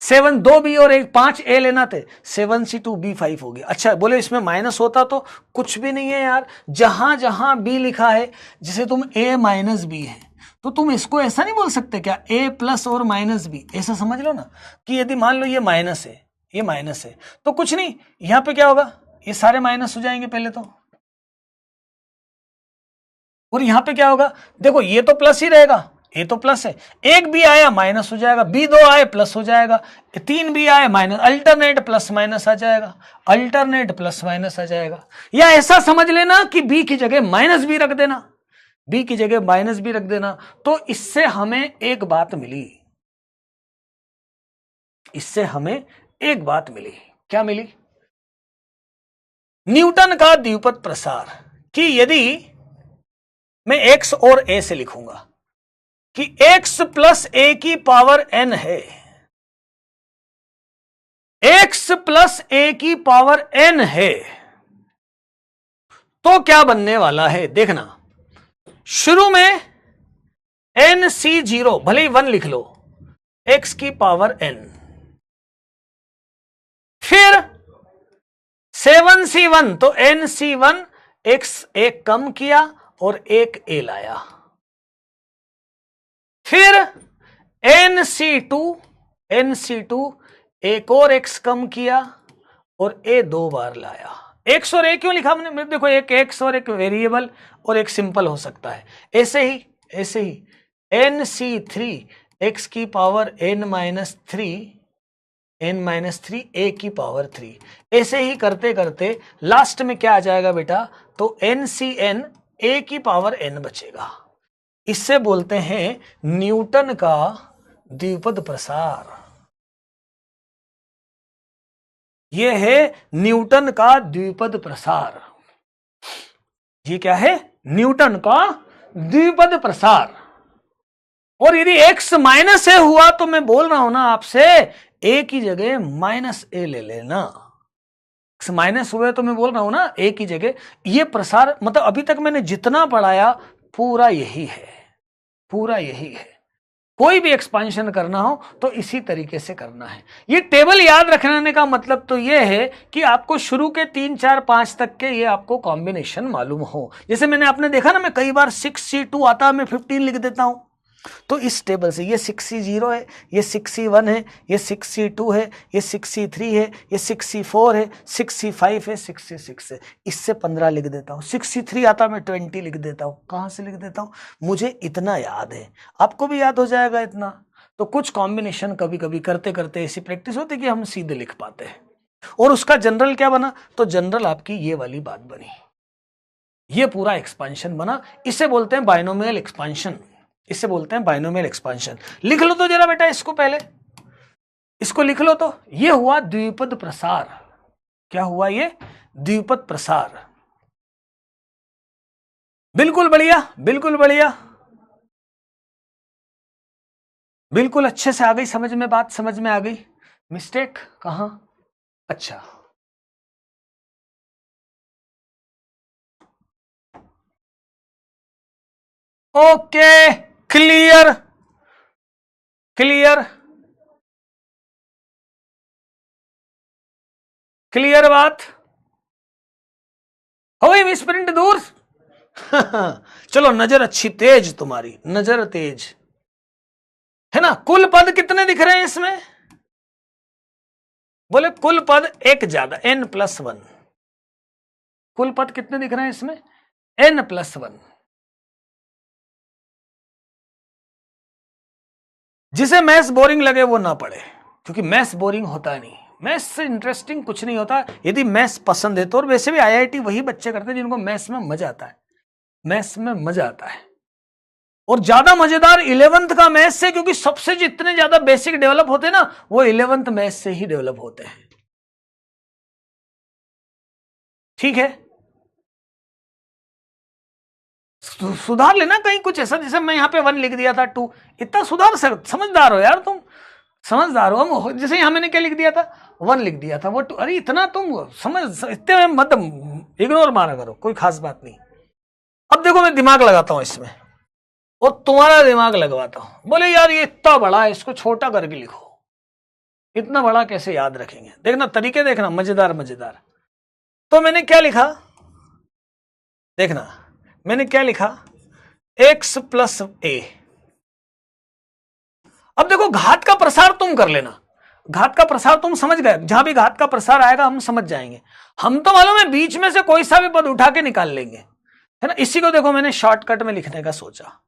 7 2 बी और 5 ए लेना थे, 7C2 B5 हो गया। अच्छा बोले इसमें माइनस होता तो, कुछ भी नहीं है यार, जहां जहां बी लिखा है, जैसे तुम ए माइनस बी है, तो तुम इसको ऐसा नहीं बोल सकते क्या, ए प्लस और माइनस बी, ऐसा समझ लो ना, कि यदि मान लो ये माइनस है, ये माइनस है, तो कुछ नहीं, यहां पे क्या होगा, ये सारे माइनस हो जाएंगे पहले तो, और यहां पे क्या होगा, देखो ये तो प्लस ही रहेगा, ये तो प्लस है, एक बी आया माइनस हो जाएगा, बी 2 आए प्लस हो जाएगा, 3 बी आए माइनस, अल्टरनेट प्लस माइनस आ जाएगा, अल्टरनेट प्लस माइनस आ जाएगा। या ऐसा समझ लेना कि बी की जगह माइनस बी रख देना, बी की जगह माइनस बी रख देना। तो इससे हमें एक बात मिली, इससे हमें एक बात मिली, क्या मिली, न्यूटन का द्विपद प्रसार, कि यदि मैं x और a से लिखूंगा कि x प्लस ए की पावर n है, x प्लस ए की पावर n है, तो क्या बनने वाला है देखना, शुरू में NC0 भले ही 1 लिख लो, x की पावर n, फिर 7C1 तो NC1 x एक कम किया और एक a लाया, फिर NC2 एक और x कम किया और a 2 बार लाया। x और a क्यों लिखा हमने, देखो एक x और एक वेरिएबल और एक सिंपल हो सकता है, ऐसे ही NC3 x की पावर n-3 a की पावर 3, ऐसे ही करते करते लास्ट में क्या आ जाएगा बेटा, तो NCn a की पावर n बचेगा। इससे बोलते हैं न्यूटन का द्विपद प्रसार। यह है न्यूटन का द्विपद प्रसार, ये क्या है, न्यूटन का द्विपद प्रसार। और यदि x माइनस ए हुआ तो मैं बोल रहा हूं ना आपसे, a की जगह माइनस ए ले लेना, x माइनस हुए तो मैं बोल रहा हूं ना a की जगह, ये प्रसार मतलब अभी तक मैंने जितना पढ़ाया पूरा यही है, पूरा यही है। कोई भी एक्सपांशन करना हो तो इसी तरीके से करना है। ये टेबल याद रखने का मतलब तो ये है कि आपको शुरू के 3 4 5 तक के ये आपको कॉम्बिनेशन मालूम हो। जैसे मैंने आपने देखा ना, मैं कई बार 6C2 आता है मैं 15 लिख देता हूं, तो इस टेबल से ये 6C0 है, ये 6C1 है, ये 6C2 है, ये 6C3 है, ये 6C4 है, 6C5 है, 6C6 है, इससे 15 लिख देता हूँ। 6C3 आता मैं 20 लिख देता हूँ। कहाँ से लिख देता हूँ, मुझे इतना याद है, आपको भी याद हो जाएगा इतना। तो कुछ कॉम्बिनेशन कभी कभी करते करते ऐसी प्रैक्टिस होती कि हम सीधे लिख पाते हैं। और उसका जनरल क्या बना, तो जनरल आपकी ये वाली बात बनी, ये पूरा एक्सपांशन बना। इसे बोलते हैं बाइनोमियल एक्सपांशन, इसे बोलते हैं बाइनोमियल एक्सपांशन। लिख लो तो जरा बेटा इसको, पहले इसको लिख लो तो, ये हुआ द्विपद प्रसार। क्या हुआ, ये द्विपद प्रसार। बिल्कुल बढ़िया, बिल्कुल बढ़िया, बिल्कुल अच्छे से आ गई समझ में, बात समझ में आ गई। मिस्टेक कहां, अच्छा ओके, क्लियर क्लियर क्लियर, बात हो गई, मिसप्रिंट दूर। चलो, नजर अच्छी तेज, तुम्हारी नजर तेज है ना। कुल पद कितने दिख रहे हैं इसमें, बोले कुल पद एक ज्यादा, n+1। कुल पद कितने दिख रहे हैं इसमें, n+1। जिसे मैथ्स बोरिंग लगे वो ना पढ़े, क्योंकि मैथ्स बोरिंग होता नहीं, मैथ्स से इंटरेस्टिंग कुछ नहीं होता। यदि मैथ्स पसंद है तो, और वैसे भी IIT वही बच्चे करते हैं जिनको मैथ्स में मजा आता है, मैथ्स में मजा आता है। और ज्यादा मजेदार 11th का मैथ्स से, क्योंकि सबसे जितने ज्यादा बेसिक डेवलप होते हैं ना, वो 11th मैथ्स से ही डेवलप होते हैं। ठीक है, सुधार लेना कहीं कुछ ऐसा, जैसे मैं यहाँ पे 1 लिख दिया था 2, इतना सुधार समझदार हो यार तुम, समझदार हो। हम जैसे यहाँ मैंने क्या लिख दिया था 1 लिख दिया था, वो 2, अरे इतना तुम समझ, इतने मत इग्नोर मारा करो, कोई खास बात नहीं। अब देखो मैं दिमाग लगाता हूं इसमें और तुम्हारा दिमाग लगवाता हूं। बोले यार ये इतना बड़ा है, इसको छोटा करके लिखो, इतना बड़ा कैसे याद रखेंगे? देखना तरीके, देखना मजेदार मजेदार। तो मैंने क्या लिखा, देखना मैंने क्या लिखा, x प्लस a। अब देखो घात का प्रसार तुम कर लेना, घात का प्रसार तुम समझ गए, जहां भी घात का प्रसार आएगा हम समझ जाएंगे। हम तो मालूम है बीच में से कोई सा भी पद उठा के निकाल लेंगे, है ना। इसी को देखो मैंने शॉर्टकट में लिखने का सोचा।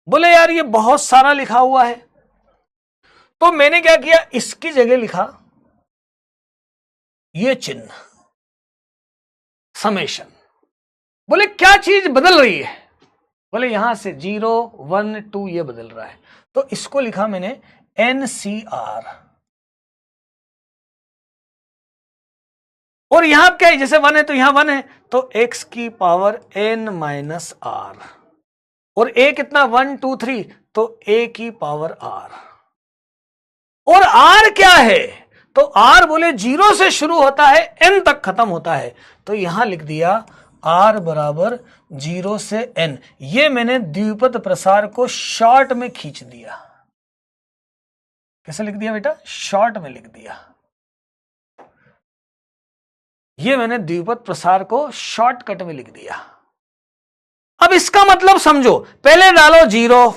बोले यार ये बहुत सारा लिखा हुआ है, तो मैंने क्या किया, इसकी जगह लिखा ये चिन्ह समेशन। बोले क्या चीज बदल रही है? बोले यहां से 0 1 2 ये बदल रहा है, तो इसको लिखा मैंने NCR। और यहां क्या है, जैसे 1 है तो यहां 1 है, तो x की पावर n माइनस r, और a कितना 1 2 3, तो a की पावर r। और r क्या है, तो r बोले 0 से शुरू होता है n तक खत्म होता है, तो यहां लिख दिया r बराबर 0 से n। ये मैंने द्विपद प्रसार को शॉर्ट में खींच दिया। कैसे लिख दिया बेटा? शॉर्ट में लिख दिया। ये मैंने द्विपद प्रसार को शॉर्टकट में लिख दिया। अब इसका मतलब समझो, पहले डालो 0,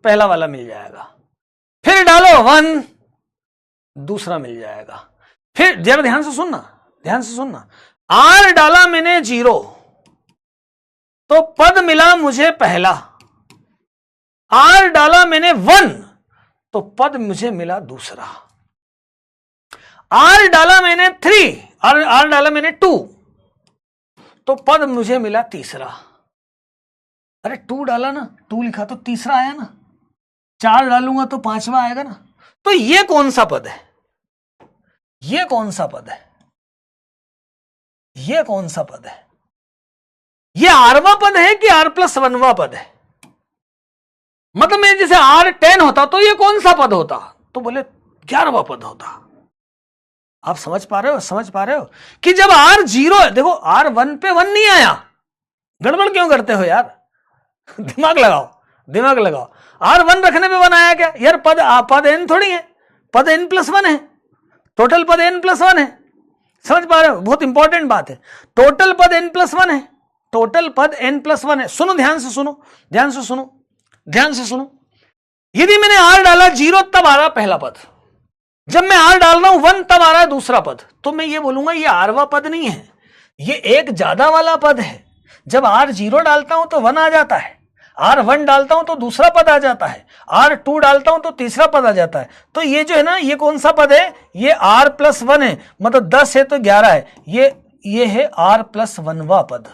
पहला वाला मिल जाएगा, फिर डालो 1, दूसरा मिल जाएगा, फिर जरा ध्यान से सुनना, ध्यान से सुनना, r डाला मैंने 0, तो पद मिला मुझे पहला। r डाला मैंने 1, तो पद मुझे मिला दूसरा। r डाला मैंने 3, r डाला मैंने 2, तो पद मुझे मिला तीसरा। अरे 2 डाला ना, 2 लिखा तो तीसरा आया ना, 4 डालूंगा तो 5वां आएगा ना। तो ये कौन सा पद है? ये कौन सा पद है? ये कौन सा पद है? ये आरवा पद है कि r+1वां पद है? मतलब मैं जैसे r10 होता तो ये कौन सा पद होता? तो बोले 11वां पद होता। आप समझ पा रहे हो? समझ पा रहे हो कि जब r0 है, देखो r1 पे 1 नहीं आया, गड़बड़ क्यों करते हो यार? दिमाग लगाओ, दिमाग लगाओ। r1 रखने पे 1 आया क्या यार? पद n थोड़ी है, पद n+1 है, टोटल पद n+1 है। समझ पा रहे हो? बहुत इंपॉर्टेंट बात है। टोटल पद n+1 है, टोटल पद n+1 है। सुनो, ध्यान से सुनो, ध्यान से सुनो, ध्यान से सुनो। यदि मैंने r डाला 0 तब आ रहा पहला पद, जब मैं r डाल रहा हूं 1 तब आ रहा है दूसरा पद, तो मैं ये बोलूंगा ये rवा पद नहीं है, ये एक ज्यादा वाला पद है। जब r0 डालता हूं तो 1 आ जाता है, r1 डालता हूं तो दूसरा पद आ जाता है, r2 डालता हूं तो तीसरा पद आ जाता है। तो ये जो है ना, ये कौन सा पद है? ये r+1 है, मतलब 10 है तो 11 है, ये है r+1वां पद।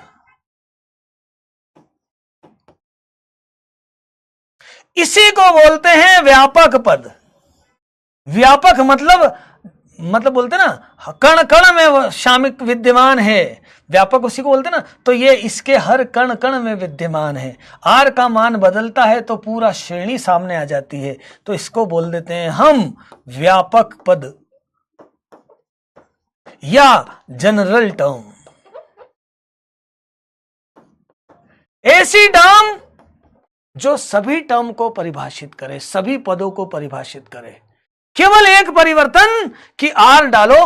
इसी को बोलते हैं व्यापक पद। व्यापक मतलब बोलते ना, कण कण में वो शामिल विद्यमान है, व्यापक उसी को बोलते ना। तो ये इसके हर कण कण में विद्यमान है। r का मान बदलता है तो पूरा श्रेणी सामने आ जाती है, तो इसको बोल देते हैं हम व्यापक पद या जनरल टर्म। ऐसी टर्म जो सभी टर्म को परिभाषित करे, सभी पदों को परिभाषित करे। केवल एक परिवर्तन कि r डालो,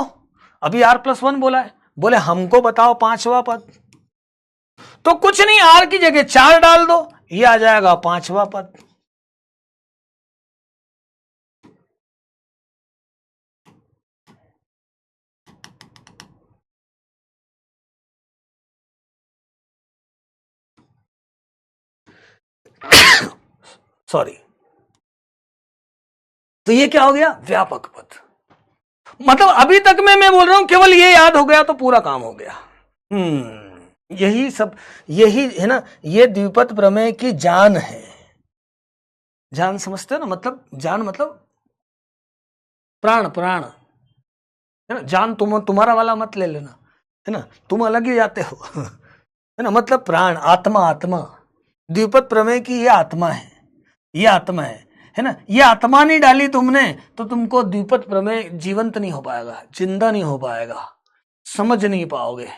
अभी r+1 बोला है, बोले हमको बताओ 5वां पद, तो कुछ नहीं, r की जगह 4 डाल दो, ये आ जाएगा 5वां पद। सॉरी, तो ये क्या हो गया? व्यापक पद। मतलब अभी तक मैं बोल रहा हूं केवल ये याद हो गया तो पूरा काम हो गया। यही सब, यही है ना, ये द्विपद प्रमेय की जान है। जान समझते हो ना? मतलब जान मतलब प्राण, प्राण है ना। जान तुम्हारा वाला मत ले लेना, है ना, तुम अलग ही जाते हो। है ना, मतलब प्राण, आत्मा, आत्मा, द्विपद प्रमेय की ये आत्मा है, ये आत्मा है ना। ये आत्मा नहीं डाली तुमने तो तुमको द्विपद प्रमेय जीवंत नहीं हो पाएगा, जिंदा नहीं हो पाएगा, समझ नहीं पाओगे।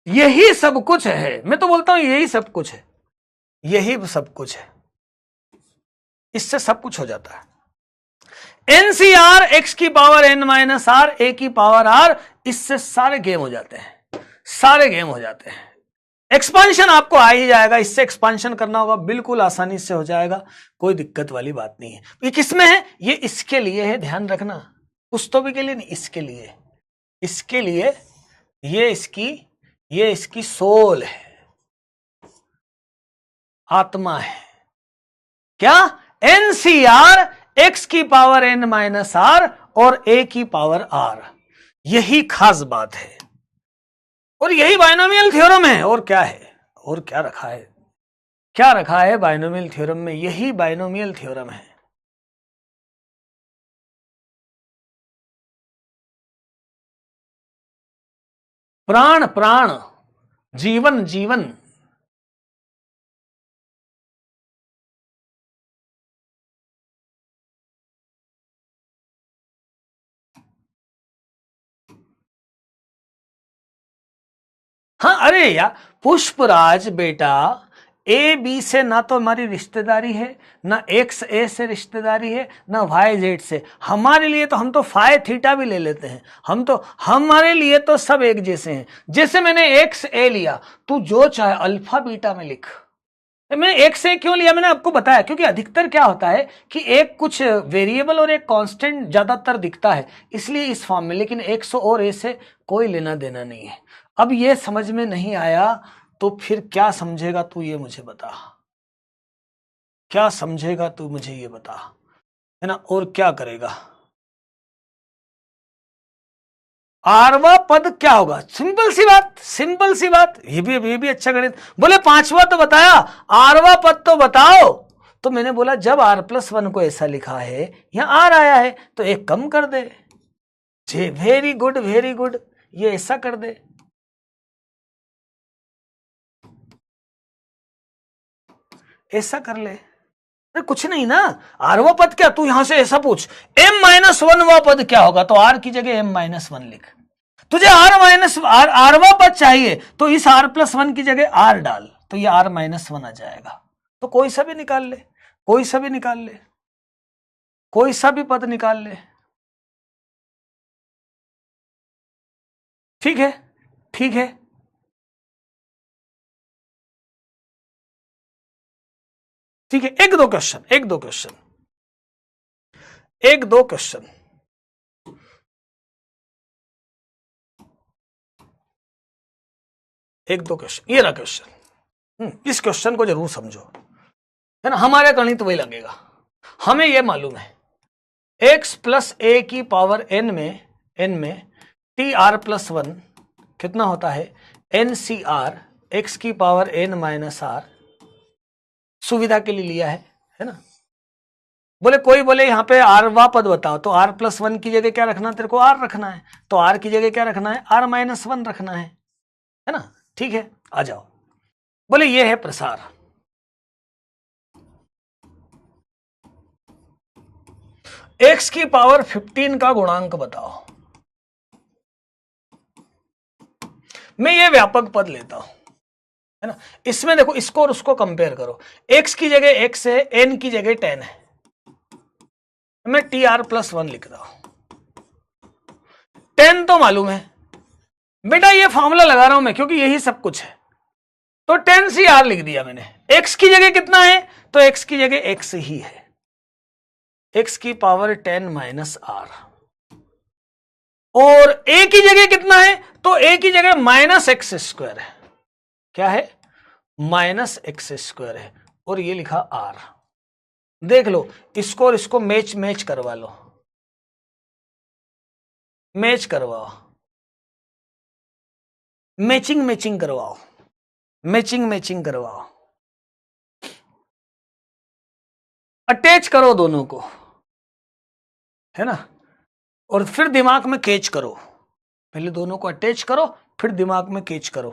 यही सब कुछ है, मैं तो बोलता हूं यही सब कुछ है, यही सब कुछ है, इससे सब कुछ हो जाता है। एनसीआर एक्स की पावर एन माइनस आर ए की पावर आर, इससे सारे गेम हो जाते हैं, सारे गेम हो जाते हैं। एक्सपांशन आपको आ ही जाएगा, इससे एक्सपांशन करना होगा, बिल्कुल आसानी से हो जाएगा, कोई दिक्कत वाली बात नहीं है। ये किसमें है? ये इसके लिए है, ध्यान रखना, पुस्तकों के लिए नहीं, इसके लिए, इसके लिए, ये इसकी सोल है, आत्मा है। क्या? एनसीआर एक्स की पावर एन माइनस आर और ए की पावर आर, यही खास बात है और यही बाइनोमियल थ्योरम है। और क्या है? और क्या रखा है? क्या रखा है बाइनोमियल थ्योरम में? यही बाइनोमियल थ्योरम है। प्राण प्राण, जीवन जीवन, हाँ अरे यार, पुष्पराज बेटा, ए बी से ना तो हमारी रिश्तेदारी है, ना एक्स ए से रिश्तेदारी है, ना वाई जेड से। हमारे लिए तो, हम तो फाई थीटा भी ले लेते हैं, हम तो, हमारे लिए तो सब एक जैसे हैं। जैसे मैंने एक्स ए लिया, तू जो चाहे अल्फा बीटा में लिख। मैंने एक से क्यों लिया, मैंने आपको बताया, क्योंकि अधिकतर क्या होता है कि एक कुछ वेरिएबल और एक कांस्टेंट ज्यादातर दिखता है, इसलिए इस फॉर्म में। लेकिन 100 और ए से कोई लेना देना नहीं है। अब ये समझ में नहीं आया तो फिर क्या समझेगा तू, ये मुझे बता, क्या समझेगा तू, मुझे ये बता, है ना। और क्या करेगा? आरवा पद क्या होगा? सिंपल सी बात, सिंपल सी बात, ये भी अच्छा गणित। बोले पांचवा तो बताया, आरवा पद तो बताओ। तो मैंने बोला जब r+1 को ऐसा लिखा है, यहां आर आया है, तो एक कम कर दे। वेरी गुड, वेरी गुड, ये ऐसा कर दे, ऐसा कर ले। अरे कुछ नहीं ना, आरवा पद क्या, तू यहां से ऐसा पूछ, m-1 पद क्या होगा, तो r की जगह m-1 लिख। तुझे आरवा पद चाहिए तो इस r+1 की जगह r डाल, तो ये r-1 आ जाएगा। तो कोई सा भी निकाल ले, कोई सा भी निकाल ले, कोई सा भी पद निकाल ले, ठीक है, ठीक है। ठीक है, एक दो क्वेश्चन, एक दो क्वेश्चन, एक दो क्वेश्चन, एक दो क्वेश्चन। ये रहा क्वेश्चन, इस क्वेश्चन को जरूर समझो, है ना। हमारे गणित वही लगेगा। हमें यह मालूम है x प्लस ए की पावर n में tr+1 कितना होता है, ncr x की पावर n माइनस r, सुविधा के लिए लिया है ना। बोले कोई बोले यहां पे आरवा पद बताओ, तो r+1 की जगह क्या रखना, तेरे को r रखना है, तो r की जगह क्या रखना है, r-1 रखना है ना। ठीक है, आ जाओ। बोले ये है प्रसार, x की पावर 15 का गुणांक बताओ। मैं ये व्यापक पद लेता हूं, है ना। इसमें देखो, इसको और उसको कंपेयर करो, x की जगह x है, n की जगह 10 है, मैं tr+1 लिख रहा हूं। 10 तो मालूम है बेटा, ये फॉर्मूला लगा रहा हूं मैं क्योंकि यही सब कुछ है, तो 10cr लिख दिया मैंने। x की जगह कितना है, तो x की जगह x ही है, x की पावर 10 माइनस r। और a की जगह कितना है, तो a की जगह -x² है, क्या है, -x² है, और ये लिखा r। देख लो, इसको और इसको मैच करवा लो, मैच करवाओ, मैचिंग करवाओ, मैचिंग करवाओ, अटैच करो दोनों को, है ना। और फिर दिमाग में कैच करो, पहले दोनों को अटैच करो, फिर दिमाग में कैच करो।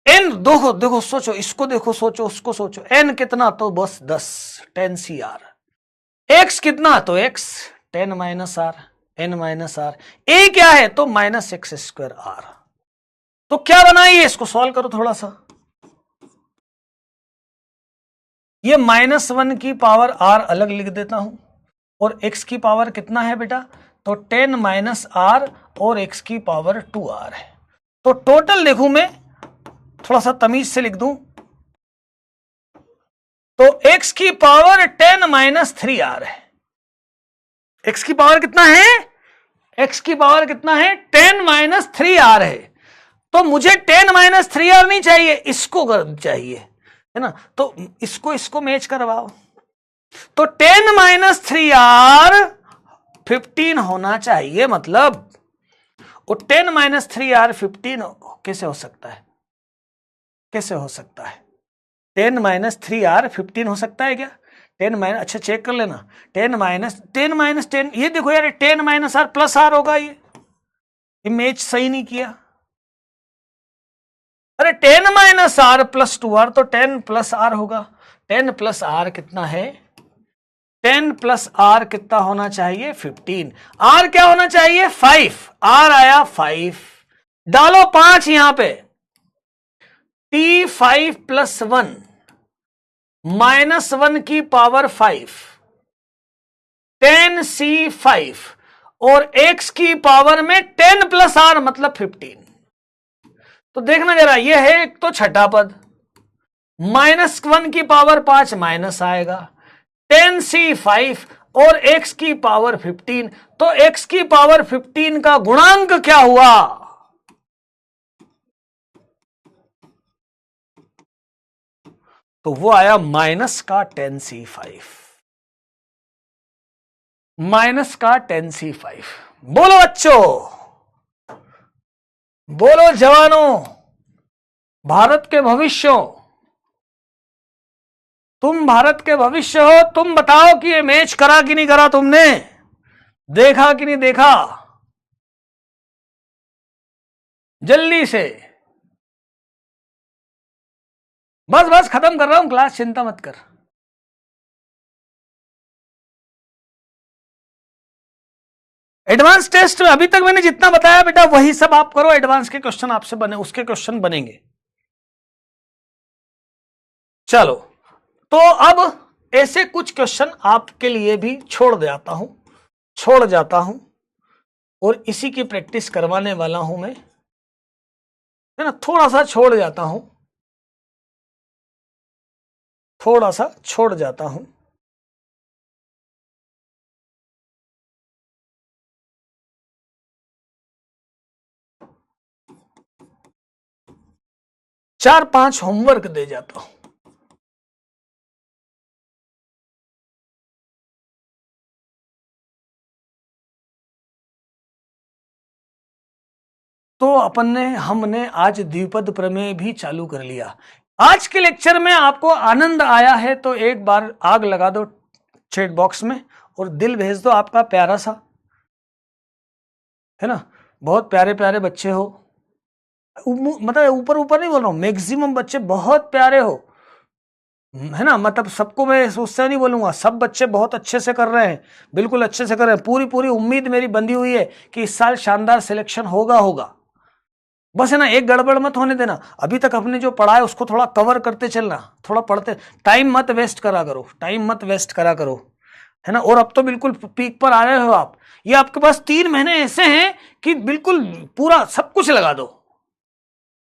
एन देखो देखो सोचो, इसको देखो, सोचो उसको सोचो। एन कितना तो बस 10, 10 CR। एक्स कितना तो x 10 minus r, N minus r. A क्या है तो माइनस एक्स स्क्वायर आर। तो क्या बनाइए, इसको सॉल्व करो थोड़ा सा। ये -1 की पावर आर अलग लिख देता हूं, और x की पावर कितना है बेटा, तो 10 माइनस आर और x की पावर 2r है। तो टोटल देखूं मैं, थोड़ा सा तमीज से लिख दूं, तो x की पावर 10 माइनस 3r है। x की पावर कितना है, x की पावर कितना है 10 माइनस 3r है। तो मुझे 10 माइनस 3r नहीं चाहिए, इसको चाहिए, है ना। तो इसको मैच करवाओ। तो 10 माइनस 3r 15 होना चाहिए, मतलब वो 10 माइनस 3r 15 कैसे हो सकता है, कैसे हो सकता है? 10 माइनस 3r 15 हो सकता है क्या? 10 माइनस, अच्छा चेक कर लेना, 10 माइनस 10, ये देखो यार 10 माइनस आर प्लस आर होगा, ये मैच सही नहीं किया। अरे 10 माइनस आर प्लस 2r तो 10 प्लस आर होगा। 10 प्लस आर कितना है, 10 प्लस आर कितना होना चाहिए 15। आर क्या होना चाहिए 5, आर आया 5, डालो 5 यहां पे, t5 प्लस 1 -1 की पावर 5, 10c5 और x की पावर में 10 प्लस आर मतलब 15। तो देखना जरा, ये है एक तो छठा पद, -1 की पावर 5 माइनस आएगा, 10c5 और x की पावर 15। तो x की पावर 15 का गुणांक क्या हुआ, तो वो आया माइनस का 10c5, माइनस का 10c5। बोलो बच्चों, बोलो जवानों, भारत के भविष्यों, तुम भारत के भविष्य हो, तुम बताओ कि ये मैच करा कि नहीं करा, तुमने देखा कि नहीं देखा, जल्दी से। बस बस खत्म कर रहा हूं क्लास, चिंता मत कर। एडवांस टेस्ट में अभी तक मैंने जितना बताया बेटा वही सब आप करो, एडवांस के क्वेश्चन आपसे बने, उसके क्वेश्चन बनेंगे। चलो, तो अब ऐसे कुछ क्वेश्चन आपके लिए भी छोड़ जाता हूं और इसी की प्रैक्टिस करवाने वाला हूं मैं, है ना। थोड़ा सा छोड़ जाता हूं, थोड़ा सा छोड़ जाता हूं। चार 5 होमवर्क दे जाता हूं। तो हमने आज द्विपद प्रमेय भी चालू कर लिया। आज के लेक्चर में आपको आनंद आया है तो एक बार आग लगा दो चैट बॉक्स में और दिल भेज दो आपका प्यारा सा, है ना। बहुत प्यारे प्यारे बच्चे हो, मतलब ऊपर ऊपर नहीं बोल रहा हूं, मैक्सिमम बच्चे बहुत प्यारे हो, है ना। मतलब सबको मैं उससे नहीं बोलूंगा, सब बच्चे बहुत अच्छे से कर रहे हैं, बिल्कुल अच्छे से कर रहे हैं। पूरी पूरी उम्मीद मेरी बंधी हुई है कि इस साल शानदार सिलेक्शन होगा। बस है ना, एक गड़बड़ मत होने देना। अभी तक अपने जो पढ़ा है उसको थोड़ा कवर करते चलना, थोड़ा पढ़ते, टाइम मत वेस्ट करा करो, है ना। और अब तो बिल्कुल पीक पर आ रहे हो आप, ये आपके पास 3 महीने ऐसे हैं कि बिल्कुल पूरा सब कुछ लगा दो।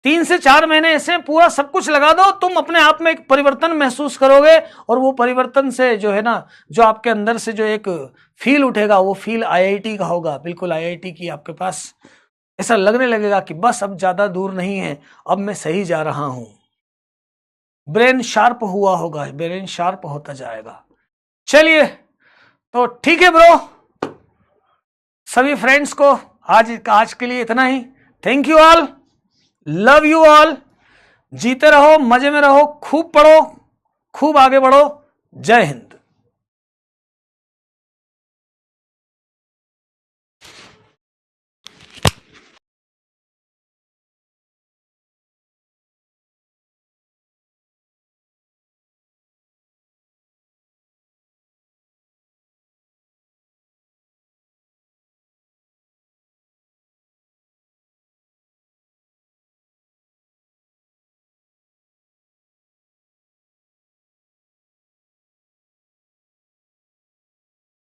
3 से 4 महीने ऐसे पूरा सब कुछ लगा दो, तुम अपने आप में एक परिवर्तन महसूस करोगे। और वो परिवर्तन से जो है ना, जो आपके अंदर से जो एक फील उठेगा, वो फील IIT का होगा, बिल्कुल IIT की आपके पास ऐसा लगने लगेगा कि बस अब ज्यादा दूर नहीं है, अब मैं सही जा रहा हूं। ब्रेन शार्प हुआ होगा, ब्रेन शार्प होता जाएगा। चलिए, तो ठीक है ब्रो, सभी फ्रेंड्स को आज के लिए इतना ही। Thank you all, love you all, जीते रहो, मजे में रहो, खूब पढ़ो, खूब आगे बढ़ो। जय हिंद।